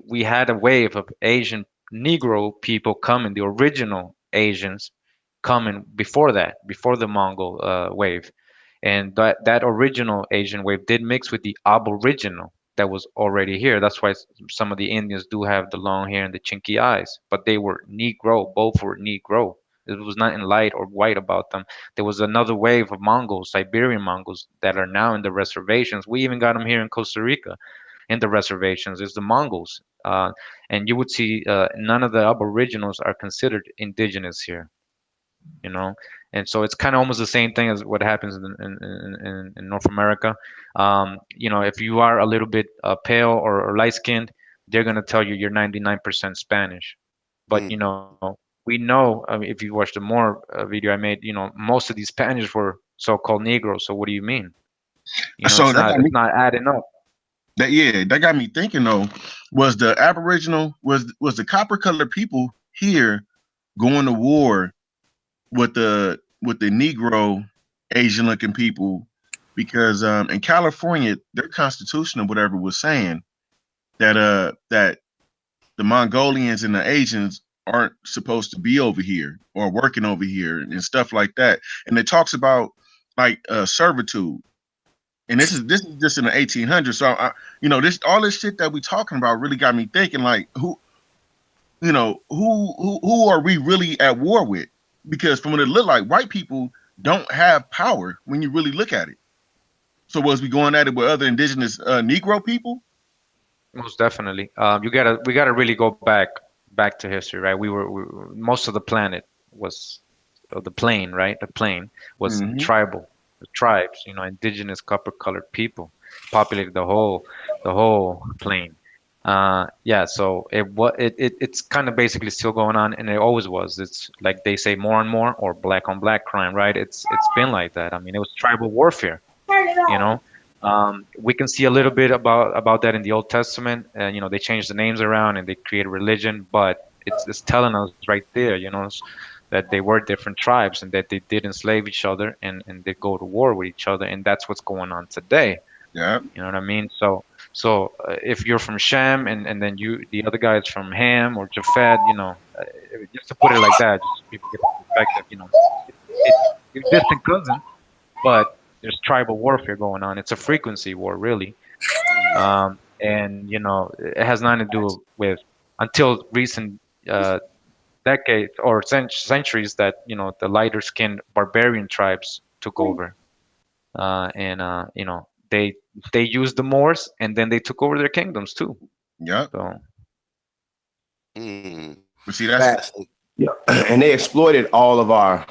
We had a wave of Asian Negro people coming, the original Asians coming before that, before the Mongol wave, and that original Asian wave did mix with the Aboriginal that was already here. That's why some of the Indians do have the long hair and the chinky eyes, but they were Negro. Both were Negro. It was nothing light or white about them. There was another wave of Mongols, Siberian Mongols, that are now in the reservations. We even got them here in Costa Rica in the reservations. It's the Mongols. And you would see none of the Aboriginals are considered indigenous here, you know. And so it's kind of almost the same thing as what happens in North America. If you are a little bit pale or light skinned, they're going to tell you you're 99% Spanish. But,
mm.
we know, I mean, if you watched the more video I made, most of these Spanish were so-called Negroes. So what do you mean?
So
It's not adding up.
that got me thinking though. Was the Aboriginal was the copper colored people here going to war with the Negro Asian looking people? Because in California, their constitution or whatever was saying that the Mongolians and the Asians aren't supposed to be over here or working over here and stuff like that. And it talks about like servitude. And this is just in the 1800s. So this all this shit that we talking about really got me thinking like who are we really at war with? Because from what it looked like, white people don't have power when you really look at it. So was we going at it with other indigenous Negro people?
Most definitely. We gotta really go back to history, right? Most of the planet was, or the plane, right? The plane was
Hmm.
tribal. the tribes, indigenous copper-colored people populated the whole plain. Yeah, so it's kind of basically still going on, and it always was. It's like they say, more and more, or black on black crime, right? It's been like that. I mean, it was tribal warfare, you know. We can see a little bit about that in the Old Testament, and they changed the names around and they created religion, but it's telling us right there, that they were different tribes and that they did enslave each other, and they go to war with each other, and that's what's going on today.
Yeah.
You know what I mean? So if you're from Shem, and then the other guy is from Ham or Japhet, just to put it like that, just so people get the perspective, it, you're distant cousins, but there's tribal warfare going on. It's a frequency war, really. And it has nothing to do with, until recent decades or centuries, that the lighter skinned barbarian tribes took over, and they used the Moors, and then they took over their kingdoms too.
Yeah.
So
Mm.
But see, that's
Facts. Yeah, and they exploited all of our,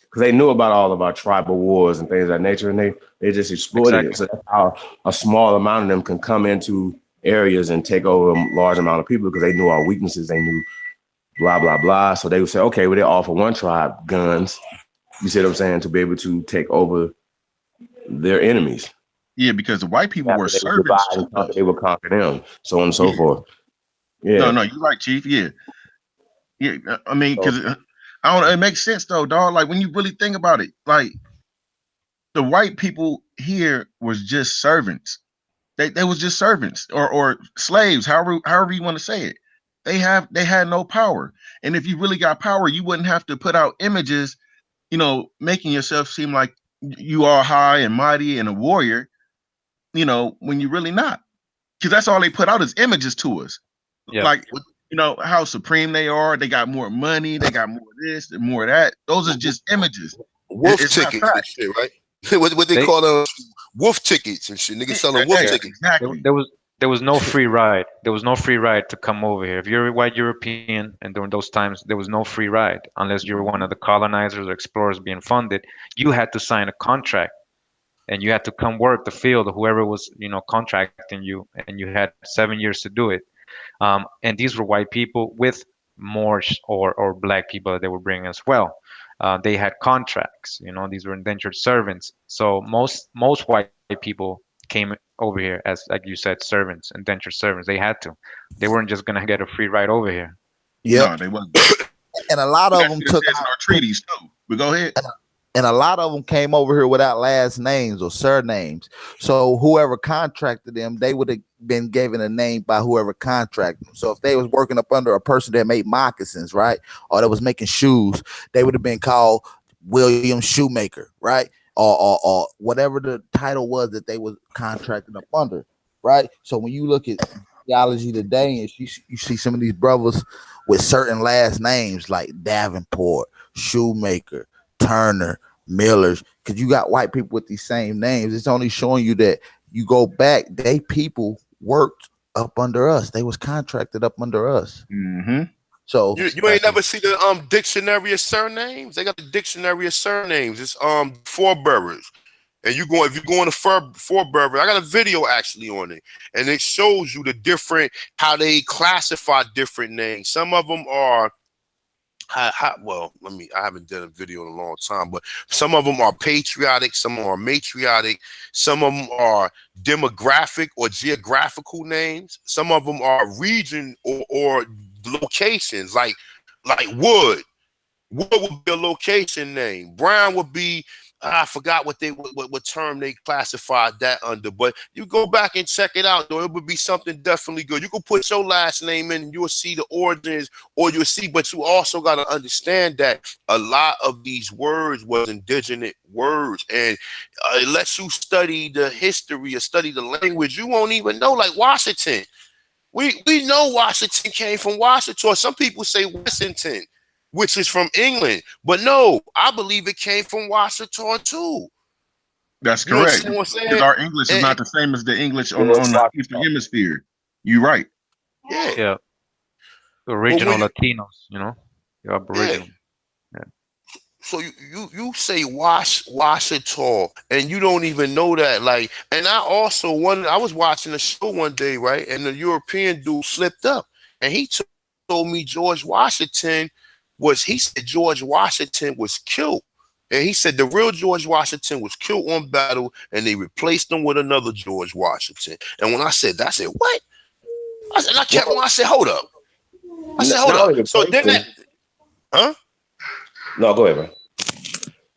because they knew about all of our tribal wars and things of that nature, and they just exploited it.
exactly.
So that's how a small amount of them can come into areas and take over a large amount of people, because they knew our weaknesses. They knew blah blah blah. So they would say, okay, well, they offer one tribe guns. You see what I'm saying? To be able to take over their enemies.
yeah, because the white people were
After they would
servants
divide
to
and conquer,
us.
they would conquer them, so on and so
Yeah.
forth.
No,
Yeah.
no, you're right, Chief. Yeah. Yeah. I mean,
So,
because I don't know, it makes sense though, dog. Like when you really think about it, like the white people here was just servants. They was just servants or slaves, however you want to say it. They had no power. And if you really got power, you wouldn't have to put out images, making yourself seem like you are high and mighty and a warrior, when you're really not. Because that's all they put out is images to us.
Yeah.
Like, how supreme they are. They got more money, they got more of this and more of that. Those are just images.
Wolf
It's not
tickets and
fact.
shit, right? what they
They
call them, wolf tickets and shit. Niggas selling wolf
Hey,
Yeah.
tickets.
There,
exactly.
there was there was no free ride. There was no free ride to come over here. If you're a white European, and during those times there was no free ride unless you were one of the colonizers or explorers being funded. You had to sign a contract, and you had to come work the field, or whoever was contracting you, and you had 7 years to do it. And these were white people with Moorish or black people that they were bringing as well. They had contracts. These were indentured servants. So most white people came over here as, like you said, servants, indentured servants. They had to. They weren't just gonna get a free ride over here.
Yep.
No, they wasn't.
And a lot
And
of
that's
them
what it
took
says in our treaties too. But go ahead.
and a lot of them came over here without last names or surnames. So whoever contracted them, they would have been given a name by whoever contracted them. So if they was working up under a person that made moccasins, right, or that was making shoes, they would have been called William Shoemaker, right, or whatever the title was that they was contracted up under, right. So when you look at theology today, and you see some of these brothers with certain last names like Davenport, Shoemaker, Turner, Millers, because you got white people with these same names. It's only showing you that you go back, they people worked up under us. They was contracted up under us.
Mm-hmm.
So
You ain't never see the dictionary of surnames. They got the dictionary of surnames. It's four boroughs. And if you go on the four boroughs, I got a video actually on it, and it shows you the different how they classify different names. Some of them are well, I haven't done a video in a long time, but some of them are patriotic, some of them are matriotic, some of them are demographic or geographical names, some of them are region or locations, like Wood. Wood would be a location name. Brown would be, I forgot what term they classified that under, but you go back and check it out, though. It would be something definitely good. You can put your last name in and you'll see the origins, or you'll see, but you also got to understand that a lot of these words was indigenous words, and unless you study the history or study the language, you won't even know, like Washington. We know Washington came from Washington. Some people say Washington, which is from England. But no, I believe it came from Washington too.
That's
You
correct.
understand what I'm
Because
saying?
our English is
And,
not the same as the English on
George
the Eastern
Washington.
Hemisphere. You're right.
yeah.
Yeah, the
But
original
when you
Latinos, the
yeah.
Aboriginal. Yeah.
you say Washita, and you don't even know that. Like, and I was watching a show one day, right? And the European dude slipped up, and he told me he said George Washington was killed. And he said the real George Washington was killed on battle, and they replaced him with another George Washington. And when I said that, I said, what? I kept on. I said, hold up. I said, hold up. So then that, huh?
No, go ahead, bro.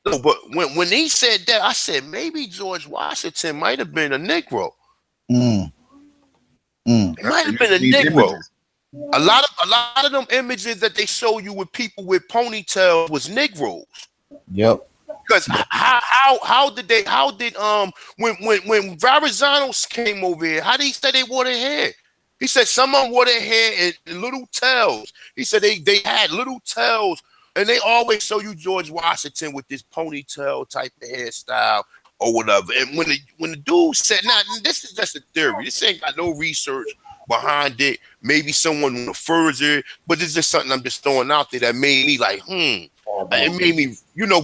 No, but when he said that, I said maybe George Washington might have been a Negro. It might have been a Negro. A lot of them images that they show you with people with ponytails was Negroes.
Yep.
Because how did when Verrazano came over here, how did he say they wore their hair? He said some of them wore their hair in little tails. He said they had little tails, and they always show you George Washington with this ponytail type of hairstyle or whatever. And when the dude said, "Now this is just a theory. This ain't got no research behind it. Maybe someone went further, but it's just something I'm just throwing out there that made me like, It made me,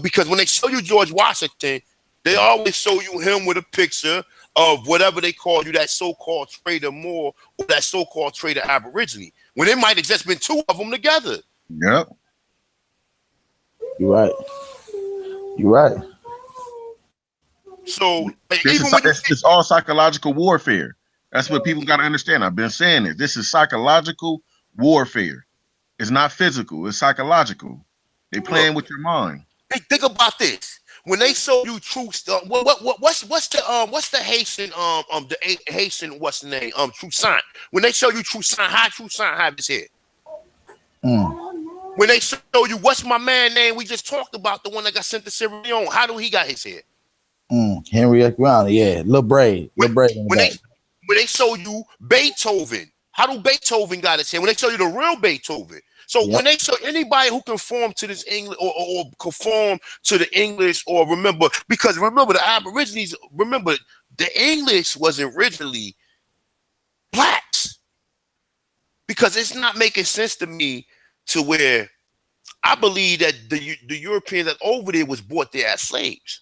because when they show you George Washington, they always show you him with a picture of whatever they call you, that so-called trader Moor or that so-called trader Aborigine, when it might have just been two of them together.
Yep.
You're right. You're right.
So
it's all psychological warfare. That's what people got to understand. I've been saying it. This is psychological warfare. It's not physical. It's psychological. They playing with your mind.
Hey, think about this. When they show you true stuff, what's the Haitian Haitian what's the name Toussaint? When they show you Toussaint, how Toussaint have his head? When they show you what's my man name we just talked about, the one that got sent to Sierra Leone, how do he got his head?
Henry Brown, yeah, little braid.
When they show you Beethoven, how do Beethoven got his head? When they show you the real Beethoven. So when they show anybody who conform to this English or conform to the English, or remember the Aborigines, the English was originally blacks, because it's not making sense to me to where I believe that the Europeans that over there was bought there as slaves.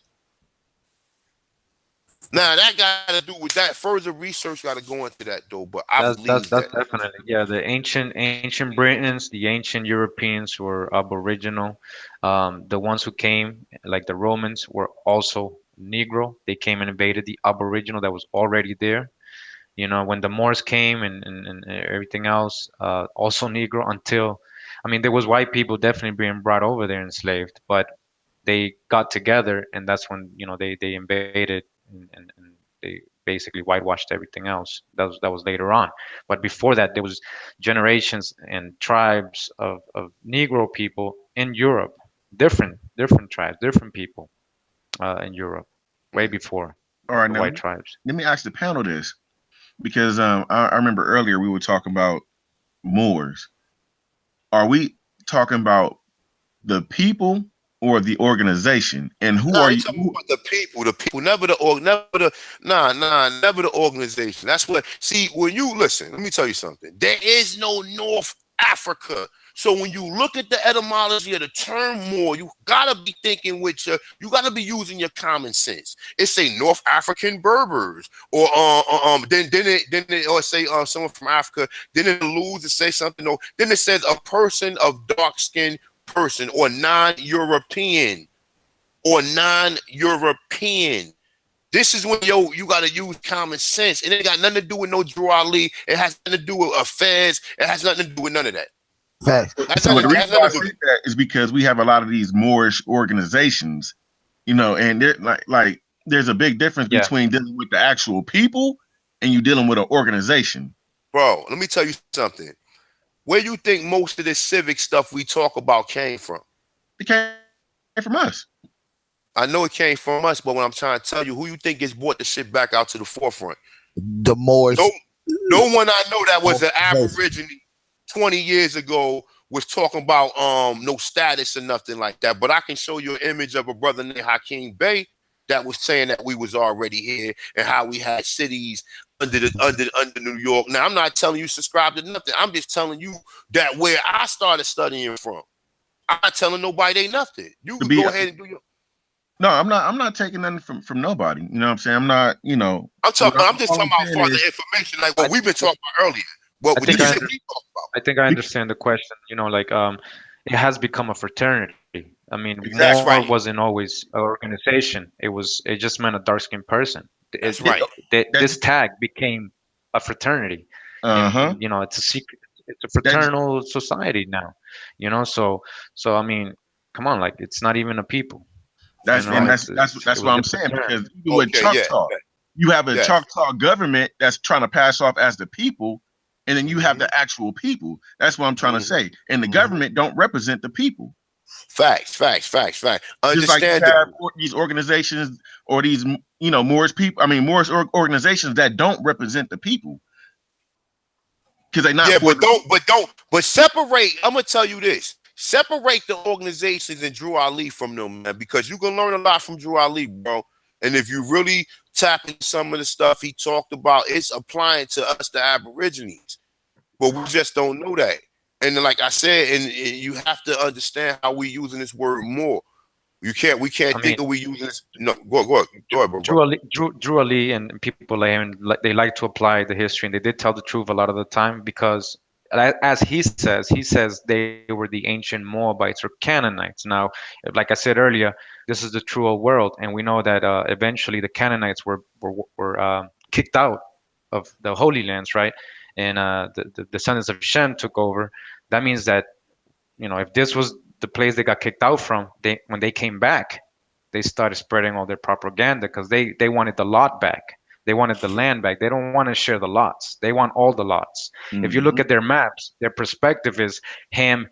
Now that got to do with that. Further research got to go into that though. But
that's definitely, yeah. The ancient Britons, the ancient Europeans were Aboriginal. The ones who came, like the Romans, were also Negro. They came and invaded the Aboriginal that was already there. When the Moors came and everything else, also Negro. Until, I mean, there was white people definitely being brought over there enslaved, but they got together, and that's when they invaded. And they basically whitewashed everything else. That was later on. But before that, there was generations and tribes of Negro people in Europe, different tribes, different people in Europe, way before
All right,
the
now,
white tribes.
let me ask the panel this, because I remember earlier we were talking about Moors. Are we talking about the people or the organization? And who are you?
Talking about the people, never the organization. That's what. See, when you listen, let me tell you something. There is no North Africa. So when you look at the etymology of the term Moor, you gotta be thinking you gotta be using your common sense. It say North African Berbers, or then it or say someone from Africa. Then it alludes to say something. No, then it says a person of dark skin person, or non-European. This is when you gotta use common sense, and it got nothing to do with no Drew Ali. It has nothing to do with affairs. It has nothing to do with none of that.
Facts.
So the reason why I say that is because we have a lot of these Moorish organizations, and they're like there's a big difference between dealing with the actual people and you dealing with an organization.
Bro, let me tell you something. Where you think most of this civic stuff we talk about came from?
It came from us.
I know it came from us, but when I'm trying to tell you, who you think gets brought the shit back out to the forefront?
The Moors.
No one I know that was an Aborigine 20 years ago was talking about no status or nothing like that. But I can show you an image of a brother named Hakeem Bey that was saying that we was already here and how we had cities under New York. Now I'm not telling you subscribe to nothing. I'm just telling you that where I started studying from. I'm not telling nobody they nothing. You
To
can
be
go ahead and do your.
no, I'm not taking nothing from nobody. You know what I'm saying? I'm not, you know,
I'm talking. I'm just
all
talking
I'm
about
saying
further
is
information, like
I
what we've been talking about earlier. What
I
the
think I
shit
under,
we talk about.
I think I understand the question. You know, like it has become a fraternity. I mean,
That's
Moor
right.
wasn't always an organization. It just meant a dark skinned person.
That's right.
that
This tag became a fraternity,
uh-huh.
and you know, it's a secret. It's a
That
fraternal society now. You know, so I mean, come on, like it's not even a people. You
that's
know,
and
it
that's what
was
I'm
a
saying,
fraternity.
because even with
Okay. Yeah.
Choctaw, you have a
Yeah.
Choctaw government that's trying to pass off as the people, and then you have
Mm-hmm.
the actual people. That's what I'm trying to
Mm-hmm.
say. And the
Mm-hmm.
government don't represent the people.
Facts. Facts. Facts. Facts.
Just like you have
Understandable.
these organizations or these, you know, Moorish people. I mean, Moorish organizations that don't represent the people because they're not
Yeah,
for the people.
but separate. I'm gonna tell you this. Separate the organizations and Drew Ali from them, man, because you can learn a lot from Drew Ali, bro. And if you really tap into some of the stuff he talked about, it's applying to us, the Aborigines. But we just don't know that. And then, like I said, and you have to understand how we using this word more. We can't
I
think
mean,
of we using this. No, go ahead, bro.
Drew Ali and people like him, they like to apply the history, and they did tell the truth a lot of the time because, as he says they were the ancient Moabites or Canaanites. Now, like I said earlier, this is the true old world, and we know that eventually the Canaanites were kicked out of the Holy Lands, right? And the descendants of Shem took over. That means that you know if this was the place they got kicked out from, they when they came back they started spreading all their propaganda because they wanted the lot back. They wanted the land back. They don't want to share the lots. They want all the lots. If you look
Mhm.
at their maps, their perspective is Ham,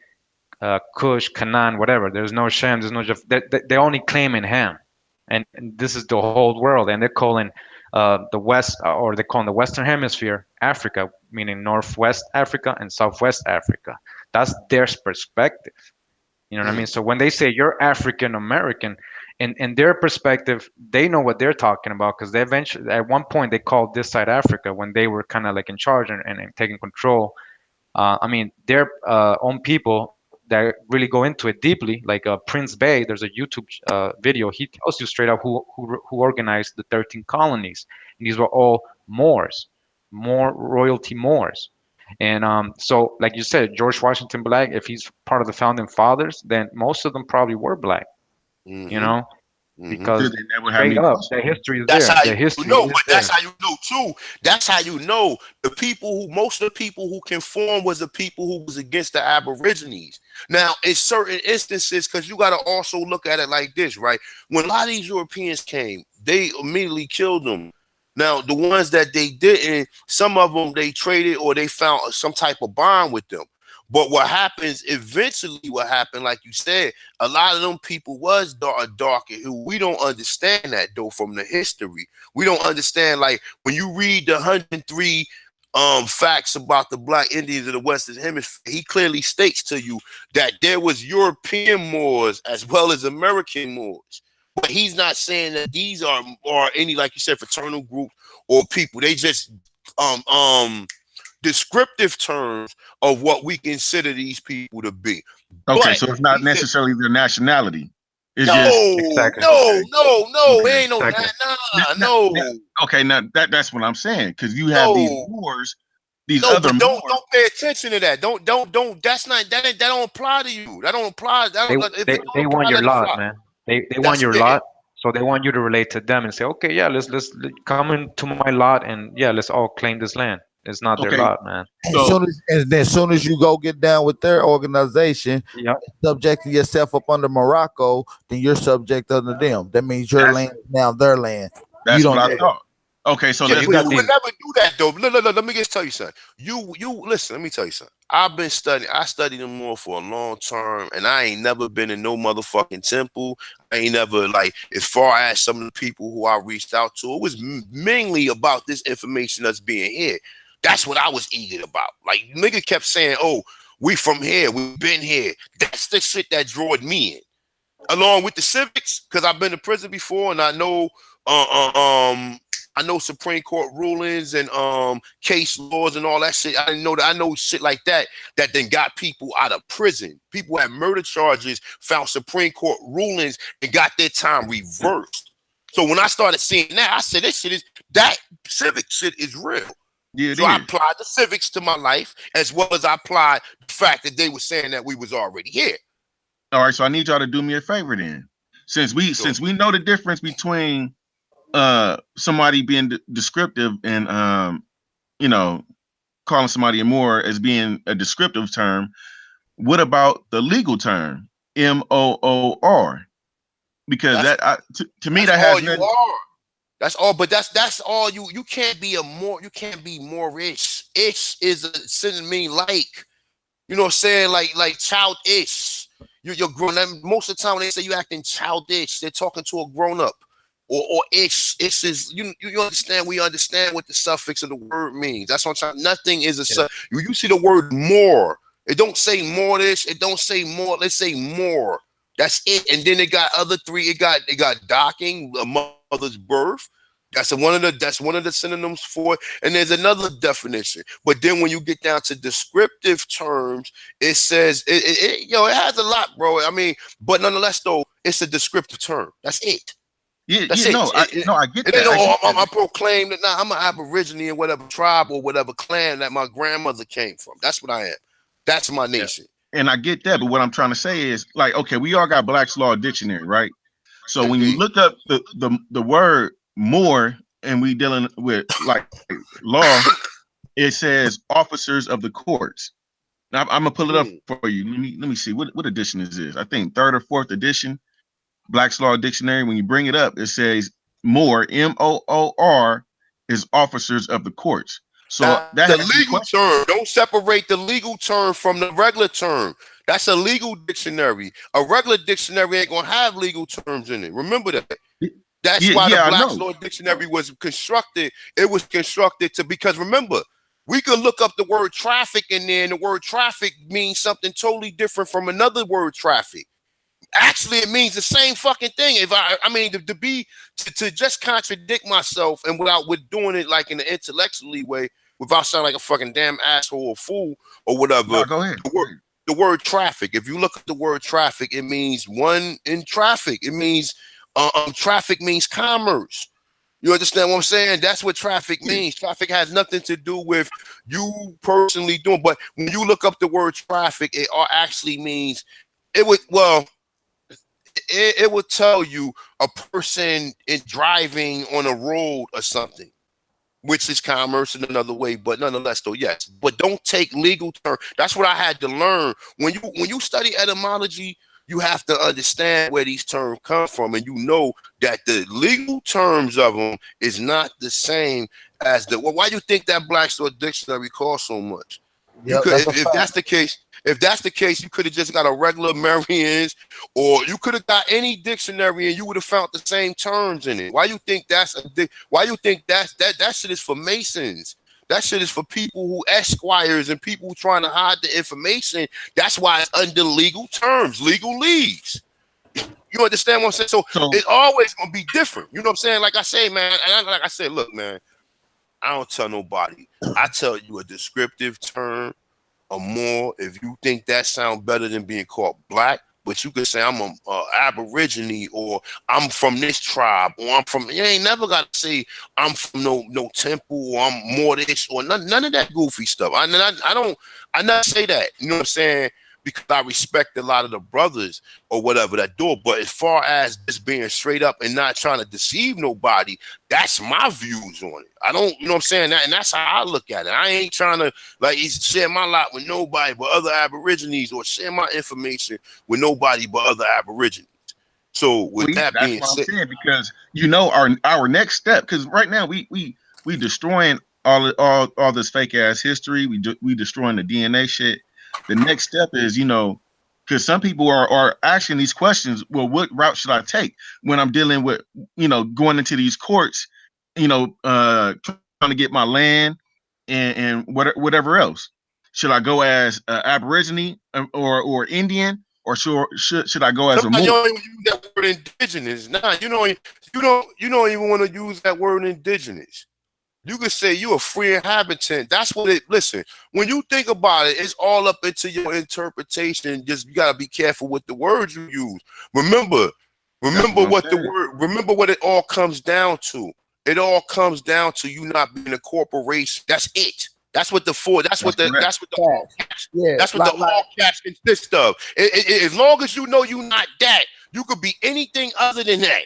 Cush, Canaan, whatever. There's no Shem. There's no. They only claim in Ham, and this is the whole world. And they're calling the West, or they call the Western Hemisphere Africa, meaning Northwest Africa and Southwest Africa. That's their perspective. You know what I mean?
Mm,
So when they say you're African American, in their perspective, they know what they're talking about because they eventually, at one point, they called this side Africa when they were kind of like in charge and taking control. I mean, their own people that really go into it deeply, like Prince Bay. There's a YouTube video. He tells you straight up who organized the 13 colonies. And these were all Moors, more royalty Moors. And so, like you said, George Washington Black, if he's part of the founding fathers, then most of them probably were black, you
mm-hmm.
know,
Mm-hmm.
So
because
they never have
straight
any
up,
question.
the history is
That's
there.
how
The
you
history
know,
is
but that's
there.
how you know too. That's how you know the people who most of the people who conform was the people who was against the Aborigines. Now, in certain instances, because you got to also look at it like this, right? When a lot of these Europeans came, they immediately killed them. Now, the ones that they didn't, some of them they traded or they found some type of bond with them. But what happens eventually, what happened, like you said, a lot of them people was darker who we don't understand that though from the history. We don't understand, like when you read the 103 facts about the black Indians of the Western Hemisphere, he clearly states to you that there was European Moors as well as American Moors. But he's not saying that these are any, like you said, fraternal groups or people. They just um um descriptive terms of what we consider these people to be.
Okay,
But
so it's not
he said,
necessarily their nationality. It's just
no,
Exactly.
no,
okay,
no, no, it
okay.
ain't no
Exactly.
nah,
Now,
no,
okay, now that's what I'm saying. Because you have these
no,
Moors, these
no,
other
but
Moors.
don't pay attention to that. Don't. That's not that don't apply to you. That don't apply. That
They
don't, if
they
it don't
they want
apply,
your
let it
lot,
fly.
man. They want
That's
your
it.
lot, so they want you to relate to them and say, okay, yeah, come into my lot and yeah, let's all claim this land. It's not their
Okay,
lot, man.
so
As soon as you go get down with their organization,
Yep.
subjecting yourself up under Morocco, then you're subject under them. That means your
that's
land is now their land. You
that's what
don't
I
know
thought. Okay, so
Yeah,
Yeah,
let's
you
but
got
you
move.
would
these.
never do that though. Look, let me just tell you something. You listen, let me tell you something. I've been studying, I studied them more for a long term, and I ain't never been in no motherfucking temple. I ain't never like as far as some of the people who I reached out to, it was mainly about this information that's being here. That's what I was eager about. Like nigga kept saying, oh, we from here, we've been here. That's the shit that drawed me in. Along with the civics, because I've been to prison before and I know uh, uh, um I know Supreme Court rulings and case laws and all that shit. I didn't know that. I know shit like that then got people out of prison. People had murder charges, found Supreme Court rulings, and got their time reversed. So when I started seeing that, I said, that civic shit is real.
Yeah,
so I applied the civics to my life, as well as I applied the fact that they were saying that we was already here.
All right, so I need y'all to do me a favor then. Since we know the difference between somebody being descriptive and you know, calling somebody a Moor as being a descriptive term, what about the legal term Moor? Because to me that has nothing.
That's all, but that's all you can't be you can't be Moorish. Ish is a synonym like, you know what I'm saying, like childish. You're grown up. Most of the time when they say you acting childish, they're talking to a grown up. Or ish. Ish is you understand, we understand what the suffix of the word means. That's what I'm trying. Nothing is a you see the word more. It don't say Moorish, it don't say more, let's say more. That's it. And then it got other three. It got docking, a mother's birth. That's one of the synonyms for it. And there's another definition. But then when you get down to descriptive terms, it says it has a lot, bro. I mean, but nonetheless, though, it's a descriptive term. That's it.
Yeah, that's it. I get that.
I proclaim that now I'm an Aborigine in whatever tribe or whatever clan that my grandmother came from. That's what I am. That's my nation.
And I get that, but what I'm trying to say is, like, okay, we all got Black's Law Dictionary, right? So when you look up the word more, and we dealing with like law, it says officers of the courts. Now I'm gonna pull it up for you. Let me see what edition is this. I think 3rd or 4th edition, Black's Law Dictionary. When you bring it up, it says more, Moor, is officers of the courts. So that
the legal term. Don't separate the legal term from the regular term. That's a legal dictionary. A regular dictionary ain't gonna have legal terms in it. Remember that. That's why the Black's Law Dictionary was constructed. It was constructed because remember, we could look up the word traffic in there, and the word traffic means something totally different from another word traffic. Actually, it means the same fucking thing. If to just contradict myself and with doing it like in an intellectually way, without sounding like a fucking damn asshole or fool or whatever.
No, go ahead.
The word traffic. If you look at the word traffic, it means one in traffic. It means traffic means commerce. You understand what I'm saying? That's what traffic means. Traffic has nothing to do with you personally doing. But when you look up the word traffic, it actually means it would tell you a person driving on a road or something, which is commerce in another way. But nonetheless, though, yes. But don't take legal terms. That's what I had to learn. When you study etymology, you have to understand where these terms come from, and you know that the legal terms of them is not the same as why you think that Black's Law Dictionary costs so much?
Yep,
if that's the case, you could have just got a regular Merriam's, or you could have got any dictionary and you would have found the same terms in it. Why you think that shit is for Masons? That shit is for people who esquires and people who trying to hide the information. That's why it's under legal terms, legalese. You understand what I'm saying? So it's always gonna be different. You know what I'm saying? Like I say, man, and like I said, look, man, I don't tell nobody. I tell you a descriptive term or more. If you think that sounds better than being called black, but you could say I'm a Aborigine, or I'm from this tribe, or I'm from. You ain't never got to say I'm from no temple, or I'm Moorish, or none of that goofy stuff. I not say that. You know what I'm saying? Because I respect a lot of the brothers or whatever that do it. But as far as just being straight up and not trying to deceive nobody, that's my views on it. I don't, you know what I'm saying? And that's how I look at it. I ain't trying to like share my lot with nobody but other Aborigines, or share my information with nobody but other Aborigines. So with that being said,
I'm saying, because you know our next step, because right now we destroying all this fake ass history. We destroying the DNA shit. The next step is, you know, because some people are asking these questions. Well, what route should I take when I'm dealing with, you know, going into these courts, you know, trying to get my land and whatever else? Should I go as Aborigine or Indian, or should I go as a
Sometimes you
Moor?
don't even use that word indigenous. Nah, you don't even want to use that word indigenous. You could say you a free inhabitant. That's what it. Listen, when you think about it, it's all up into your interpretation. Just you gotta be careful with the words you use. Remember,
That's
remember
what I'm
what the
saying.
word. Remember what it all comes down to. It all comes down to you not being a corporation. That's it. That's what the four. That's what
That's
the.
correct.
That's what the all caps.
Yeah,
That's what the all caps consist of. As long as you know you're not that, you could be anything other than that.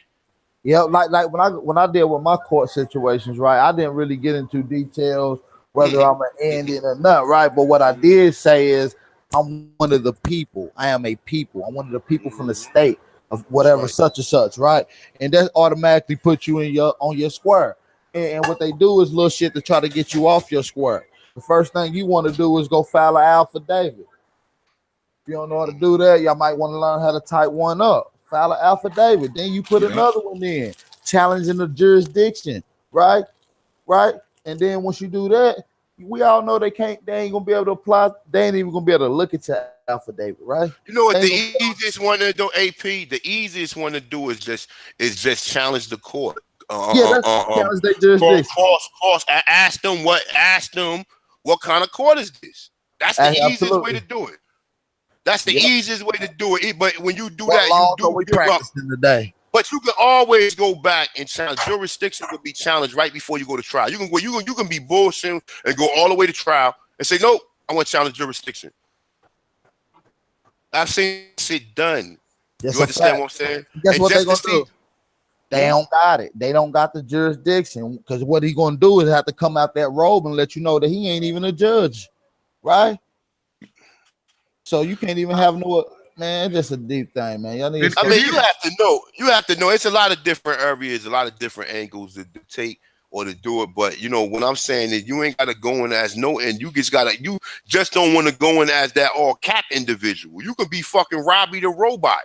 yeah, like when I deal with my court situations, right? I didn't really get into details whether I'm an Indian or not, right? But what I did say is I'm one of the people. I am a people. I'm one of the people from the state of
That's
whatever
right.
such and such, right? And that automatically puts you in your on your square. And what they do is little shit to try to get you off your square. The first thing you want to do is go file an affidavit. If you don't know how to do that, y'all might want to learn how to type one up. File an affidavit. Then you put
Yeah.
another one in, challenging the jurisdiction, right? Right? And then once you do that, we all know they ain't gonna be able to apply, they ain't even gonna be able to look at your affidavit, right?
You know what
They
the
ain't gonna,
easiest one to do, AP? The easiest one to do is just challenge the court.
yeah, that's challenge their jurisdiction.
Ask them what kind of court is this? That's the easiest way
Absolutely.
to do it. That's the
Yep.
easiest way to do it. But when you do
What
that, you
laws are
do
we
give up.
practicing today?
But you can always go back and challenge. Jurisdiction will be challenged right before you go to trial. You can be bullshit and go all the way to trial and say, nope, I want to challenge jurisdiction. I've seen shit done.
That's
You
a
understand
fact.
what I'm saying?
Guess
And
what they
just to
gonna
see,
do? They don't got it. They don't got the jurisdiction because what he gonna do is have to come out that robe and let you know that he ain't even a judge, right? So you can't even have no man. It's just a deep thing, man. Y'all need to
It,
I
stay.
it
mean, you
is.
have to know. You have to know. It's a lot of different areas, a lot of different angles to take or to do it. But what I'm saying is, you ain't got to go in as no, and you just don't want to go in as that all cap individual. You could be fucking Robbie the robot.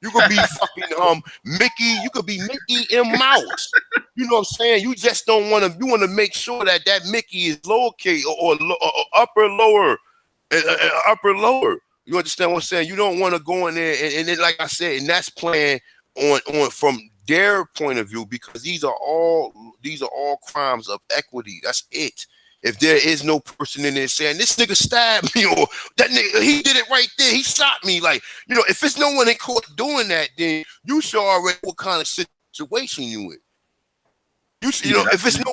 You could be fucking Mickey. You could be Mickey and Mouse. You know what I'm saying? You just don't want to. You want to make sure that Mickey is lowercase or upper lower, upper lower. You understand what I'm saying? You don't want to go in there and then, like I said, and that's playing on from their point of view, because these are all crimes of equity. That's it. If there is no person in there saying this nigga stabbed me or that nigga he did it right there, he shot me, like if it's no one in court doing that, then you should already know what kind of situation you in.
Yeah, that's
If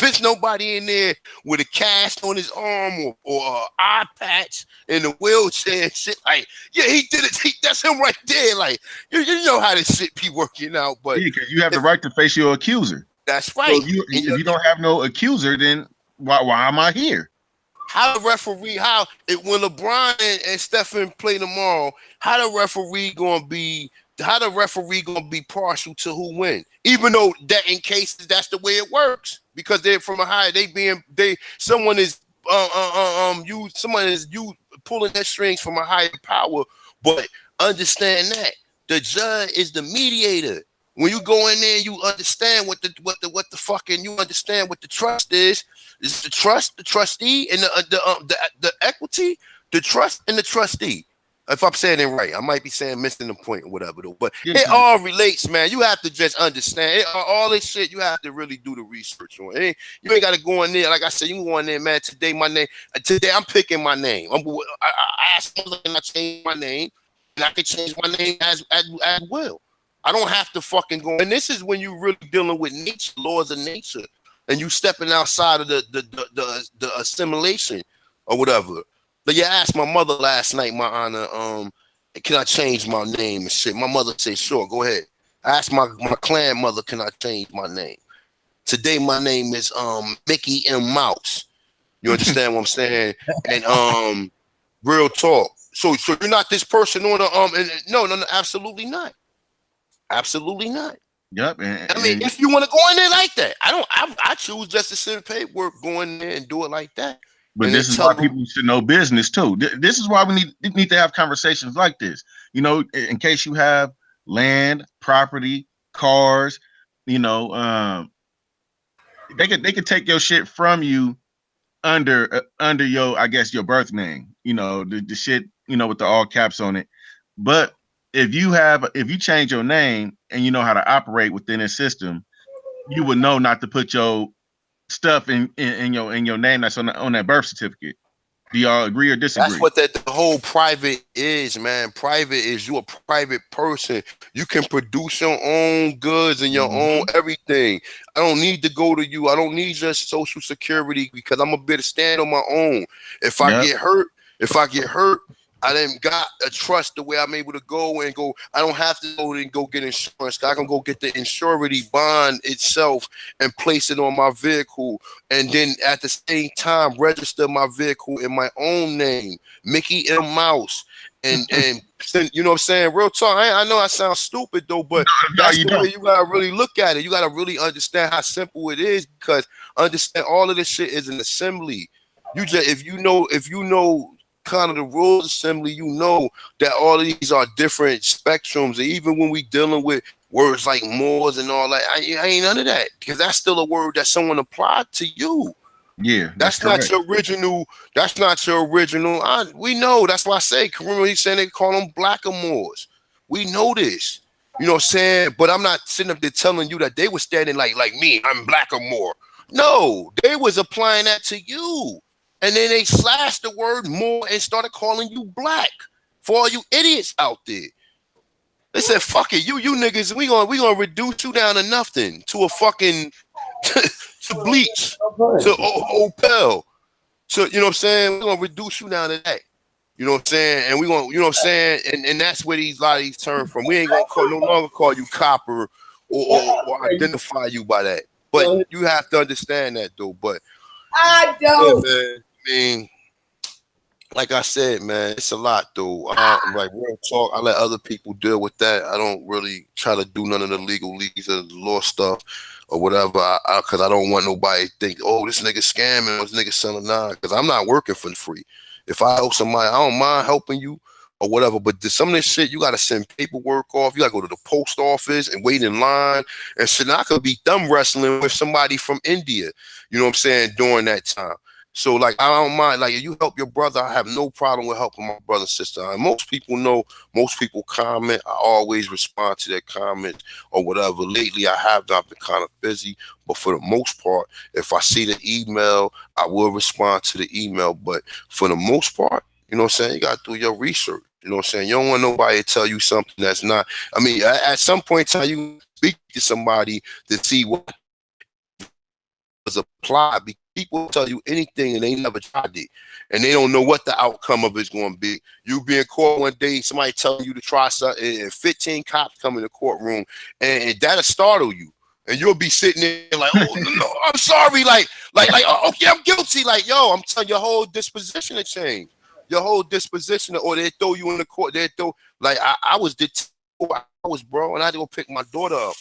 it's nobody in there, with a cast on his arm or eye patch in a wheelchair and shit, like, yeah, he did it. That's him right there. Like, you know how this shit be working out. But
yeah, because you have the right to face your accuser.
that's
So
right.
if you don't have no accuser, then why am I here?
How the referee, when LeBron and Stephen play tomorrow, how the referee gonna be partial to who win? Even though that in cases that's the way it works, because they're from a higher, someone is you pulling their strings from a higher power. But understand that the judge is the mediator. When you go in there, you understand what the fucking, you understand what the trust is. It's the trust, the trustee, and the equity, the trust, and the trustee. If I'm saying it right, I might be missing the point or whatever though. But
Yeah,
it all relates, man. You have to just understand all this shit. You have to really do the research on it. You ain't got to go in there. Like I said, you can go in there, man. Today I'm picking my name. I asked mother, can I change my name? And I can change my name as well. I don't have to fucking go. And this is when you really dealing with nature, laws of nature, and you stepping outside of the assimilation or whatever. But you asked my mother last night, my honor, can I change my name and shit? My mother said, sure, go ahead. I asked my clan mother, can I change my name? Today my name is Mickey M. Mouse. You understand what I'm saying? And real talk. So you're not this person on the no, absolutely not. Absolutely not.
Yep.
I mean, if you want to go in there like that, I choose just to send paperwork, go in there and do it like that.
But
And then
this is
tell
why
them,
people should know business too. This is why we need to have conversations like this. In case you have land, property, cars, they could take your shit from you under your, I guess, your birth name. The shit, with the all caps on it. But if you change your name and you know how to operate within a system, you would know not to put your stuff in your name that's on that birth certificate. Do y'all agree or
That's
disagree?
what the whole private is, man. Private is you a private person. You can produce your own goods and your own everything. I don't need to go to you. I don't need your social security because I'm a bit of stand on my own. If I
Yep.
get hurt, I didn't got a trust the way I'm able to go and go. I don't have to go and go get insurance. I can go get the insurance bond itself and place it on my vehicle, and then at the same time register my vehicle in my own name, Mickey M. Mouse, and you know what I'm saying? Real talk. I know I sound stupid though, but
No,
that's
you
the
don't.
way you gotta really look at it. You gotta really understand how simple it is, because understand all of this shit is an assembly. You just if you know kind of the rules assembly, you know that all of these are different spectrums. And even when we dealing with words like Moors and all that, I ain't none of that, because that's still a word that someone applied to you.
Yeah, that's
That's not
correct.
your original. That's not your original. We know. That's why I say, remember he said they call them blackamoors. We know this. You know what I'm saying? But I'm not sitting up there telling you that they were standing like me. I'm blackamoor. No, they was applying that to you. And then they slashed the word more and started calling you black. For all you idiots out there. They said, fuck it, you niggas, we gonna reduce you down to nothing. To a fucking to bleach. To Opel. So, you know what I'm saying? We're gonna reduce you down to that. You know what I'm saying? And we're gonna, you know what I'm saying? And that's where a lot of these terms from. We ain't gonna no longer call you copper or identify you by that. But you have to understand that though. But
I
yeah,
don't.
man. I mean, like I said, man, it's a lot though. Like real talk, I let other people deal with that. I don't really try to do none of the legalese or the law stuff or whatever, because I don't want nobody to think, oh, this nigga scamming, or this nigga selling nine. Because I'm not working for free. If I help somebody, I don't mind helping you or whatever. But some of this shit, you got to send paperwork off. You got to go to the post office and wait in line and shit. And I could be thumb wrestling with somebody from India. You know what I'm saying? During that time. So, like, I don't mind. Like, if you help your brother, I have no problem with helping my brother and sister. And most people know, most people comment. I always respond to their comments or whatever. Lately, I have not been kind of busy. But for the most part, if I see the email, I will respond to the email. But for the most part, you know what I'm saying? You got to do your research. You know what I'm saying? You don't want nobody to tell you something that's not. I mean, at some point in time, you speak to somebody to see what was applied, because people tell you anything and they never tried it, and they don't know what the outcome of it's going to be. You be in court one day, somebody telling you to try something, and 15 cops come in the courtroom, and that'll startle you, and you'll be sitting there like, oh no, I'm sorry, oh, okay, I'm guilty. Like, yo, I'm telling you, your whole disposition to change, your whole disposition, or they throw you in the court. They throw like I was detained for hours, bro, and I had to go pick my daughter up.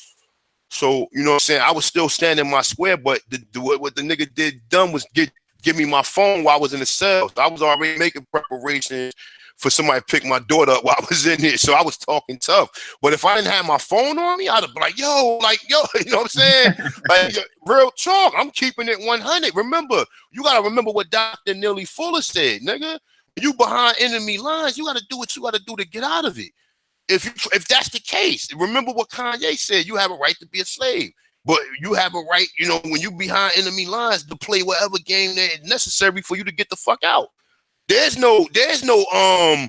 So, you know what I'm saying? I was still standing my square, but what the nigga done was give me my phone while I was in the cell. So I was already making preparations for somebody to pick my daughter up while I was in there. So I was talking tough. But if I didn't have my phone on me, I'd have been like, yo, you know what I'm saying? Like, real talk. I'm keeping it 100. Remember, you got to remember what Dr. Neely Fuller said, nigga. You behind enemy lines, you got to do what you got to do to get out of it. If that's the case, remember what Kanye said: you have a right to be a slave, but you have a right, you know, when you behind enemy lines, to play whatever game that is necessary for you to get the fuck out. There's no right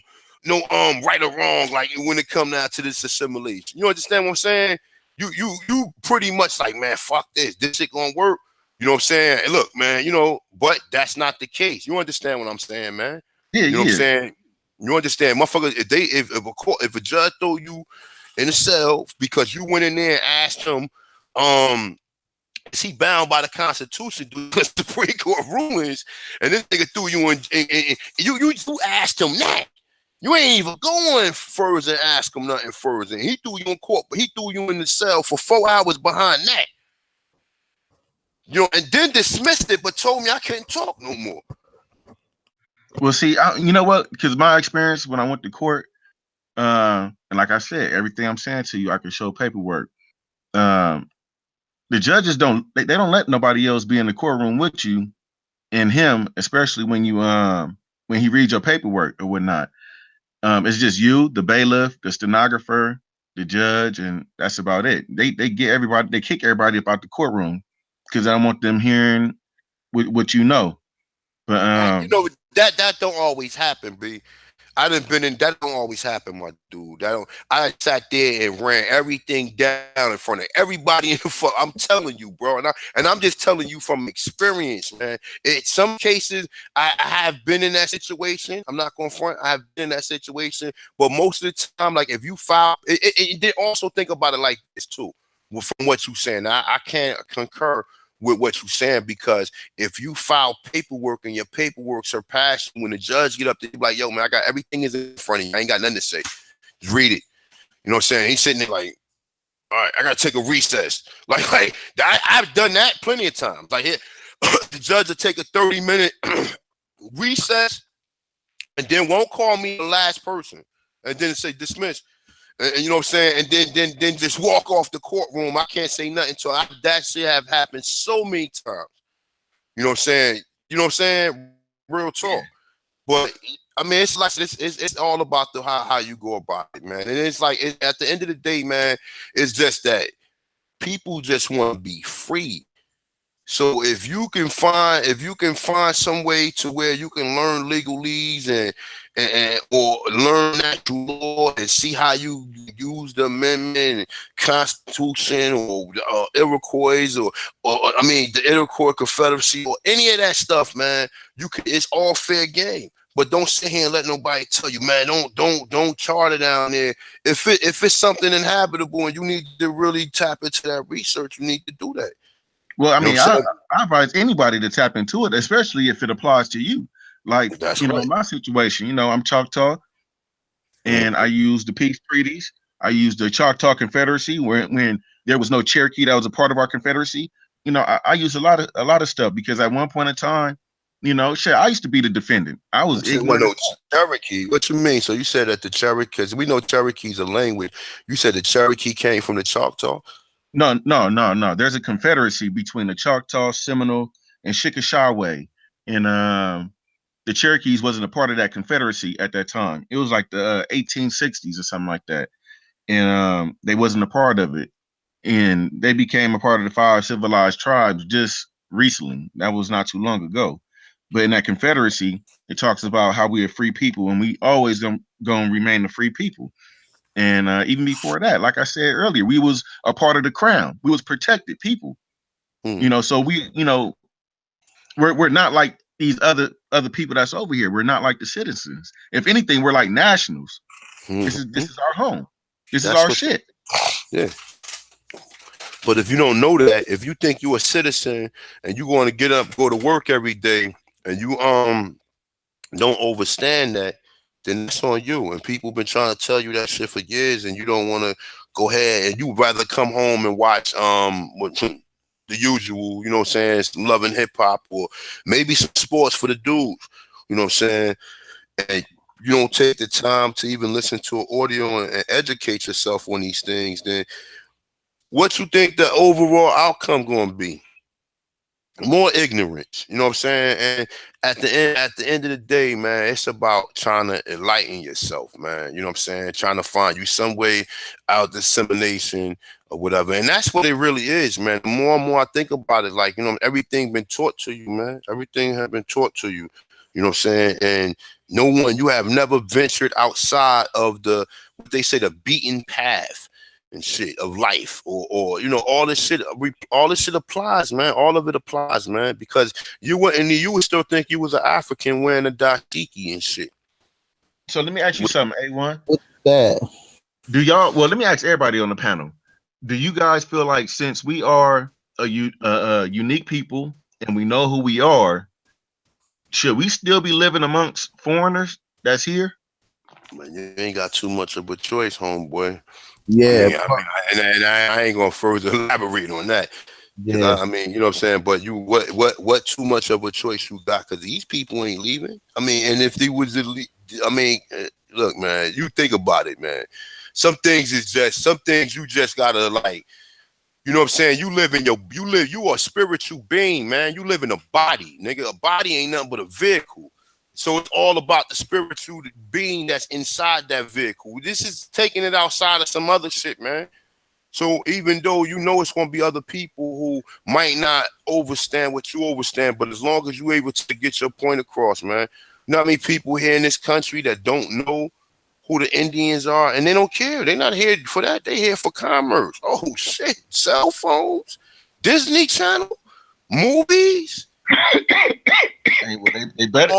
or wrong, like when it comes down to this assimilation. You understand what I'm saying? You pretty much like, man, fuck this shit gonna work. You know what I'm saying? And look, man, you know, but that's not the case. You understand what I'm saying, man?
Yeah,
You know what I'm
yeah.
saying? You understand, motherfuckers? If a judge throw you in a cell because you went in there and asked him, is he bound by the Constitution due to the Supreme Court rulings? And this nigga threw you in, and you asked him that. You ain't even going further and ask him nothing further. He threw you in court, but he threw you in the cell for 4 hours behind that. You know, and then dismissed it, but told me I couldn't talk no more.
Well, see, you know what? Because my experience when I went to court, and like I said, everything I'm saying to you, I can show paperwork. The judges don't let nobody else be in the courtroom with you and him, especially when you when he reads your paperwork or whatnot. It's just you, the bailiff, the stenographer, the judge, and that's about it. They get everybody, they kick everybody about the courtroom because I don't want them hearing what you know. But
You know that don't always happen, B. I done been in that don't always happen, my dude. That don't. I sat there and ran everything down in front of everybody in the fuck. I'm telling you, bro, and I'm just telling you from experience, man. In some cases, I have been in that situation. I'm not going to front. I have been in that situation, but most of the time, like if you file, it did also think about it like this too. From what you're saying, I can't concur with what you're saying, because if you file paperwork and your paperwork surpass, when the judge get up there, be like, yo, man, I got everything is in front of you. I ain't got nothing to say. Just read it. You know what I'm saying? He's sitting there like, all right, I gotta take a recess. Like I've done that plenty of times. Like here, the judge will take a 30-minute recess and then won't call me the last person. And then say dismiss. And you know what I'm saying? And then just walk off the courtroom. I can't say nothing until that shit have happened so many times. You know what I'm saying? You know what I'm saying? Real talk. But I mean, it's like it's all about how you go about it, man. And it's like at the end of the day, man, it's just that people just want to be free. So if you can find some way to where you can learn legalese and or learn natural law and see how you use the amendment and constitution or Iroquois or I mean the Iroquois Confederacy or any of that stuff, man, it's all fair game. But don't sit here and let nobody tell you, man, don't charter down there. If it's something inhabitable and you need to really tap into that research, you need to do that.
Well, I mean, I advise anybody to tap into it, especially if it applies to you. Like,
that's
you know,
right.
in my situation, you know, I'm Choctaw, and I use the peace treaties. I use the Choctaw Confederacy when there was no Cherokee that was a part of our Confederacy. You know, I use a lot of stuff because at one point in time, you know, shit, I used to be the defendant. I was ignorant.
No, Cherokee. What you mean? So you said that the Cherokee, because we know Cherokee's a language. You said the Cherokee came from the Choctaw?
No. There's a confederacy between the Choctaw, Seminole, and Chickasha. And the Cherokees wasn't a part of that confederacy at that time. It was like the 1860s or something like that. And they wasn't a part of it. And they became a part of the 5 civilized tribes just recently. That was not too long ago. But in that confederacy, it talks about how we are free people and we always gonna remain a free people. And even before that, like I said earlier, we was a part of the crown. We was protected people. You know, so we, you know, we're not like these other people that's over here. We're not like the citizens. If anything, we're like nationals. This is our home. This is our shit.
Yeah. But if you don't know that, if you think you're a citizen and you're going to get up, go to work every day, and you don't understand that, then it's on you. And people been trying to tell you that shit for years, and you don't want to go ahead, and you rather come home and watch the usual, you know what I'm saying, some Love and Hip Hop or maybe some sports for the dudes, you know what I'm saying, and you don't take the time to even listen to an audio and educate yourself on these things, then what you think the overall outcome going to be? More ignorance, you know what I'm saying? And at the end of the day, man, it's about trying to enlighten yourself, man. You know what I'm saying? Trying to find you some way out dissemination or whatever. And that's what it really is, man. The more and more I think about it, like, you know, everything been taught to you, man. Everything has been taught to you. You know what I'm saying? And no one, you have never ventured outside of what they say, the beaten path and shit of life, or you know, all this shit applies, man. All of it applies, man, because you would still think you was an African wearing a dashiki and shit.
So let me ask you something, A1.
That
Do y'all? Well, let me ask everybody on the panel. Do you guys feel like since we are a unique people and we know who we are, should we still be living amongst foreigners that's here?
Man, you ain't got too much of a choice, homeboy.
yeah,
I ain't gonna further elaborate on that.
yeah.
I mean, you know what I'm saying. But what too much of a choice you got? Because these people ain't leaving. I mean, and if they was, I mean, look, man, you think about it, man. Some things you just gotta like. You know what I'm saying? You are a spiritual being, man. You live in a body, nigga. A body ain't nothing but a vehicle. So it's all about the spiritual being that's inside that vehicle. This is taking it outside of some other shit, man. So even though you know it's going to be other people who might not understand what you understand, but as long as you're able to get your point across, man. You know how many people here in this country that don't know who the Indians are, and they don't care. They're not here for that. They're here for commerce. Oh shit, cell phones, Disney Channel, movies.
Hey, well, they better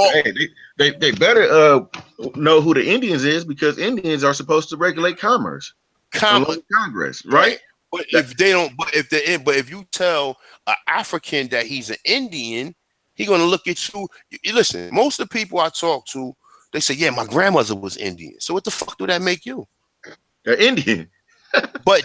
they better know who the Indians is, because Indians are supposed to regulate commerce along with Congress, right?
But if they don't, but if you tell an African that he's an Indian, he's gonna look at you. Listen, most of the people I talk to, they say, "Yeah, my grandmother was Indian." So what the fuck do that make you?
They're Indian.
But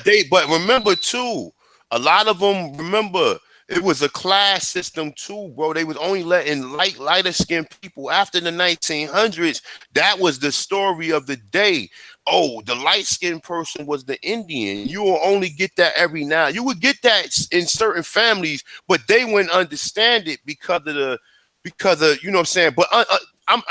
remember too, a lot of them remember. It was a class system too, bro. They was only letting lighter skinned people after the 1900s. That was the story of the day. Oh, the light skinned person was the Indian. You will only get that every now. You would get that in certain families, but they wouldn't understand it because of you know what I'm saying. But I'm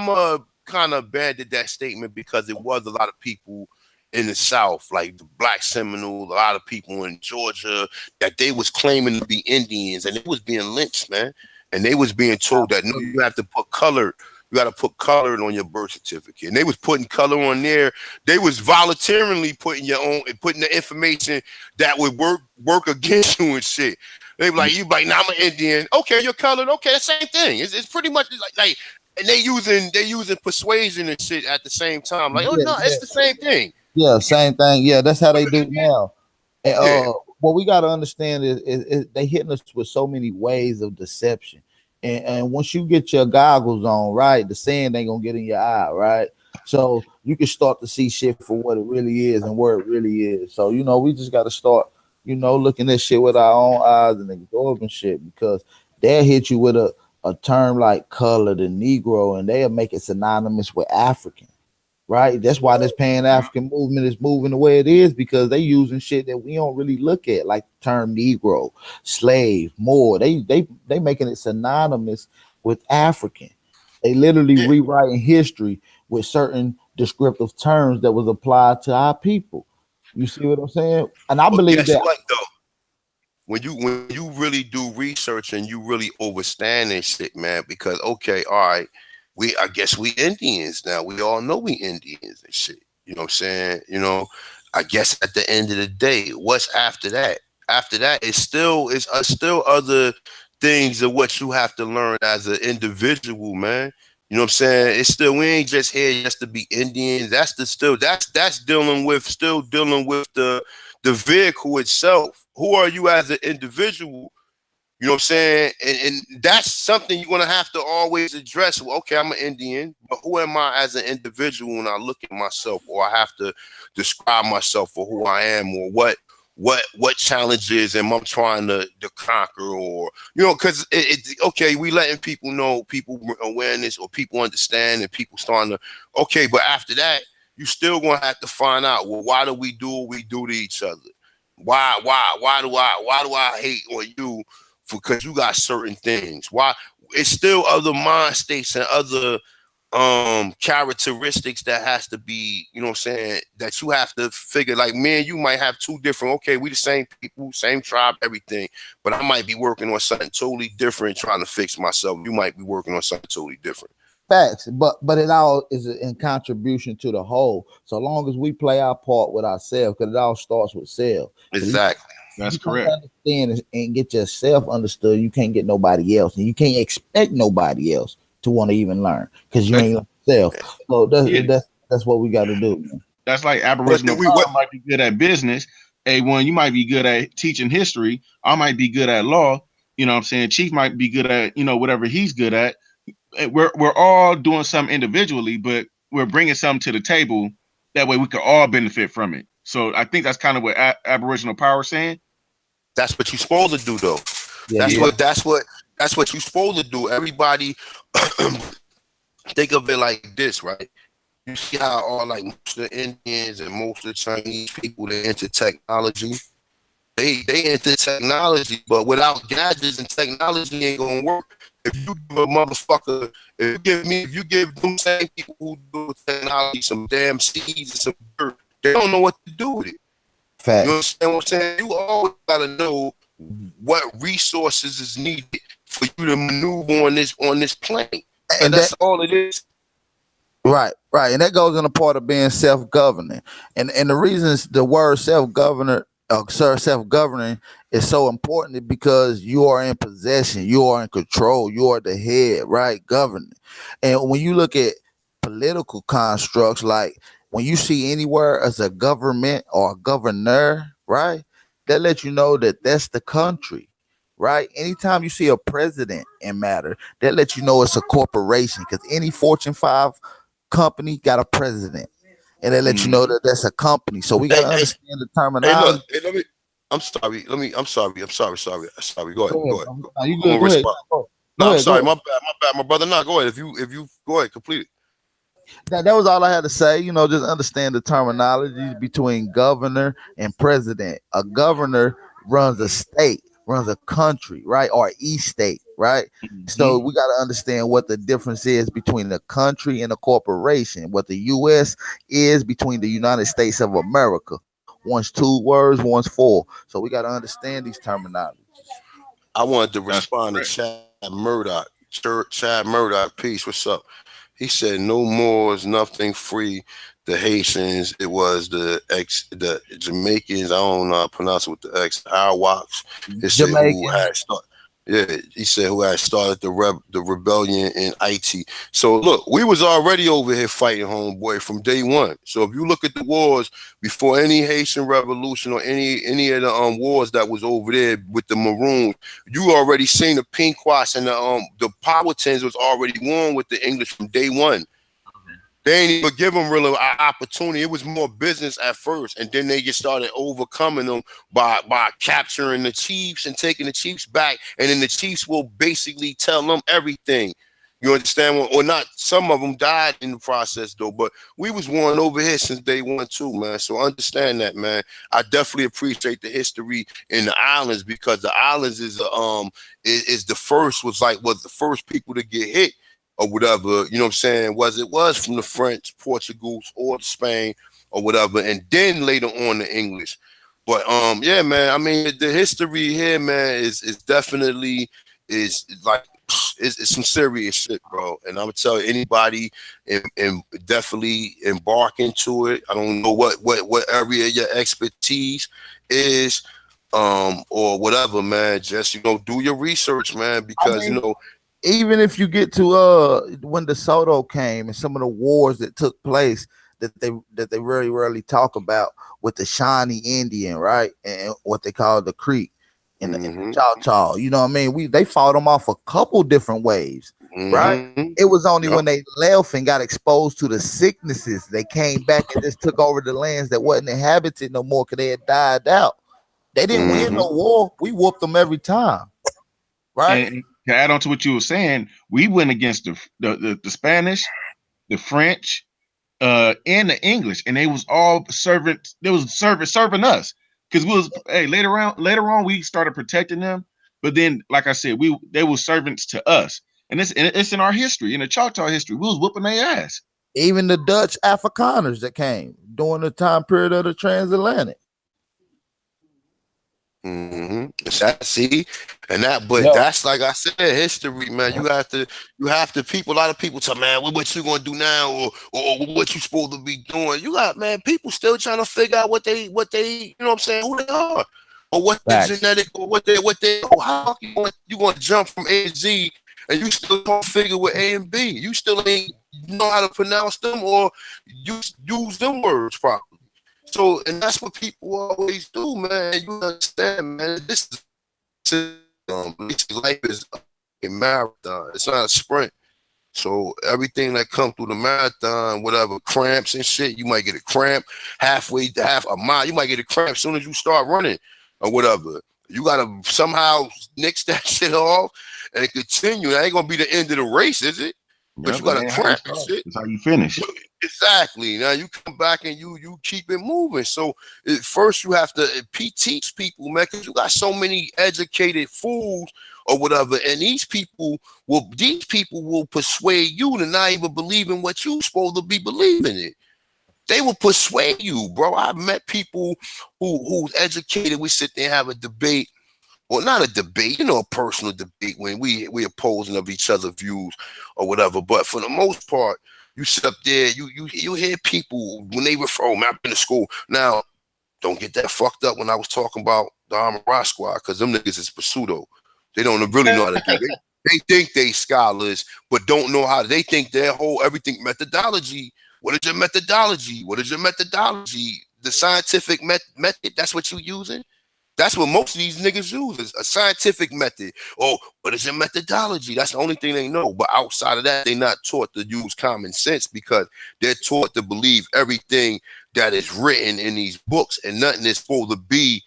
a kind of abandoned that statement because it was a lot of people in the South, like the Black Seminole, a lot of people in Georgia, that they was claiming to be Indians, and they was being lynched, man. And they was being told that no, you have to put color. You got to put color on your birth certificate. And they was putting color on there. They was voluntarily putting the information that would work against you and shit. They were like, you like, nah, I'm an Indian. Okay, you're colored. Okay, the same thing. It's pretty much like, and they using persuasion and shit at the same time. Like, oh no, it's the same thing.
Yeah, same thing. Yeah, that's how they do now. And, what we got to understand is they hitting us with so many ways of deception. And once you get your goggles on, right, the sand ain't gonna get in your eye, right? So you can start to see shit for what it really is and where it really is. So we just got to start, looking at shit with our own eyes and absorbing shit, because they'll hit you with a term like colored and Negro, and they'll make it synonymous with African. Right, that's why this Pan-African movement is moving the way it is, because they using shit that we don't really look at, like the term Negro, slave, Moor. They making it synonymous with African. They literally rewriting history with certain descriptive terms that was applied to our people. You see what I'm saying? And I believe that.
What, though? When you really do research and you really understand this shit, man, because okay, all right. I guess we Indians now. We all know we Indians and shit. You know what I'm saying? I guess at the end of the day, what's after that? After that, it's still other things of what you have to learn as an individual, man. You know what I'm saying? It's still, we ain't just here just to be Indians. That's dealing with the vehicle itself. Who are you as an individual? You know what I'm saying? And that's something you're going to have to always address. Well, okay, I'm an Indian, but who am I as an individual when I look at myself, or I have to describe myself for who I am, or what challenges am I trying to conquer, or, because okay, we letting people know, people awareness, or people understand, and people starting to, okay, but after that, you still going to have to find out, well, why do we do what we do to each other? Why do I hate on you? Because you got certain things. Why? It's still other mind states and other characteristics that has to be, you know what I'm saying, that you have to figure. Like, me and you might have two different, okay, we the same people, same tribe, everything, but I might be working on something totally different, trying to fix myself. You might be working on something totally different.
Facts, but it all is in contribution to the whole. So long as we play our part with ourselves, because it all starts with self.
Exactly.
That's correct.
Understand and get yourself understood. You can't get nobody else, and you can't expect nobody else to want to even learn, because you ain't yourself. So that's what we got to do, man.
That's like Aboriginal power might be good at business. A1, you might be good at teaching history. I might be good at law. You know what I'm saying? Chief might be good at, whatever he's good at. We're all doing something individually, but we're bringing something to the table. That way we can all benefit from it. So I think that's kind of what Aboriginal power is saying.
That's what you're supposed to do, though. That's what you're supposed to do. Everybody think of it like this, right? You see how all, like, most of the Indians and most of the Chinese people, they into technology. They into technology, but without gadgets and technology ain't gonna work. If you give a motherfucker, if you give them same people who do technology some damn seeds and some dirt, they don't know what to do with it. You
Facts.
understand what I'm saying? You always gotta know what resources is needed for you to maneuver on this plane.
And
That's all it is.
right, and that goes in the part of being self-governing, and the reasons the word self-governor, self-governing is so important is because you are in possession, you are in control, you are the head, right, governing. And when you look at political constructs, like when you see anywhere as a government or a governor, right, that lets you know that that's the country. Right. Anytime you see a president in matter, that lets you know it's a corporation because any Fortune 5 company got a president, and they let you know that that's a company. So we got
Hey,
to
hey,
understand the
hey, look,
terminology.
hey, let me. I'm sorry. I'm sorry. Go ahead.
Go ahead.
Go ahead.
No, you
I'm
good?
gonna
Go ahead.
respond. No,
Go
I'm
ahead. Go
sorry.
ahead.
My bad, my brother. No, go ahead. If you go ahead, complete it.
That was all I had to say. Just understand the terminology between governor and president. A governor runs a state, runs a country, right, or a state, right.
Mm-hmm.
So we got to understand what the difference is between a country and a corporation. What the U.S. is between the United States of America. One's 2 words, one's 4. So we got to understand these terminologies.
I wanted to
That's
respond to
correct.
Chad Murdoch. Chad Murdoch, peace. What's up? He said, "No more is nothing free. The Haitians, it was the Jamaicans. I don't know how to pronounce it with the X. Arawaks. He said who
Jamaicans.
had started. Yeah, he said who had started the rebellion in Haiti. So look, we was already over here fighting, homeboy, from day one. So if you look at the wars before any Haitian revolution or any of the wars that was over there with the Maroons, you already seen the Pequots and the Powhatans was already won with the English from day one. They ain't even give them really an opportunity. It was more business at first, and then they just started overcoming them by capturing the chiefs and taking the chiefs back, and then the chiefs will basically tell them everything. You understand? Or not? Some of them died in the process, though. But we was won over here since day one too, man. So understand that, man. I definitely appreciate the history in the islands because the islands is the first was the first people to get hit or whatever, you know what I'm saying, was from the French, Portuguese, or the Spain, or whatever, and then later on the English. But yeah, man, I mean the history here, man, is definitely is like it's some serious shit, bro. And I'm gonna tell anybody and definitely embark into it. I don't know what area your expertise is, or whatever, man. Just do your research, man,
I
because
mean, even if you get to when the Soto came and some of the wars that took place that they very rarely talk about with the Shawnee Indian, right, and what they call the Creek and the Choctaw. You know what I mean? They fought them off a couple different ways, right? It was only
Yep.
when they left and got exposed to the sicknesses they came back and just took over the lands that wasn't inhabited no more because they had died out. They didn't win no war. We whooped them every time, right?
And to add on to what you were saying, we went against the Spanish, the French, and the English, and they was all servants. They was serving us because we was later on we started protecting them. But then, like I said, they were servants to us, and it's in our history, in the Choctaw history. We was whooping their ass.
Even the Dutch Afrikaners that came during the time period of the transatlantic.
See, but that's like I said, history, man. You have to people. A lot of people say, man, what you gonna do now, or what you supposed to be doing? You got, man, people still trying to figure out what they, you know what I'm saying, who they are, or what their genetic, or what they, oh, how you going to jump from A to Z, and you still don't figure with A and B. You still ain't know how to pronounce them or use them words properly. So, and that's what people always do, man. You understand, man. This is life is a marathon. It's not a sprint. So everything that comes through the marathon, whatever cramps and shit, you might get a cramp half a mile. You might get a cramp as soon as you start running or whatever. You gotta somehow nix that shit off and continue. That ain't gonna be the end of the race, is it? But you got a cramp and shit.
That's how you finish.
Exactly. Now you come back and you keep it moving. So first you have to teach people, man, because you got so many educated fools or whatever. And these people will persuade you to not even believe in what you're supposed to be believing in. They will persuade you, bro. I've met people who's educated. We sit there and have a debate. Well, not a debate, a personal debate when we opposing of each other's views or whatever. But for the most part, you sit up there, you hear people when they refer, oh, man, I've been to school. Now, don't get that fucked up when I was talking about the Armored Rock Squad, because them niggas is pseudo. They don't really know how to give. They think they scholars, but don't know how. They think their whole everything methodology. What is your methodology? What is your methodology? The scientific method, that's what you're using? That's what most of these niggas use, is a scientific method. Oh, what is your methodology? That's the only thing they know. But outside of that, they're not taught to use common sense, because they're taught to believe everything that is written in these books, and nothing is supposed to be,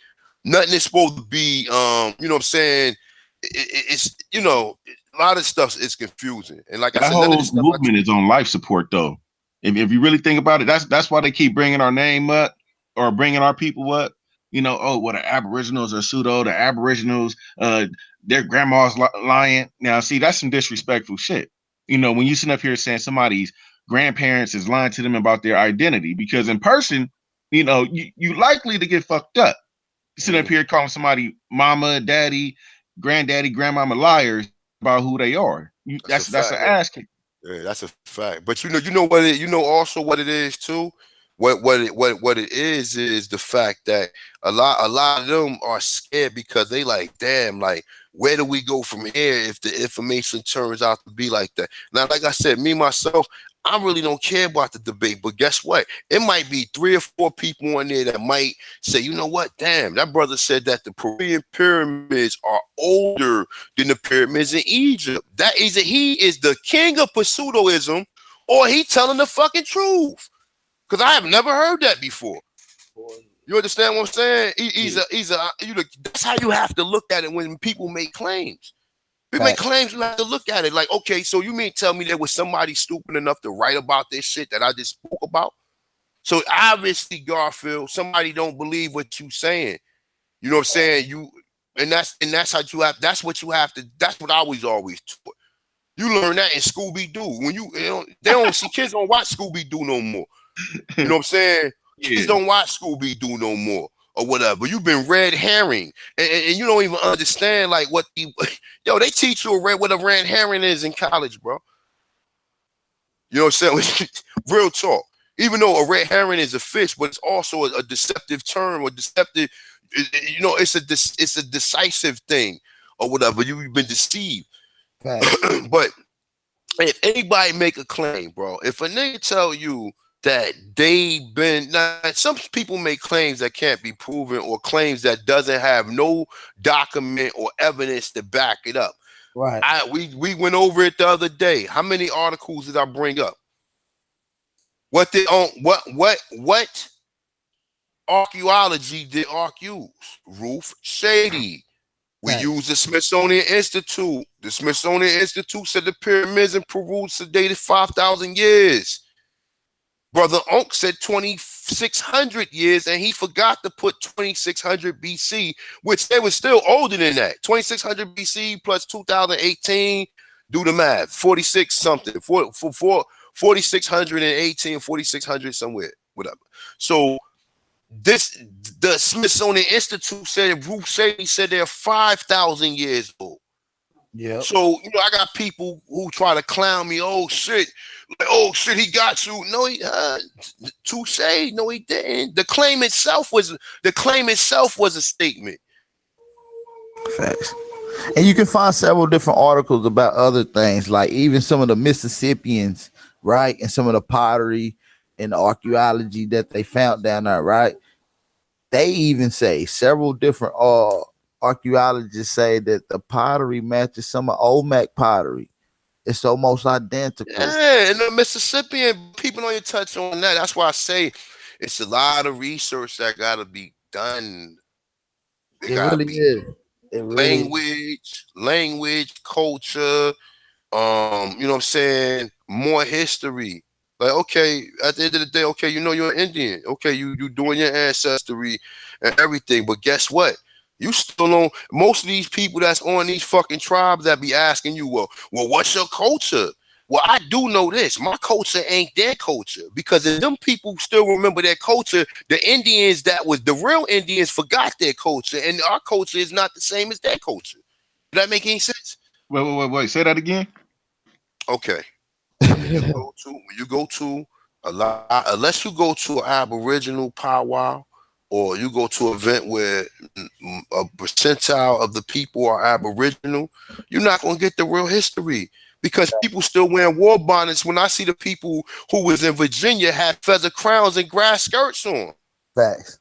you know what I'm saying? It's a lot of stuff is confusing. And like I
That
said, none of
whole
this stuff
movement is on life support, though. If you really think about it, that's why they keep bringing our name up or bringing our people up. Oh, well, the Aboriginals are pseudo. The Aboriginals, their grandma's lying. Now, see, that's some disrespectful shit. When you sit up here saying somebody's grandparents is lying to them about their identity, because in person, you likely to get fucked up. You sit up here calling somebody mama, daddy, granddaddy, grandmama liars about who they are. That's an ass kick.
Yeah, that's a fact. But also what it is too. What it is the fact that a lot of them are scared, because they like, damn, like, where do we go from here if the information turns out to be like that? Now, like I said, me myself, I really don't care about the debate, but guess what? It might be 3 or 4 people on there that might say, you know what? Damn, that brother said that the Peruvian pyramids are older than the pyramids in Egypt. That either he is the king of pseudoism, or he telling the fucking truth. Because I have never heard that before. You understand what I'm saying? That's how you have to look at it when people make claims. We make claims, you have to look at it like, okay, so you mean tell me there was somebody stupid enough to write about this shit that I just spoke about? So obviously, Garfield, somebody don't believe what you saying. You know what I'm saying? That's how you have. That's what you have to. That's what I was always taught. You learn that in Scooby Doo. When they don't see, kids don't watch Scooby Doo no more. You know what I'm saying? Kids don't watch Scooby Doo no more, or whatever. You've been red herring, and you don't even understand like what they teach you what a red herring is in college, bro. You know what I'm saying? Real talk. Even though a red herring is a fish, but it's also a deceptive term, or deceptive. It's a decisive thing, or whatever. You've been deceived. But if anybody make a claim, bro, if a nigga tell you that they've been, now some people make claims that can't be proven, or claims that doesn't have no document or evidence to back it up.
Right.
We went over it the other day. How many articles did I bring up? What archaeology did ARC use? Roof Shady. We use the Smithsonian Institute. The Smithsonian Institute said the pyramids in Peru dated 5,000 years. Brother Onk said 2,600 years, and he forgot to put 2,600 BC, which they were still older than that. 2,600 BC plus 2018, do the math, 46 something, 4,618, 4,600 somewhere, whatever. So the Smithsonian Institute said, Ruth Shady said they're 5,000 years old.
Yeah.
So, I got people who try to clown me. Oh shit, he got you. No, touche. No, he didn't. The claim itself was a statement.
Facts. And you can find several different articles about other things, like even some of the Mississippians, right, and some of the pottery and the archaeology that they found down there, right. They even say several different archaeologists say that the pottery matches some of Olmec pottery. It's almost identical.
Yeah, and the Mississippian people don't even touch on that. That's why I say it's a lot of research that got to be done.
It really is. It really
language, culture. You know what I'm saying? More history. Like, okay, at the end of the day, okay, you're an Indian. Okay, you doing your ancestry and everything. But guess what? You still don't. Most of these people that's on these fucking tribes that be asking you, well, what's your culture? Well, I do know this. My culture ain't their culture, because if them people still remember their culture, the Indians that was the real Indians forgot their culture, and our culture is not the same as their culture. Does that make any sense?
Wait. Say that again.
Okay. When you go to a lot, unless you go to an Aboriginal powwow, or you go to an event where a percentile of the people are Aboriginal, you're not going to get the real history, because people still wearing war bonnets. When I see the people who was in Virginia had feather crowns and grass skirts on.
Facts.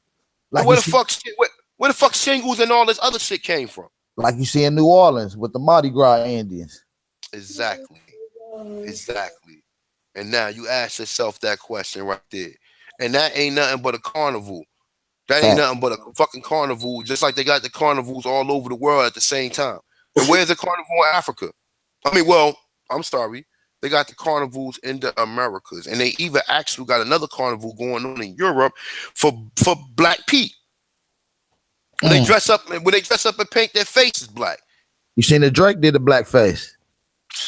Like
Where the fuck shingles and all this other shit came from?
Like you see in New Orleans with the Mardi Gras Indians.
Exactly. And now you ask yourself that question right there. And that ain't nothing but a carnival. That ain't nothing but a fucking carnival, just like they got the carnivals all over the world at the same time. And where's the carnival in Africa? I mean, well, I'm sorry. They got the carnivals in the Americas. And they even actually got another carnival going on in Europe for Black Pete. When they dress up and paint their faces black.
You seen that Drake did the black face?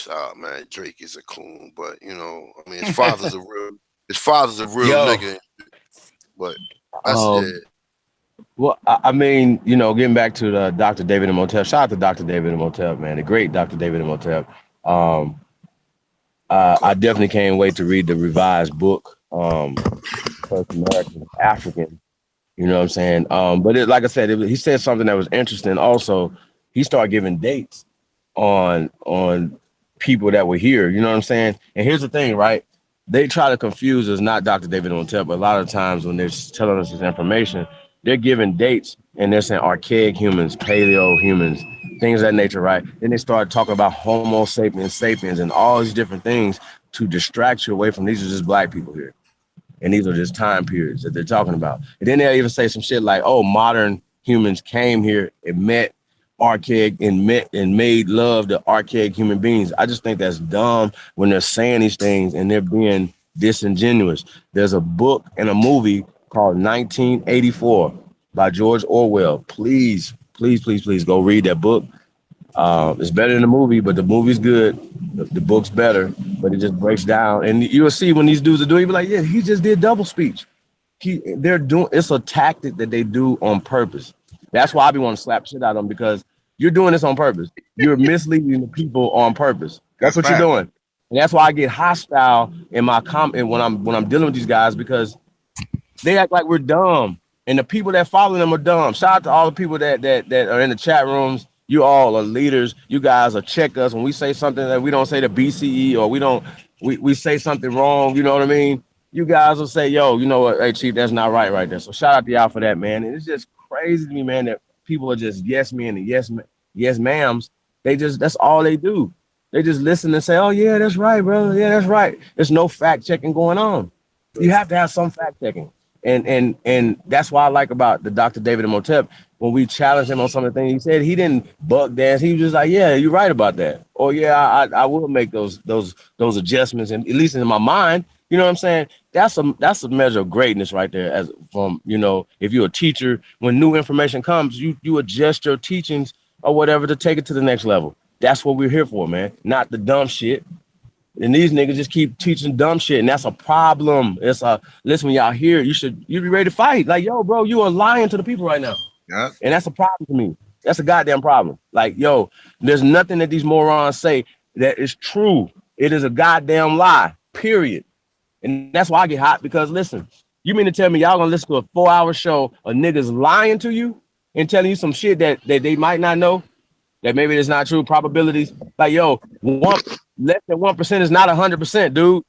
Oh man, Drake is a coon, but you know, I mean, his father's a real nigga. But that's it.
Well, I mean, you know, getting back to the Dr. David Imhotep. Shout out to Dr. David Imhotep, man, the great Dr. David Imhotep. I definitely can't wait to read the revised book, First American African. You know what I'm saying? But like I said, he said something that was interesting. Also, he started giving dates on people that were here. You know what I'm saying? And here's the thing, right? They try to confuse us, not Dr. David Imhotep, but a lot of times when they're telling us this information, they're giving dates and they're saying archaic humans, paleo humans, things of that nature, right? Then they start talking about Homo sapiens and all these different things to distract you away from these are just black people here. And these are just time periods that they're talking about. And then they'll even say some shit like, oh, modern humans came here and met archaic and made love to archaic human beings. I just think that's dumb when they're saying these things and they're being disingenuous. There's a book and a movie called 1984 by George Orwell. Please go read that book. It's better than the movie, but the movie's good. The book's better, but it just breaks down. And you'll see when these dudes are doing, you'll be like, yeah, he just did double speech. It's a tactic that they do on purpose. That's why I be wanting to slap shit out of them, because you're doing this on purpose. You're misleading the people on purpose. That's what you're doing. And that's why I get hostile in my comment when I'm dealing with these guys, because they act like we're dumb. And the people that follow them are dumb. Shout out to all the people that are in the chat rooms. You all are leaders. You guys are check us when we say something that we don't say the BCE, or we say something wrong. You know what I mean? You guys will say, yo, you know what? Hey, Chief, that's not right there. So shout out to y'all for that, man. And it's just crazy to me, man, that people are just yes men and yes ma'ams. That's all they do. They just listen and say, oh yeah, that's right, brother. Yeah, that's right. There's no fact checking going on. You have to have some fact checking. And that's why I like about the Dr. David Imhotep. When we challenged him on some of the things he said, he didn't buck dance. He was just like, yeah, you're right about that. Or yeah, I will make those adjustments, and at least in my mind, you know what I'm saying? That's a measure of greatness right there. As from, you know, if you're a teacher, when new information comes, you adjust your teachings or whatever to take it to the next level. That's what we're here for, man. Not the dumb shit. And these niggas just keep teaching dumb shit, and that's a problem. Listen, when y'all hear it, you be ready to fight. Like, yo, bro, you are lying to the people right now.
Yeah.
And that's a problem to me. That's a goddamn problem. Like, yo, there's nothing that these morons say that is true. It is a goddamn lie, period. And that's why I get hot, because listen, you mean to tell me y'all gonna listen to a 4-hour show of niggas lying to you and telling you some shit that they might not know, that maybe it's not true, probabilities? Like, yo, less than 1% is not 100%, dude.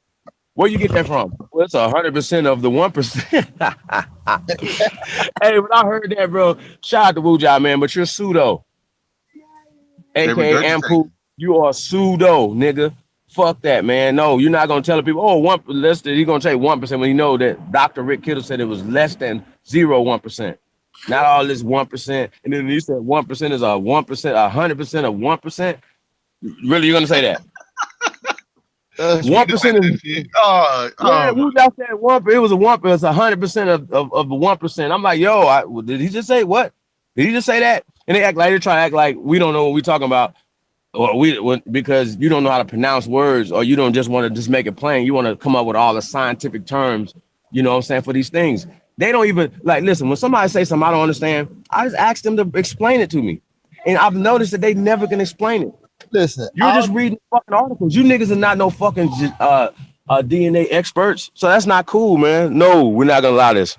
Where you get that from? Well, it's 100% of the 1%. Hey, when I heard that, bro, shout out to Wuja, man, but you're pseudo. AKA Ampu, you are pseudo, nigga. Fuck that, man. No, you're not gonna tell the people, oh, he's gonna say 1% when you know that Dr. Rick Kittle said it was less than 1%. Not all this 1%. And then you said 1% is a 1%, 100% of 1%. Really, you're gonna say that? 1% is who just said 1%? It was a 1%. It's 100% of the 1%. I'm like, yo, did he just say what? Did he just say that? And they act like they're trying to act like we don't know what we're talking about, or because you don't know how to pronounce words, or you don't just want to just make it plain. You want to come up with all the scientific terms, you know what I'm saying, for these things. They don't even like listen. When somebody say something I don't understand, I just ask them to explain it to me. And I've noticed that they never can explain it.
Listen,
You're just reading fucking articles. You niggas are not no fucking DNA experts. So that's not cool, man. No, we're not gonna allow this.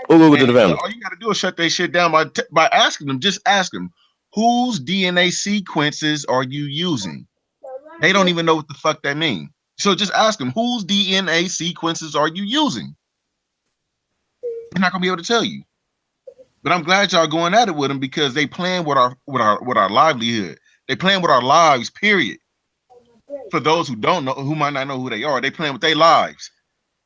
We'll to the family.
All you gotta do is shut that shit down by asking them. Just ask them, whose DNA sequences are you using? They don't even know what the fuck that means. So just ask them, whose DNA sequences are you using? They're not gonna be able to tell you. But I'm glad y'all going at it with them because they playing with our livelihood. They playing with our lives, period. For those who don't know, who might not know who they are, they playing with their lives.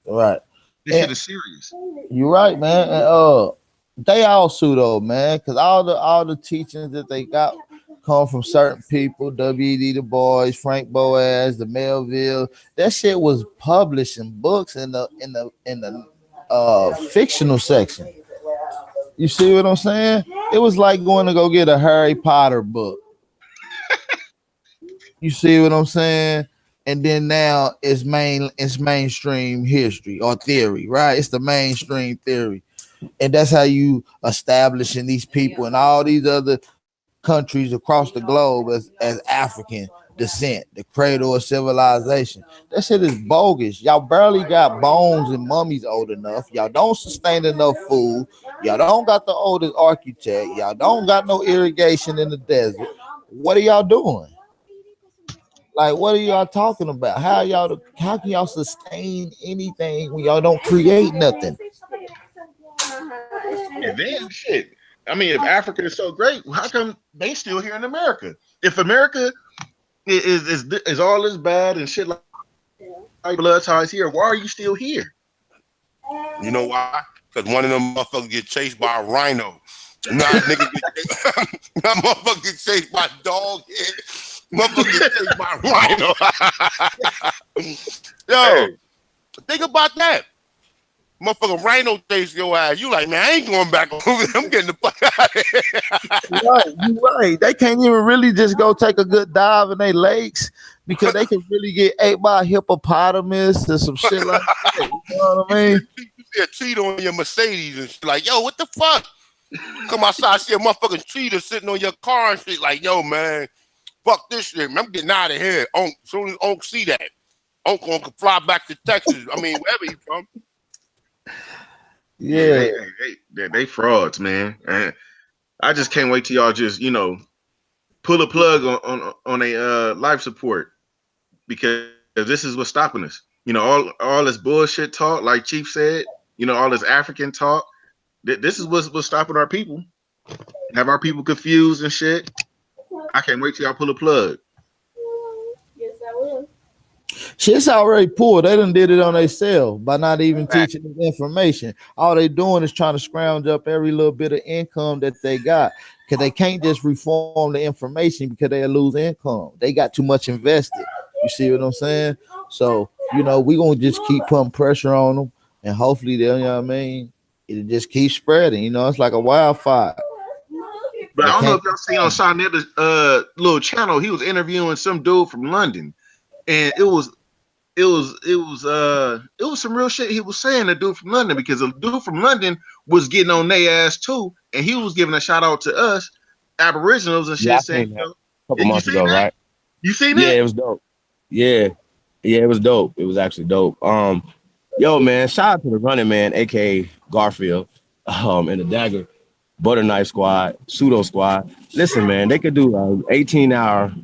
Right.
This shit is serious.
You're right, man. And they all pseudo, man, because all the teachings that they got come from certain people, W.E.D. Du Bois, Frank Boas, the Melville. That shit was published in books in the fictional section. You see what I'm saying? It was like going to go get a Harry Potter book. You see what I'm saying? And then now it's mainstream history or theory, right? It's the mainstream theory. And that's how you establishing these people and all these other countries across the globe as African descent, the cradle of civilization. That shit is bogus. Y'all barely got bones and mummies old enough. Y'all don't sustain enough food. Y'all don't got the oldest architect. Y'all don't got no irrigation in the desert. What are y'all doing? Like, what are y'all talking about? How can y'all sustain anything when y'all don't create nothing?
And then shit. I mean, if Africa is so great, how come they still here in America? If America is all this bad and shit like blood ties here, why are you still here?
You know why? Because one of them motherfuckers get chased by a rhino. That motherfucker get chased by a dog head. Motherfucker get chased by a rhino. Yo, think about that. Motherfucker rhino chase your ass. You like, man, I ain't going back over there. I'm getting the fuck out of here.
You right. They can't even really just go take a good dive in their lakes because they can really get ate by a hippopotamus or some shit like that. You know what I mean?
You see a cheetah on your Mercedes and shit like, yo, what the fuck? Come outside, see a motherfucking cheetah sitting on your car and shit like, yo, man, fuck this shit, man. I'm getting out of here. As soon as Unc see that, Unc gonna fly back to Texas. I mean, wherever he from.
Yeah,
they frauds, man. And I just can't wait till y'all just pull a plug on a life support because this is what's stopping us. All this bullshit talk, like Chief said. All this African talk. This is what's stopping our people. Have our people confused and shit. I can't wait till y'all pull a plug.
Yes, I will.
Shit's already poor. They done did it on themselves by not even teaching them information. All they doing is trying to scrounge up every little bit of income that they got because they can't just reform the information because they'll lose income. They got too much invested. You see what I'm saying? So, we going to just keep putting pressure on them and hopefully they'll, you know what I mean? It'll just keep spreading. It's like a wildfire.
But I don't know if y'all seen on Sean Netter's little channel, he was interviewing some dude from London. And it was some real shit he was saying, the dude from London, because the dude from London was getting on their ass too, and he was giving a shout out to us Aboriginals and shit.
Yeah,
saying,
a couple months ago, right?
You seen that?
Yeah, it was dope. Yeah, it was dope. It was actually dope. Yo, man, shout out to the Running Man, aka Garfield, and the Dagger Butter Knife Squad, Pseudo Squad. Listen, man, they could do an 18-hour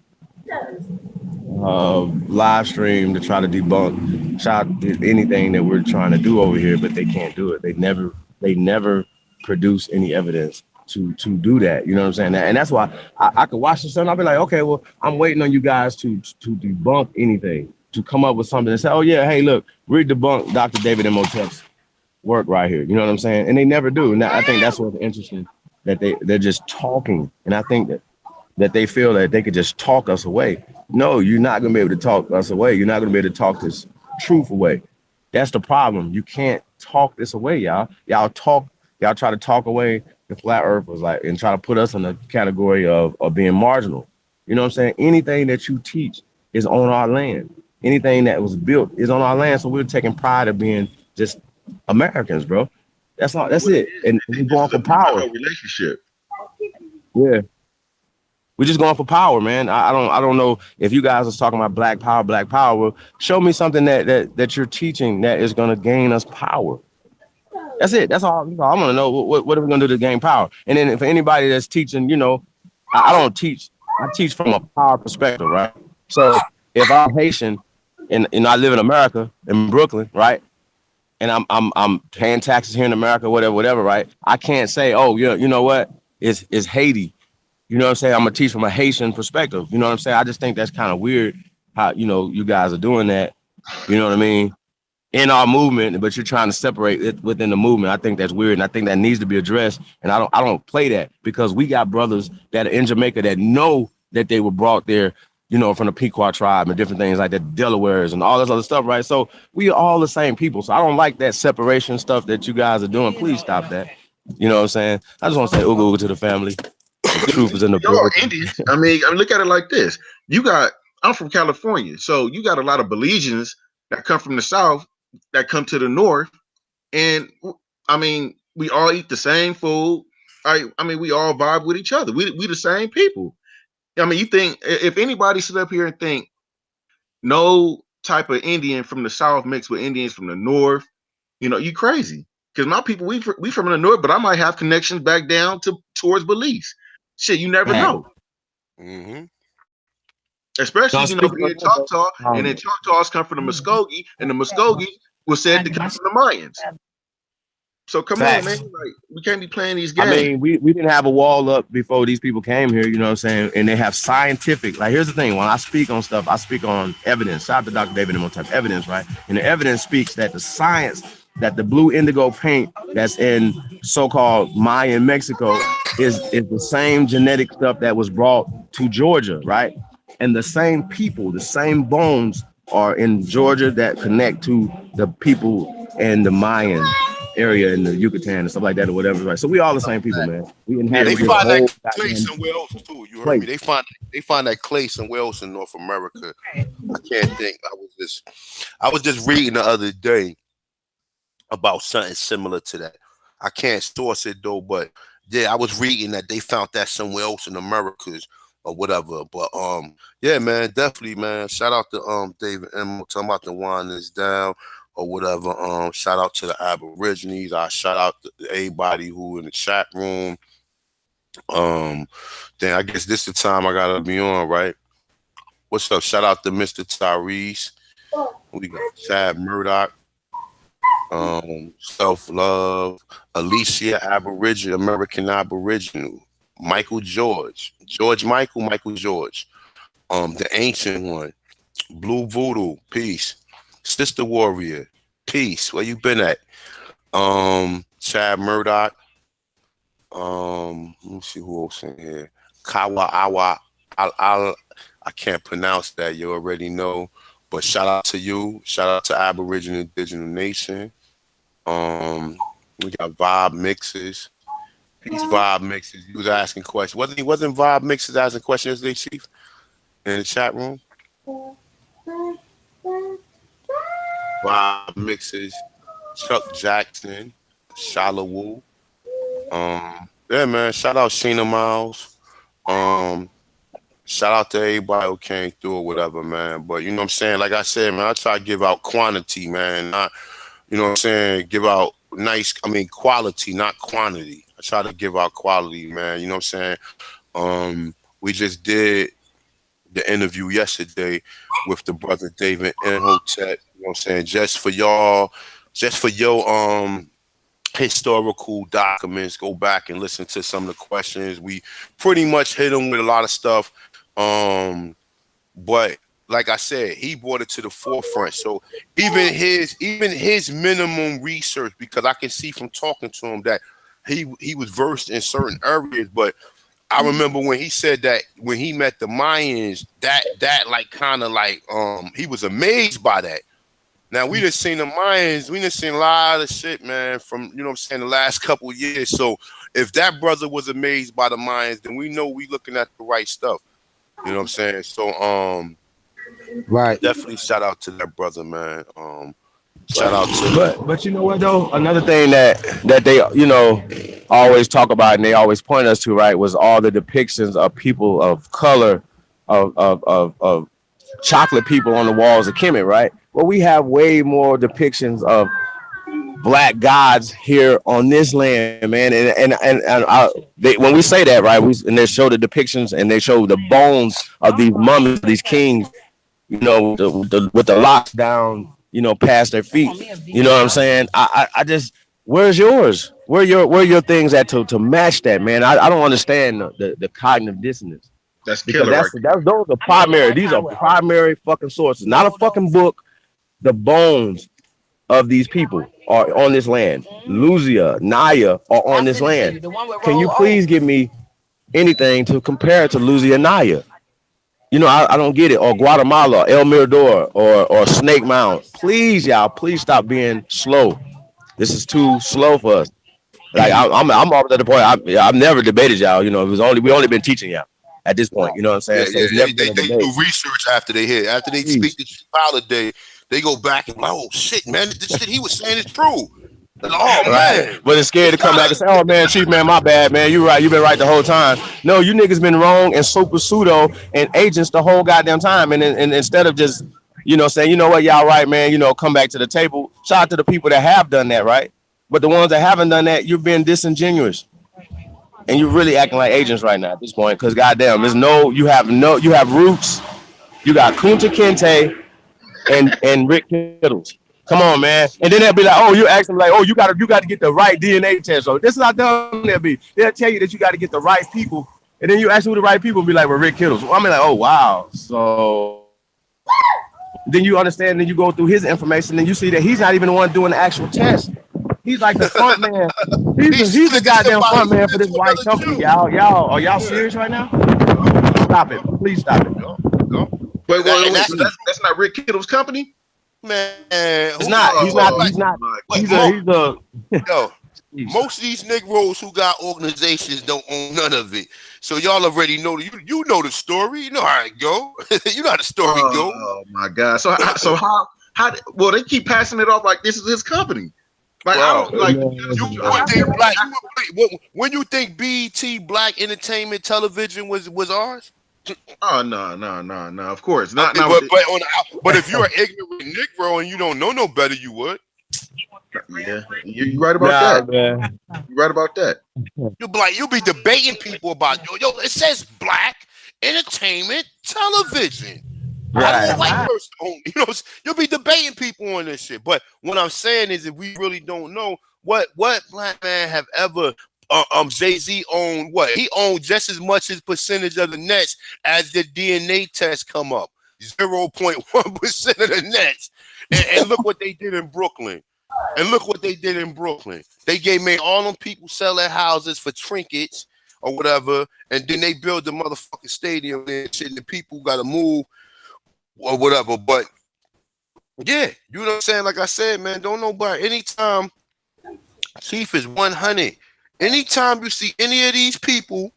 live stream to try to debunk anything that we're trying to do over here, but they can't do it. They never produce any evidence to do that. You know what I'm saying? And that's why I could watch this and I'll be like, okay, well, I'm waiting on you guys to debunk anything, to come up with something and say, oh yeah, hey, look, we debunked Dr. David Imhotep's work right here. You know what I'm saying? And they never do. And I think that's what's interesting, that they're just talking. And I think that they feel that they could just talk us away. No, you're not going to be able to talk us away. You're not going to be able to talk this truth away. That's the problem. You can't talk this away, y'all. Y'all try to talk away the flat earthers, like, and try to put us in the category of being marginal. You know what I'm saying? Anything that you teach is on our land. Anything that was built is on our land. So we're taking pride of being just Americans, bro. That's all. That's it. And we're
This
going
is a
for power.
relationship.
Yeah. We're just going for power, man. I don't know if you guys are talking about black power, black power. Well, show me something that you're teaching that is going to gain us power. That's it. That's all. I want to know what are we going to do to gain power. And then for anybody that's teaching, you know, I don't teach. I teach from a power perspective, right? So if I'm Haitian and I live in America, in Brooklyn, right? And I'm paying taxes here in America, whatever, right? I can't say, oh yeah, you know what? It's Haiti. You know what I'm saying? I'm gonna teach from a Haitian perspective. You know what I'm saying? I just think that's kind of weird how, you know, you guys are doing that. You know what I mean? In our movement, but you're trying to separate it within the movement. I think that's weird, and I think that needs to be addressed. And I don't play that because we got brothers that are in Jamaica that know that they were brought there, you know, from the Pequot tribe and different things like that, Delawares and all this other stuff, right? So we are all the same people. So I don't like that separation stuff that you guys are doing. Please stop that. You know what I'm saying? I just want to say ooga ooga to the family. The truth is in the
Y'all
blood.
Indians. I mean, look at it like this. I'm from California, so you got a lot of Belizeans that come from the South that come to the North, and I mean, we all eat the same food. I mean, we all vibe with each other. We the same people. I mean, you think if anybody sit up here and think no type of Indian from the South mixed with Indians from the North, you know, you crazy. Because my people, we from the North, but I might have connections back down towards Belize. Shit, you never know.
Mm-hmm.
Especially,
Now,
you know,
speaking
being
of that,
Choctaw, and then Choctaws come from the Muskogee, and the Muskogee was said to come from the Mayans. So come on, man.
facts.
Like, we can't be playing these
I
games.
mean, we didn't have a wall up before these people came here, you know what I'm saying? And they have scientific, like, here's the thing. When I speak on stuff, I speak on evidence. Shout out to Dr. David Imhotep, evidence, right? And the evidence speaks that the science, that the blue indigo paint that's in so-called Mayan Mexico is the same genetic stuff that was brought to Georgia, right? And the same people, the same bones are in Georgia that connect to the people in the Mayan area in the Yucatan and stuff like that or whatever. Right. So we all the same people, man. We
Yeah,
They
inhabit
we
this
find
are.
that
whole
clay
goddamn
somewhere else too. You heard me?
place.
They find that clay somewhere else in North America. I can't think. I was just reading the other day about something similar to that. I can't source it though, but yeah, I was reading that they found that somewhere else in Americas or whatever. But yeah, man, definitely, man. Shout out to David M. talking about the wine is down or whatever. Shout out to the Aborigines. I shout out to everybody who in the chat room. Then I guess this the time I gotta be on, right? What's up? Shout out to Mr. Tyrese. We got Chad Murdoch. Self Love, Alicia Aborigine, American Aboriginal, Michael George Michael George, the ancient one, Blue Voodoo, peace, Sister Warrior, peace. Where you been at? Chad Murdoch. Let me see who else in here. Kawa Awa. I can't pronounce that. You already know. But shout out to you. Shout out to Aboriginal Indigenous Nation. We got Vibe Mixes. Peace Vibe Mixes. He was asking questions. Wasn't Vibe Mixes asking questions yesterday, Chief? In the chat room? Vibe Mixes. Chuck Jackson. Shallow. Yeah, man. Shout out Sheena Miles. Shout out to everybody who came through or whatever, man. But you know what I'm saying? Like I said, man, I try to give out quantity, man. Not, you know what I'm saying? Give out quality, not quantity. I try to give out quality, man. You know what I'm saying? We just did the interview yesterday with the brother David Imhotep. You know what I'm saying? Just for y'all, just for your historical documents, go back and listen to some of the questions. We pretty much hit him with a lot of stuff. But like I said, he brought it to the forefront. So even his minimum research, because I can see from talking to him that he was versed in certain areas. But I remember when he said that when he met the Mayans, that like kind of like he was amazed by that. Now we done seen the Mayans, we done seen a lot of shit, man, from, you know what I'm saying, the last couple of years. So if that brother was amazed by the Mayans, then we know we looking at the right stuff. You know what I'm saying? So
Right.
definitely shout out to that brother, man. Shout out to
But you know what though? Another thing that they always talk about and they always point us to, right, was all the depictions of people of color, of chocolate people on the walls of Kemet, right? Well, we have way more depictions of black gods here on this land, man. When we say that, right, and they show the depictions and they show the bones of these mummies, these kings, with the locks down, past their feet. You know what I'm saying? I just, where's yours? Where your things at to match that, man? I don't understand the cognitive dissonance.
That's
Because
killer, right?
those are primary. These are primary fucking sources, not a fucking book. The bones of these people are on this land. Luzia, Naya are on this land. Can you please give me anything to compare it to Luzia, Naya? I don't get it. Or Guatemala, El Mirador, or Snake Mountain. Please, y'all, please stop being slow. This is too slow for us. Like I'm almost at the point. I've never debated y'all. We only been teaching y'all at this point. You know what I'm saying?
They do research after they hit. After they speak to Chief Holiday, they go back and like, oh shit, man, this shit he was saying is true. Like, oh man,
but it's scary to come back and say, oh man, Chief, man, my bad, man. You right, you been right the whole time. No, you niggas been wrong and super pseudo and agents the whole goddamn time. And instead of just saying, you know what, y'all right, man, come back to the table. Shout out to the people that have done that, right? But the ones that haven't done that, you're being disingenuous. And you're really acting like agents right now at this point, because goddamn, you have roots. You got Kunta Kinte and Rick Kittles. Come on, man. And then they'll be like, oh, you ask them like, oh, you gotta get the right DNA test. So this is how dumb they'll be. They'll tell you that you got to get the right people, and then you ask who the right people and be like, well, Rick Kittles. Well, I mean, like, oh wow. So then you understand, and you go through his information, and you see that he's not even the one doing the actual test. He's like the front man. He's the goddamn front man for this white company. Y'all, are y'all serious right now? Stop it. Please stop it.
Go.
Wait, that's not Rick Kittle's company?
Man,
it's not. He's not.
Yo, most of these Negroes who got organizations don't own none of it. So y'all already know you know the story. You know how it go. You know how the story go.
Oh my God. So how well, they keep passing it off like this is his company. Like,
bro,
I don't
when you think BET Black Entertainment Television was ours?
Oh no. Of course not.
But if you're an ignorant Negro and you don't know no better, you would.
Yeah, you're right about that.
Man.
You're right about that.
You'll be debating people about yo. It says Black Entertainment Television.
Right.
White person, you'll be debating people on this shit. But what I'm saying is, if we really don't know what black man have ever, Jay-Z owned what? He owned just as much as percentage of the nets as the DNA test come up, 0.1% of the nets. And look what they did in Brooklyn. They made all them people sell their houses for trinkets or whatever, and then they build the motherfucking stadium and shit. And the people got to move. Or whatever, but yeah, you know what I'm saying? Like I said, man, don't nobody. Anytime Chief is 100, anytime you see any of these people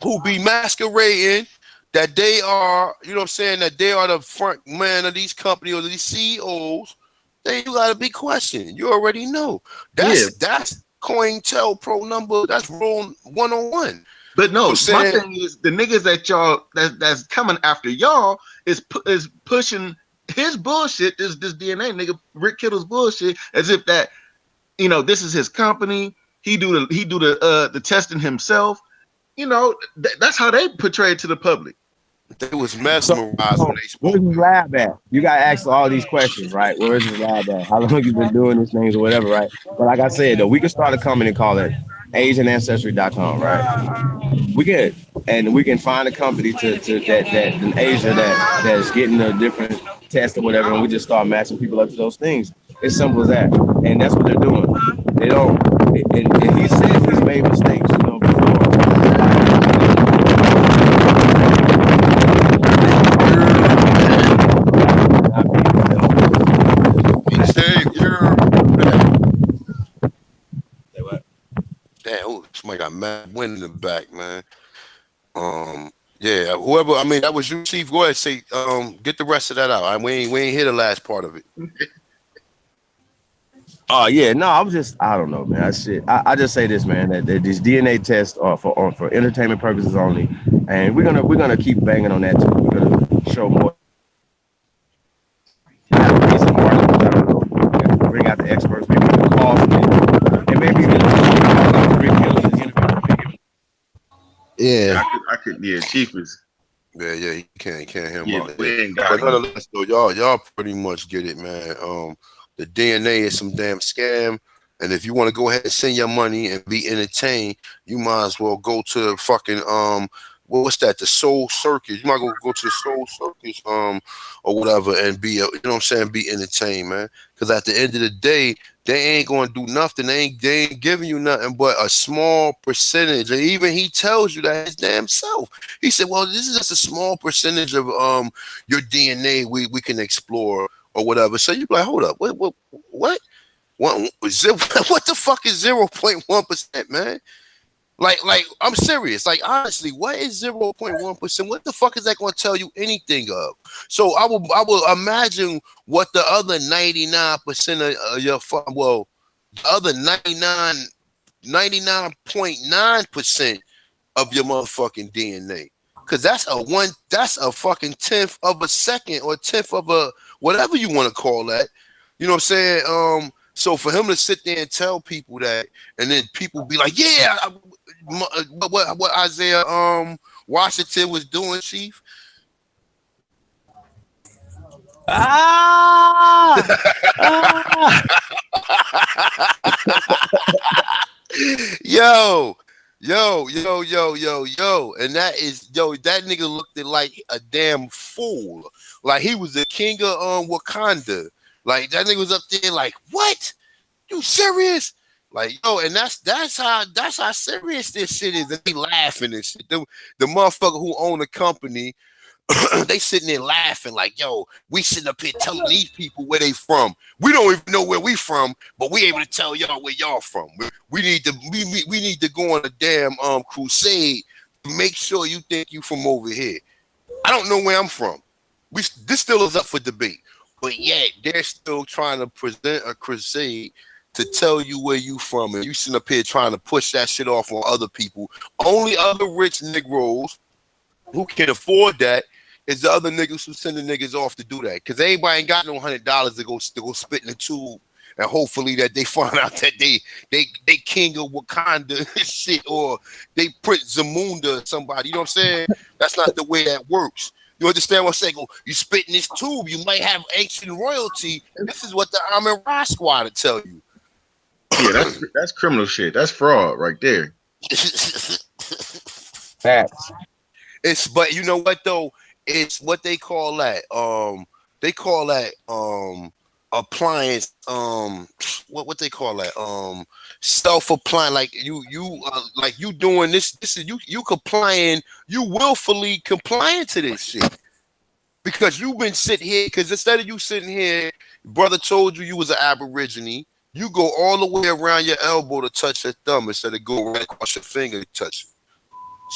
who be masquerading that they are, you know what I'm saying, that they are the front man of these companies or these CEOs, then you gotta be questioned. You already know. That's COINTELPRO number. That's rule 101.
But no, my thing is the niggas that y'all that's coming after y'all is pushing his bullshit. This DNA nigga Rick Kittle's bullshit as if that this is his company. He do the testing himself. That's how they portray it to the public.
They was mesmerized when they spoke.
Where's his lab at? You gotta ask all these questions, right? Where's his lab at? How long you been doing these things or whatever, right? But like I said, though, we can start a company and call it AsianAncestry.com, right? We can, and we can find a company to that in Asia that's getting a different test or whatever, and we just start matching people up to those things. It's simple as that, and that's what they're doing. They don't, and he says he's made mistakes, before.
Damn, Somebody got mad wind in the back, man. Yeah, whoever. I mean, that was you, Chief. Go ahead, say. Get the rest of that out. We ain't hear the last part of it.
Oh yeah, no, I don't know, man. I just say this, man, that these DNA tests are for entertainment purposes only, and we're gonna keep banging on that too. We're gonna show more. Bring out the experts, maybe the cost, and maybe
Yeah.
I could, yeah, Chief is,
Yeah, you can't hear him
yeah,
out there.
we ain't got
But
him.
nonetheless, though, y'all pretty much get it, man. The DNA is some damn scam, and if you want to go ahead and send your money and be entertained, you might as well go to fucking what's that? The Soul Circus. You might go to the Soul Circus or whatever and be you know what I'm saying, be entertained, man. Because at the end of the day, they ain't gonna do nothing. They ain't giving you nothing but a small percentage. And even he tells you that his damn self. He said, "Well, this is just a small percentage of your DNA we can explore or whatever." So you be like, "Hold up, what? What what the fuck is 0.1%, man?" Like I'm serious. Like honestly, what is 0.1%? What the fuck is that going to tell you anything of? So I will imagine what the other 99% of your the other 99.9% of your motherfucking DNA. Cause that's a fucking tenth of a second or tenth of a whatever you want to call that. You know what I'm saying? So for him to sit there and tell people that, and then people be like, yeah, what Isaiah Washington was doing, Chief. Yo, and that nigga looked like a damn fool. Like he was the king of Wakanda. Like that nigga was up there like, what? You serious? Like, yo, and that's how serious this shit is. And they laughing and shit. The motherfucker who own the company, they sitting there laughing like, yo, we sitting up here telling these people where they from. We don't even know where we from, but we able to tell y'all where y'all from. We need to go on a damn crusade to make sure you think you from over here. I don't know where I'm from. This still is up for debate, but yet they're still trying to present a crusade to tell you where you from, and you sitting up here trying to push that shit off on other people. Only other rich Negroes who can afford that is the other niggas who send the niggas off to do that. Because everybody ain't got no $100 to go spit in the tube, and hopefully that they find out that they king of Wakanda shit, or they Prince Zamunda or somebody. You know what I'm saying? That's not the way that works. You understand what I'm saying? You spit in this tube, you might have ancient royalty. This is what the Amin Ra squad will tell you.
Yeah, that's criminal shit. That's fraud right there.
Facts.
But you know what though? It's what they call that. They call that appliance. What they call that? Self-applying. Like you doing this. This is you complying. You willfully complying to this shit because you've been sitting here. Because instead of you sitting here, brother told you was an Aborigine. You go all the way around your elbow to touch your thumb instead of go right across your finger to touch it.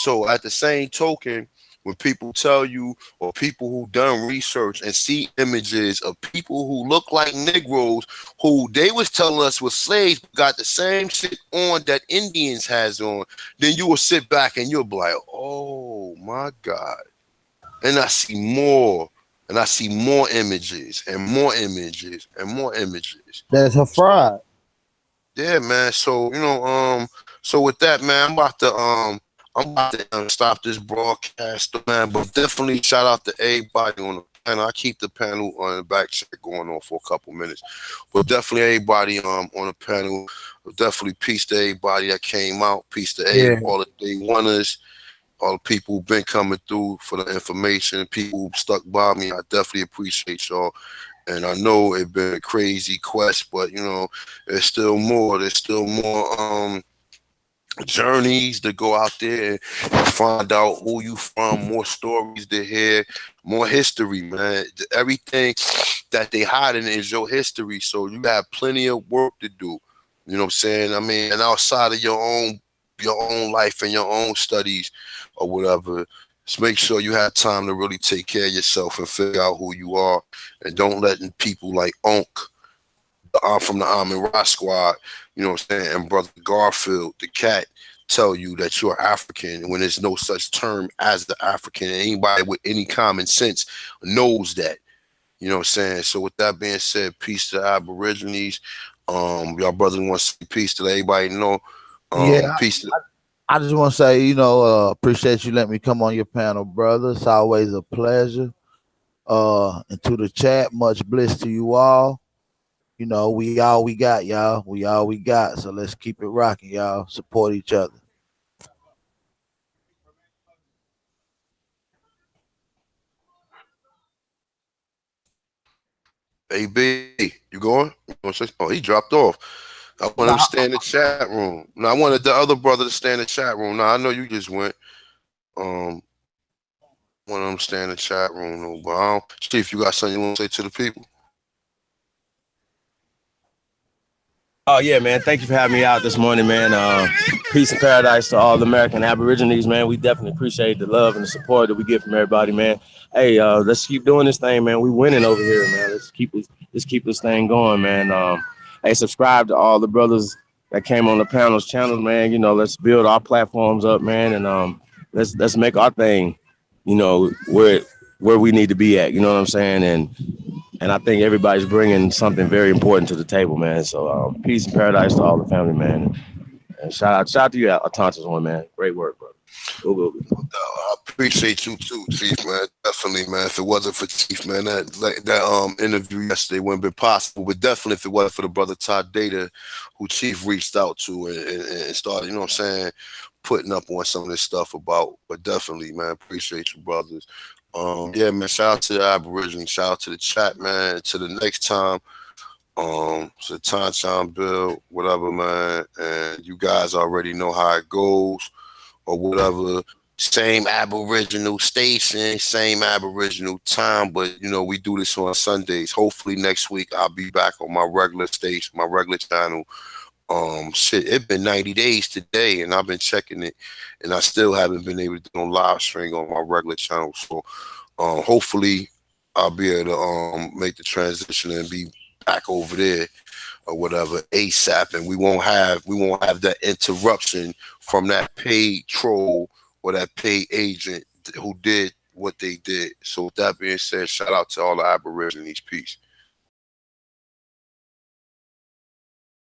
So at the same token, when people tell you, or people who done research and see images of people who look like Negroes, who they was telling us were slaves, got the same shit on that Indians has on, then you will sit back and you'll be like, oh my God. And I see more. And I see more images and more images and more images.
That's a fraud.
Yeah, man. So so with that, man, I'm about to stop this broadcast, man. But definitely shout out to everybody on the panel. I keep the panel on the back check going on for a couple minutes, but definitely everybody on the panel. Definitely peace to everybody that came out. Peace to all the day oneers, all the people who've been coming through for the information. People who stuck by me. I definitely appreciate y'all. And I know it's been a crazy quest, but there's still more. There's still more journeys to go out there and find out who you from, more stories to hear, more history, man. Everything that they hiding is your history. So you have plenty of work to do. You know what I'm saying? I mean, and outside of your own your own life and your own studies or whatever, just make sure you have time to really take care of yourself and figure out who you are, and don't let people like from the Amin Ra squad, you know what I'm saying, and Brother Garfield, the cat, tell you that you're African when there's no such term as the African. And anybody with any common sense knows that. You know what I'm saying? So with that being said, peace to the Aborigines. Y'all brothers want to say peace to let everybody know.
Yeah,
Peace to
I just want to say, appreciate you letting me come on your panel, brother. It's always a pleasure. And to the chat, much bliss to you all. We all we got, y'all. We all we got. So let's keep it rocking, y'all. Support each other.
AB. You going? Oh, he dropped off. I want him to stay in the chat room. Now I wanted the other brother to stay in the chat room. Now I know you just went. Um, want him to stay in the chat room, though. But Chief, you got something you want to say to the people?
Oh yeah, man. Thank you for having me out this morning, man. Peace and paradise to all the American Aborigines, man. We definitely appreciate the love and the support that we get from everybody, man. Hey, let's keep doing this thing, man. We winning over here, man. Let's keep this thing going, man. Hey, subscribe to all the brothers that came on the panel's channels, man. Let's build our platforms up, man, and let's make our thing, where we need to be at. You know what I'm saying? And I think everybody's bringing something very important to the table, man. So peace and paradise to all the family, man. And shout out to you, Autochthon one, man. Great work, bro. Go.
I appreciate you too, Chief, man. Definitely, man. If it wasn't for Chief, man, that interview yesterday wouldn't have been possible. But definitely, if it wasn't for the brother Todd Data, who Chief reached out to and started, you know what I'm saying, putting up on some of this stuff about. But definitely, man, appreciate you, brothers. Yeah, man. Shout out to the Aborigines. Shout out to the chat, man. To the next time. So Time Bill, whatever, man. And you guys already know how it goes or whatever. Same Aboriginal station, same Aboriginal time, but we do this on Sundays. Hopefully next week I'll be back on my regular station, my regular channel. It's been 90 days today, and I've been checking it, and I still haven't been able to do no live stream on my regular channel. So, hopefully, I'll be able to make the transition and be back over there or whatever ASAP, and we won't have that interruption from that paid troll or that paid agent who did what they did. So, with that being said, shout out to all the Aborigines. Peace.